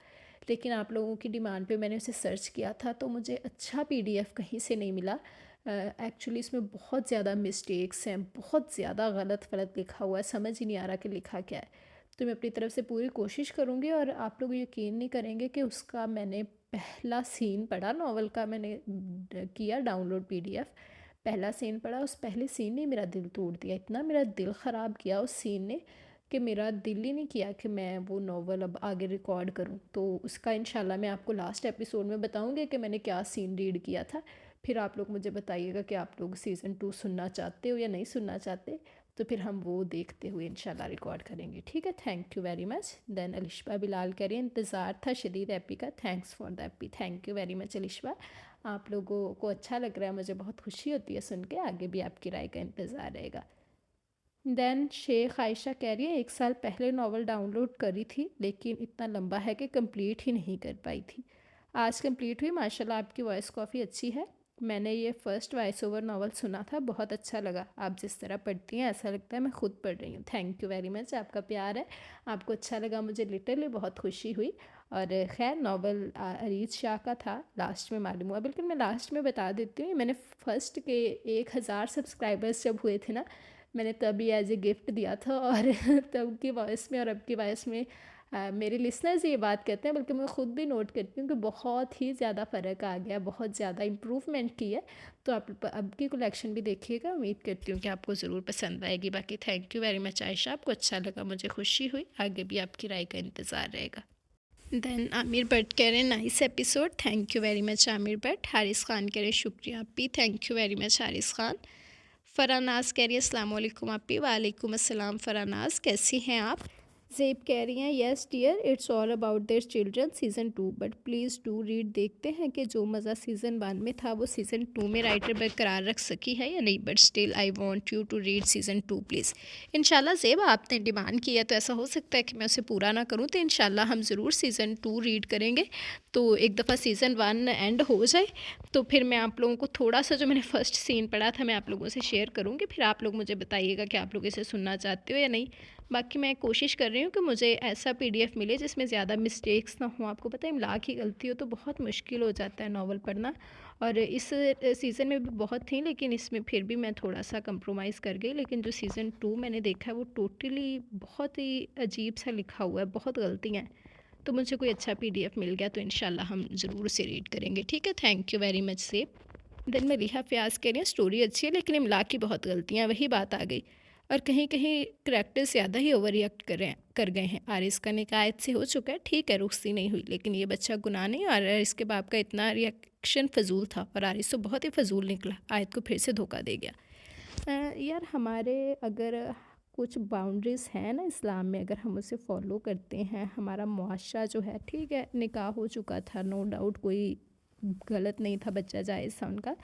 लेकिन आप लोगों की डिमांड पे मैंने उसे सर्च किया था तो मुझे अच्छा पीडीएफ कहीं से नहीं मिला। एक्चुअली इसमें बहुत ज़्यादा मिस्टेक्स हैं, बहुत ज़्यादा गलत फलत लिखा हुआ है, समझ ही नहीं आ रहा कि लिखा क्या है। तो मैं अपनी तरफ से पूरी कोशिश करूँगी और आप लोग यकीन नहीं करेंगे कि उसका मैंने पहला सीन पढ़ा नॉवल का, मैंने किया डाउनलोड पीडीएफ। पहला सीन पढ़ा, उस पहले सीन ने मेरा दिल तोड़ दिया, इतना मेरा दिल ख़राब किया उस सीन ने कि मेरा दिल ही नहीं किया कि मैं वो नॉवल अब आगे रिकॉर्ड करूं। तो उसका इंशाल्लाह मैं आपको लास्ट एपिसोड में बताऊंगी कि मैंने क्या सीन रीड किया था। फिर आप लोग मुझे बताइएगा कि आप लोग सीज़न 2 सुनना चाहते हो या नहीं सुनना चाहते, तो फिर हम वो देखते हुए इंशाल्लाह रिकॉर्ड करेंगे। ठीक है, thank you very much. Then Alishba Bilal कह रही है इंतज़ार था शदीद एपी का, thanks for the EP. Thank you very much Alishba, आप लोगों को अच्छा लग रहा है, मुझे बहुत खुशी होती है सुन के। आगे भी आपकी राय का इंतज़ार रहेगा। देन शेख आयशा कह रही है 1 साल पहले नावल डाउनलोड करी थी लेकिन इतना लंबा है कि कंप्लीट ही नहीं कर पाई थी। आज कंप्लीट हुई, माशाल्लाह आपकी वॉइस काफ़ी अच्छी है। मैंने ये फ़र्स्ट वॉइस ओवर नावल सुना था, बहुत अच्छा लगा। आप जिस तरह पढ़ती हैं ऐसा लगता है मैं ख़ुद पढ़ रही हूँ। थैंक यू वेरी मच, आपका प्यार है, आपको अच्छा लगा, मुझे लिटरली बहुत खुशी हुई। और ख़ैर नावल अरीज शाह का था, लास्ट में मालूम हुआ। बिल्कुल मैं लास्ट में बता देती हूँ, मैंने फ़र्स्ट के 1000 सब्सक्राइबर्स जब हुए थे ना, मैंने तभी एज ए गिफ्ट दिया था। और तब की वॉइस में और अब की वॉइस में मेरे लिसनर्स ये बात कहते हैं, बल्कि मैं ख़ुद भी नोट करती हूँ कि बहुत ही ज़्यादा फ़र्क आ गया, बहुत ज़्यादा इम्प्रूवमेंट की है। तो आप अब की कलेक्शन भी देखिएगा, उम्मीद करती हूँ कि आपको ज़रूर पसंद आएगी। बाकी thank you very much Ayesha, आपको अच्छा लगा, मुझे खुशी हुई, आगे भी आपकी राय का इंतज़ार रहेगा। देन आमिर भट्ट कह रहे हैं nice episode, thank you very much Aamir Bhatt. Haris Khan कह रहे हैं शुक्रिया आपी, thank you very much Haris Khan. Faranaz कह रही है अस्सलाम वालेकुम आपी, वालेकुम अस्सलाम फ़रानाज़, कैसी हैं आप। ज़ेब कह रही हैं yes dear, it's all about their children season 2 but please do read. देखते हैं कि जो मज़ा सीज़न 1 में था वो सीज़न 2 में राइटर बरकरार रख सकी है या नहीं, but still I want you to read season 2 please. इंशाल्लाह ज़ेब आपने डिमांड की है तो ऐसा हो सकता है कि मैं उसे पूरा ना करूँ, तो इंशाल्लाह हम ज़रूर सीज़न 2 रीड करेंगे। तो एक दफ़ा सीज़न 1 एंड हो जाए तो फिर मैं आप लोगों को थोड़ा सा जो मैंने फ़र्स्ट सीन पढ़ा था मैं आप लोगों से शेयर करूँगी, फिर आप लोग मुझे बताइएगा कि आप लोग इसे सुनना चाहते हो या नहीं। बाकी मैं कोशिश कर रही हूँ कि मुझे ऐसा पीडीएफ मिले जिसमें ज़्यादा मिस्टेक्स ना हो। आपको पता है इमला की गलती हो तो बहुत मुश्किल हो जाता है नावल पढ़ना, और इस सीज़न में भी बहुत थी लेकिन इसमें फिर भी मैं थोड़ा सा कंप्रोमाइज़ कर गई। लेकिन जो सीज़न 2 मैंने देखा है वो टोटली बहुत ही अजीब सा लिखा हुआ है, बहुत गलतियाँ हैं। तो मुझे कोई अच्छा पीडीएफ मिल गया तो इंशाल्लाह हम ज़रूर उसे रीड करेंगे। ठीक है, थैंक यू वेरी मच से। देन मलिहा फ़याज़ कह रही हैं स्टोरी अच्छी है लेकिन इमला की बहुत गलतियाँ, वही बात आ गई, और कहीं कहीं करैक्टर्स ज़्यादा ही ओवर रिएक्ट कर गए हैं। आरिस का निकाह आयत से हो चुका है, ठीक है रुखसी नहीं हुई, लेकिन ये बच्चा गुनाह नहीं, और इसके बाप का इतना रिएक्शन फ़जूल था, और आरिस तो बहुत ही फ़जूल निकला, आयत को फिर से धोखा दे गया। यार हमारे अगर कुछ बाउंड्रीज़ हैं ना इस्लाम में, अगर हम उसे फॉलो करते हैं, हमारा मुआशरा जो है, ठीक है निकाह हो चुका था, नो डाउट कोई गलत नहीं था, बच्चा जायज़ था उनका,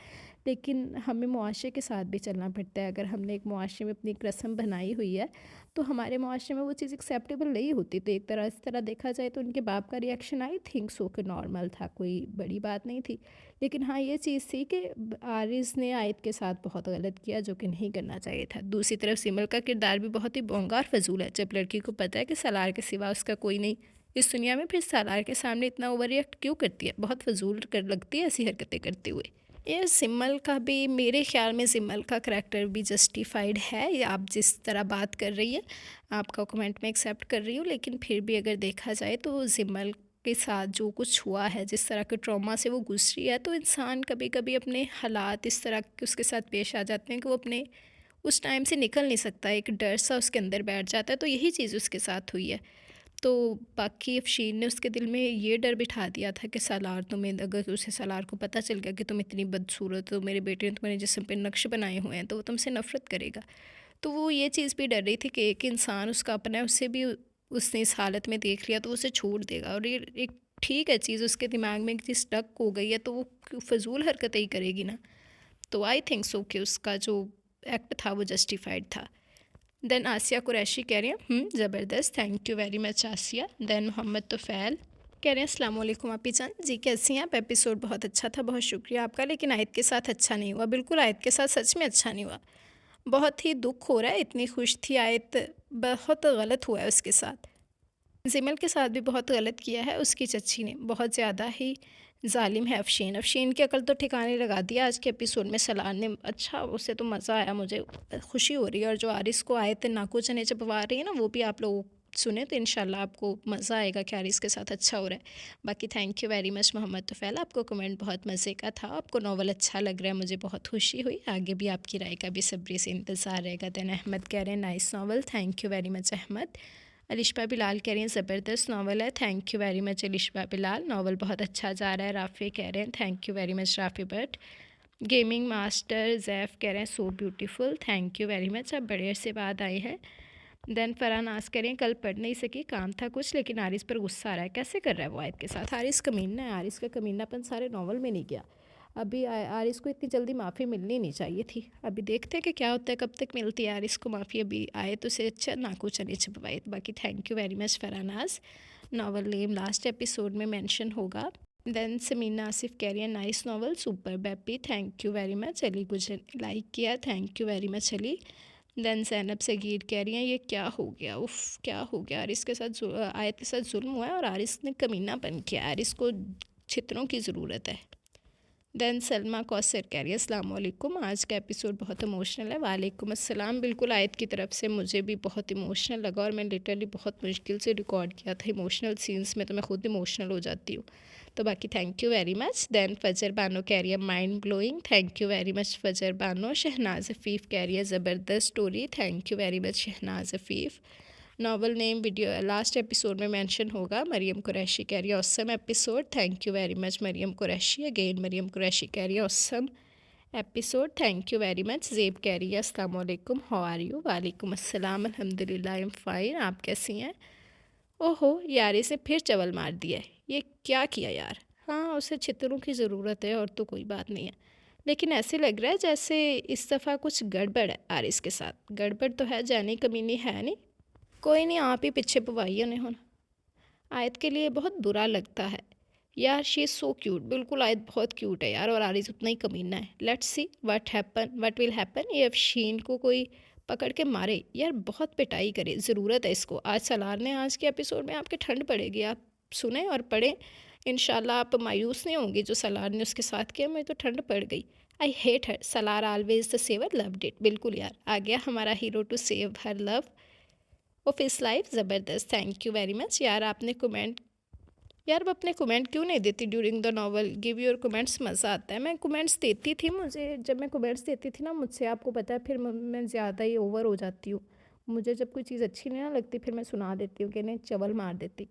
लेकिन हमें मुआशरे के साथ भी चलना पड़ता है। अगर हमने एक मुआशरे में अपनी एक रस्म बनाई हुई है तो हमारे मुआशरे में वो चीज़ एक्सेप्टेबल नहीं होती। तो एक तरह इस तरह देखा जाए तो उनके बाप का रिएक्शन आई थिंक सो कि नॉर्मल था, कोई बड़ी बात नहीं थी। लेकिन हाँ ये चीज़ थी कि आरिस ने आयत के साथ बहुत गलत किया, जो कि नहीं करना चाहिए था। दूसरी तरफ सिमल का किरदार भी बहुत ही बोंगा और फजूल है। जब लड़की को पता है कि सलार के सिवा उसका कोई नहीं इस दुनिया में, फिर सलार के सामने इतना ओवर रिएक्ट क्यों करती है, बहुत फजूल कर लगती है ऐसी हरकतें करते हुए। ये सिमल का भी मेरे ख़्याल में सिमल का करैक्टर भी जस्टिफाइड है, ये आप जिस तरह बात कर रही है आपका कमेंट में एक्सेप्ट कर रही हूँ, लेकिन फिर भी अगर देखा जाए तो सिमल के साथ जो कुछ हुआ है, जिस तरह के ट्रॉमा से वो गुजरी है, तो इंसान कभी कभी अपने हालात इस तरह के उसके साथ पेश आ जाते हैं कि वो अपने उस टाइम से निकल नहीं सकता, एक डर सा उसके अंदर बैठ जाता है। तो यही चीज़ उसके साथ हुई है। तो बाकी अफशीन ने उसके दिल में ये डर बिठा दिया था कि सालार तुम्हें, अगर उसे सालार को पता चल गया कि तुम इतनी बदसूरत हो, मेरे बेटे ने तुम्हारे जिस्म पे नक्श बनाए हुए हैं, तो वो तुमसे नफ़रत करेगा। तो वो ये चीज़ भी डर रही थी कि एक इंसान उसका अपना है, उससे भी उसने इस हालत में देख लिया तो उसे छोड़ देगा, और ये एक ठीक है चीज़ उसके दिमाग में एक चीज़ स्टक हो गई है तो वो फ़जूल हरकतें ही करेगी ना। तो आई थिंक सो कि उसका जो एक्ट था वो जस्टिफाइड था। देन आसिया कुरैशी कह रही हैं ज़बरदस्त, thank you very much Asiya. Then Mohammad Tufail कह रहे हैं अस्सलाम वालेकुम आपी जान, जी कैसी हैं आप, एपिसोड बहुत अच्छा था, बहुत शुक्रिया आपका, लेकिन आयत के साथ अच्छा नहीं हुआ, बिल्कुल आयत के साथ सच में अच्छा नहीं हुआ, बहुत ही दुख हो रहा है, इतनी खुश थी आयत, बहुत गलत हुआ है उसके साथ। जिमल के साथ भी बहुत गलत किया है उसकी चच्ची ने, बहुत ज़्यादा ही ज़ालिम है अफशीन। अफशीन की अकल तो ठिकाने लगा दिया आज के एपिसोड में सलार ने। अच्छा, उससे तो मज़ा आया, मुझे खुशी हो रही है। और जो आरिस को आए थे नाकू चने चबवा रही है ना, वो भी आप लोग सुने तो इंशाल्लाह आपको मज़ा आएगा कि आरिस के साथ अच्छा हो रहा है। बाकी thank you very much Mohammad Tufail, आपको कमेंट बहुत मज़े का था, आपको नॉवल अच्छा लग रहा है, मुझे बहुत खुशी हुई। आगे भी आपकी राय का बेसब्री से इंतज़ार रहेगा। देन अहमद कह रहे हैं nice novel, thank you very much Ahmad. Alishba Bilal कह रही हैं ज़बरदस्त नावल है, thank you very much Alishba Bilal, novel बहुत अच्छा जा रहा है। राफ़ी कह रहे हैं thank you very much Rafi Bhatt. Gaming master Jeff कह रहे हैं so beautiful, thank you very much, आप बड़े अरसे बाद आए हैं। देन फरहान नाज कह रहे हैं कल पढ़ नहीं सकी, काम था कुछ, लेकिन आरिस पर गुस्सा आ रहा है, कैसे कर रहा है वो आयत के साथ। आरिस कमीना है, आरिस का कमीनापन सारे नावल में नहीं गया। अभी आरिस को इतनी जल्दी माफ़ी मिलनी नहीं चाहिए थी। अभी देखते हैं कि क्या होता है, कब तक मिलती है आरिस को माफ़ी। अभी आए तो से अच्छा नाकू चने छपवाए। बाकी thank you very much Farhanaz. Novel name last episode में मेंशन होगा। देन समीना आसिफ कह रही है nice novel, super happy, thank you very much. Ali Gujjar like किया, thank you very much Ali. Then Zainab Sagheer कह रही हैं ये क्या हो गया, उफ़ क्या हो गया, आरिस के साथ आयत के साथ जुल्म हुआ है और आरिस ने कमीनापन किया, आरिस को छितरों की ज़रूरत है। देन सलमा कौसर कह रही है अस्सलाम वालेकुम, आज का एपिसोड बहुत इमोशनल है। वालेकुम अस्सलाम। बिल्कुल आयत की तरफ से मुझे भी बहुत इमोशनल लगा और मैं लिटरली बहुत मुश्किल से रिकॉर्ड किया था। इमोशनल सीन्स में तो मैं खुद इमोशनल हो जाती हूँ। तो बाकी thank you very much. Then Fajar Bano कह रही है mind blowing, thank you very much Fajar Bano. Shahnaz Hafeef कह रही है ज़बरदस्त story, thank you very much Shahnaz Hafeef. Novel name video last episode में मेंशन होगा। मरियम कुरैशी कह रही है awesome episode, thank you very much Mariam Qureshi. Again Mariam Qureshi कह रही है awesome episode, thank you very much. Zeb कह रही है अस्सलाम वालेकुम, हाउ आर यू। वालेकुम अस्सलाम, अल्हम्दुलिल्लाह आई एम फाइन, आप कैसी हैं। ओहो यार, इसे फिर चवल मार दिया है, ये क्या किया यार। हाँ, उसे छितरों की ज़रूरत है और तो कोई बात नहीं है, लेकिन ऐसे लग रहा है जैसे इस दफ़ा कुछ गड़बड़ है आरिस के साथ। गड़बड़ तो है, जानी कमीनी है नहीं। कोई नहीं, आप ही पिछे पवाइए ने हुन। आयत के लिए बहुत बुरा लगता है यार, शी इज़ सो क्यूट। बिल्कुल आयत बहुत क्यूट है यार और आरिस उतना ही कमीना है। Let's see what will happen. ये अफशीन को कोई पकड़ के मारे यार, बहुत पिटाई करे, ज़रूरत है इसको। आज सलार ने आज के एपिसोड में आपके ठंड पड़ेगी, आप सुने और पढ़ें, इंशाल्लाह आप मायूस नहीं होंगे जो सलार ने उसके साथ किया। मुझे तो ठंड पड़ गई। I hate her, Salar always the saver, loved it. बिल्कुल यार, आ गया हमारा hero to save her love of his life, ज़बरदस्त, थैंक यू वेरी मच। यार आपने कमेंट, यार अब अपने कमेंट क्यों नहीं देती during the novel, give your comments, मज़ा आता है। मैं कमेंट्स देती थी, मुझे जब मैं कमेंट्स देती थी ना, मुझसे आपको पता है फिर मैं ज़्यादा ही ओवर हो जाती हूँ। मुझे जब कोई चीज़ अच्छी नहीं ना लगती फिर मैं सुना देती हूँ कि नहीं चवल मार देती।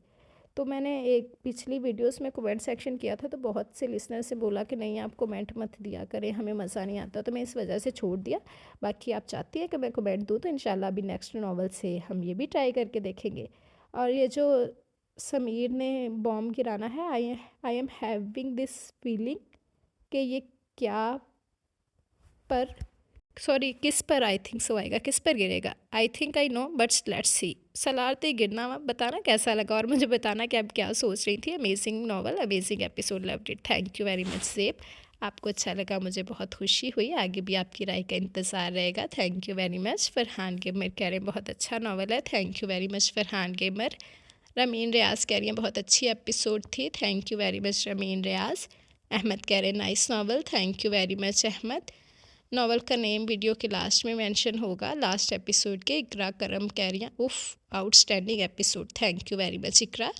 तो मैंने एक पिछली वीडियोस में कमेंट सेक्शन किया था तो बहुत से लिसनर से बोला कि नहीं आप कमेंट मत दिया करें, हमें मज़ा नहीं आता, तो मैं इस वजह से छोड़ दिया। बाकी आप चाहती हैं कि मैं कमेंट दूँ तो इंशाल्लाह अभी नेक्स्ट नॉवल से हम ये भी ट्राई करके देखेंगे। और ये जो समीर ने बॉम्ब गिराना है, I am having this feeling कि ये क्या पर, सॉरी किस पर, आई थिंक सो आएगा, किस पर गिरेगा, I think I know but let's see. Salaar तो ही गिरना वा। बताना कैसा लगा और मुझे बताना कि आप क्या सोच रही थी। Amazing novel, amazing episode, loved it, thank you very much सेब। आपको अच्छा लगा, मुझे बहुत खुशी हुई। आगे भी आपकी राय का इंतज़ार रहेगा, thank you very much. Farhan gamer कह रहे हैं बहुत अच्छा नॉवल है, thank you very much Farhan gamer. Rameen Riaz कह रही हैं बहुत अच्छी एपिसोड थी, thank you very much Rameen Riaz. Ahmad कह रहे हैं nice novel, thank you very much Ahmad. Novel का नेम वीडियो के लास्ट में मेंशन होगा, लास्ट एपिसोड के। इकरा करम कह रही हैं उफ़ outstanding episode, thank you very much Iqra.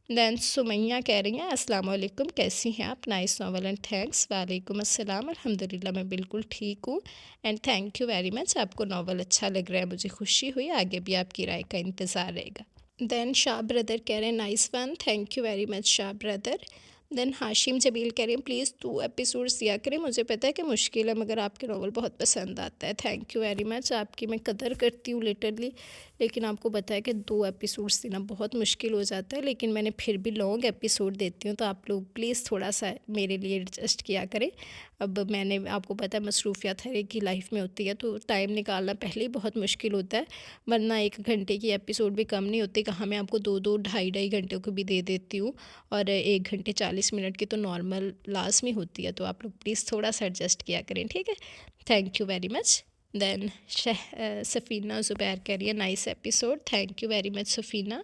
Then Sumaiya कह रही हैं अस्सलाम वालेकुम, कैसी हैं आप, नाइस नॉवल एंड थैंक्स। वालेकुम अस्सलाम, अल्हम्दुलिल्लाह मैं बिल्कुल ठीक हूँ and thank you very much. आपको नावल अच्छा लग रहा है, मुझे खुशी हुई। आगे भी आपकी राय का इंतज़ार रहेगा। देन शाह ब्रदर कह रहे हैं nice one, thank you very much Shah brother. Then Hashim Jabeel कह रहे हैं प्लीज़ 2 एपिसोड्स दिया करें, मुझे पता है कि मुश्किल है मगर आपके नॉवल बहुत पसंद आता है, थैंक यू वेरी मच। आपकी मैं कदर करती हूँ लिटरली, लेकिन आपको पता है कि 2 एपिसोड्स देना बहुत मुश्किल हो जाता है, लेकिन मैंने फिर भी लॉन्ग एपिसोड देती हूँ तो आप लोग प्लीज़ थोड़ा सा मेरे लिए एडजस्ट किया करें। अब मैंने, आपको पता है मसरूफियत हर एक की लाइफ में होती है तो टाइम निकालना पहले ही बहुत मुश्किल होता है, वरना 1 घंटे की एपिसोड भी कम नहीं होती। कहाँ मैं आपको 2-2 ढाई घंटों को भी दे देती हूँ और 1 घंटे 40 मिनट की तो नॉर्मल लाजमी होती है, तो आप लोग प्लीज़ थोड़ा सा एडजस्ट किया करें, ठीक है, thank you very much. Then Safina Zubair कह रही है nice episode, thank you very much Safina.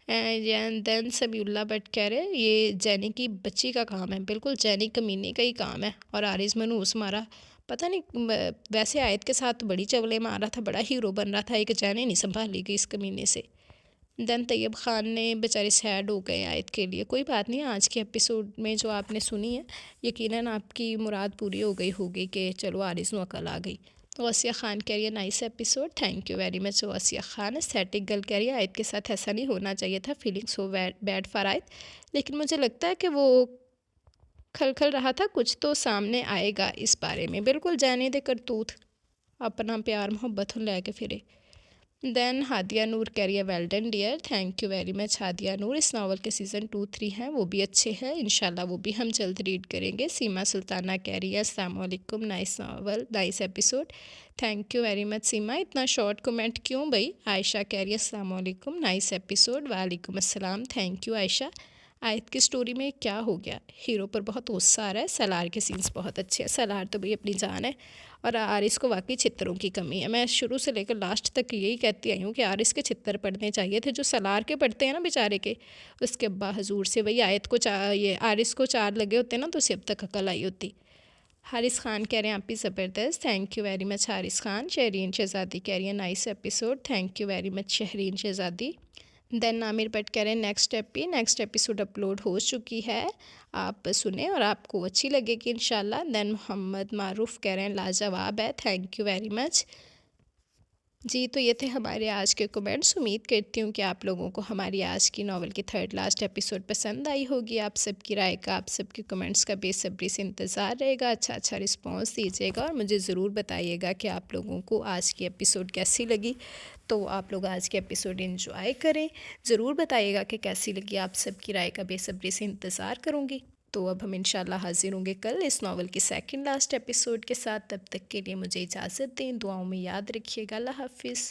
And then Sabiullah Bhatt कह रहे ये जैनी की बच्ची का काम है। बिल्कुल जैनी कमीने का ही काम है। और आरिज़ मनूस मारा पता नहीं वैसे आयत के साथ तो बड़ी चवले मार रहा था, बड़ा हीरो बन रहा था, एक जैनी नहीं संभाली गई इस कमीने से। देन तैयब ख़ान ने बेचारे सैड हो गए आयत के लिए। कोई बात नहीं, आज के एपिसोड में जो आपने सुनी है यकीनन आपकी मुराद पूरी हो गई होगी कि चलो आरिज़ नू अकल आ गई। वसिया ख़ान कह रही है nice episode, thank you very much Wasiya Khan. Aesthetic girl कह रही है आयत के साथ ऐसा नहीं होना चाहिए था, फीलिंग सो बैड फॉर आयत। लेकिन मुझे लगता है कि वो खल रहा था, कुछ तो सामने आएगा इस बारे में। बिल्कुल जाने दे करतूत, अपना प्यार मोहब्बत लैके फिरे। देन हादिया नूर कह रही है well done dear, thank you very much Hadiya Noor. इस नावल के सीज़न 2-3 हैं वो भी अच्छे हैं, इंशाल्लाह वो भी हम जल्द रीड करेंगे। सीमा सुल्ताना कह रही है अस्सलाम वालेकुम, nice novel, nice episode, thank you very much Seema. इतना शॉर्ट कमेंट क्यों भाई? आयशा कह रही है अस्सलाम वालेकुम, नाइस एपिसोड, वालेकुम अस्सलाम, थैंक यू आयशा। आयत की स्टोरी में क्या हो गया? हीरो पर बहुत गुस्सा आ रहा है। सलार के सीन्स बहुत अच्छे हैं, सलार तो भाई अपनी जान है। और आरिस को वाकई छित्तरों की कमी है। मैं शुरू से लेकर लास्ट तक यही कहती आई हूँ कि आरिस के छित्तर पढ़ने चाहिए थे जो सलार के पढ़ते हैं ना बेचारे के। उसके अब्बा हजूर से वही आयत को ये आरिस को 4 लगे होते ना तो उसे अब तक अकल आई होती। हारिस खान कह रहे हैं आप भी ज़बरदस्त, thank you very much Haris Khan. Shahreen Shahzadi कह रही है nice episode, thank you very much Shahreen Shahzadi. Then Aamir Bhatt कह रहे हैं नेक्स्ट एपिसोड अपलोड हो चुकी है, आप सुने और आपको अच्छी लगेगी इंशाल्लाह। देन मोहम्मद मारूफ़ कह रहे हैं लाजवाब है, थैंक यू वेरी मच जी। तो ये थे हमारे आज के कमेंट्स। उम्मीद करती हूँ कि आप लोगों को हमारी आज की नावल की 3rd लास्ट एपिसोड पसंद आई होगी। आप सबकी राय का, आप सबके कमेंट्स का बेसब्री से इंतज़ार रहेगा। अच्छा रिस्पांस दीजिएगा और मुझे ज़रूर बताइएगा कि आप लोगों को आज की एपिसोड कैसी लगी। तो आप लोग आज के एपिसोड एंजॉय करें, ज़रूर बताइएगा कि कैसी लगी। आप सबकी राय का बेसब्री से इंतज़ार करूँगी। तो अब हम इंशाल्लाह हाज़िर होंगे कल इस नावल की 2nd लास्ट एपिसोड के साथ। तब तक के लिए मुझे इजाज़त दें, दुआओं में याद रखिएगा। अल्लाह हाफ़िज़।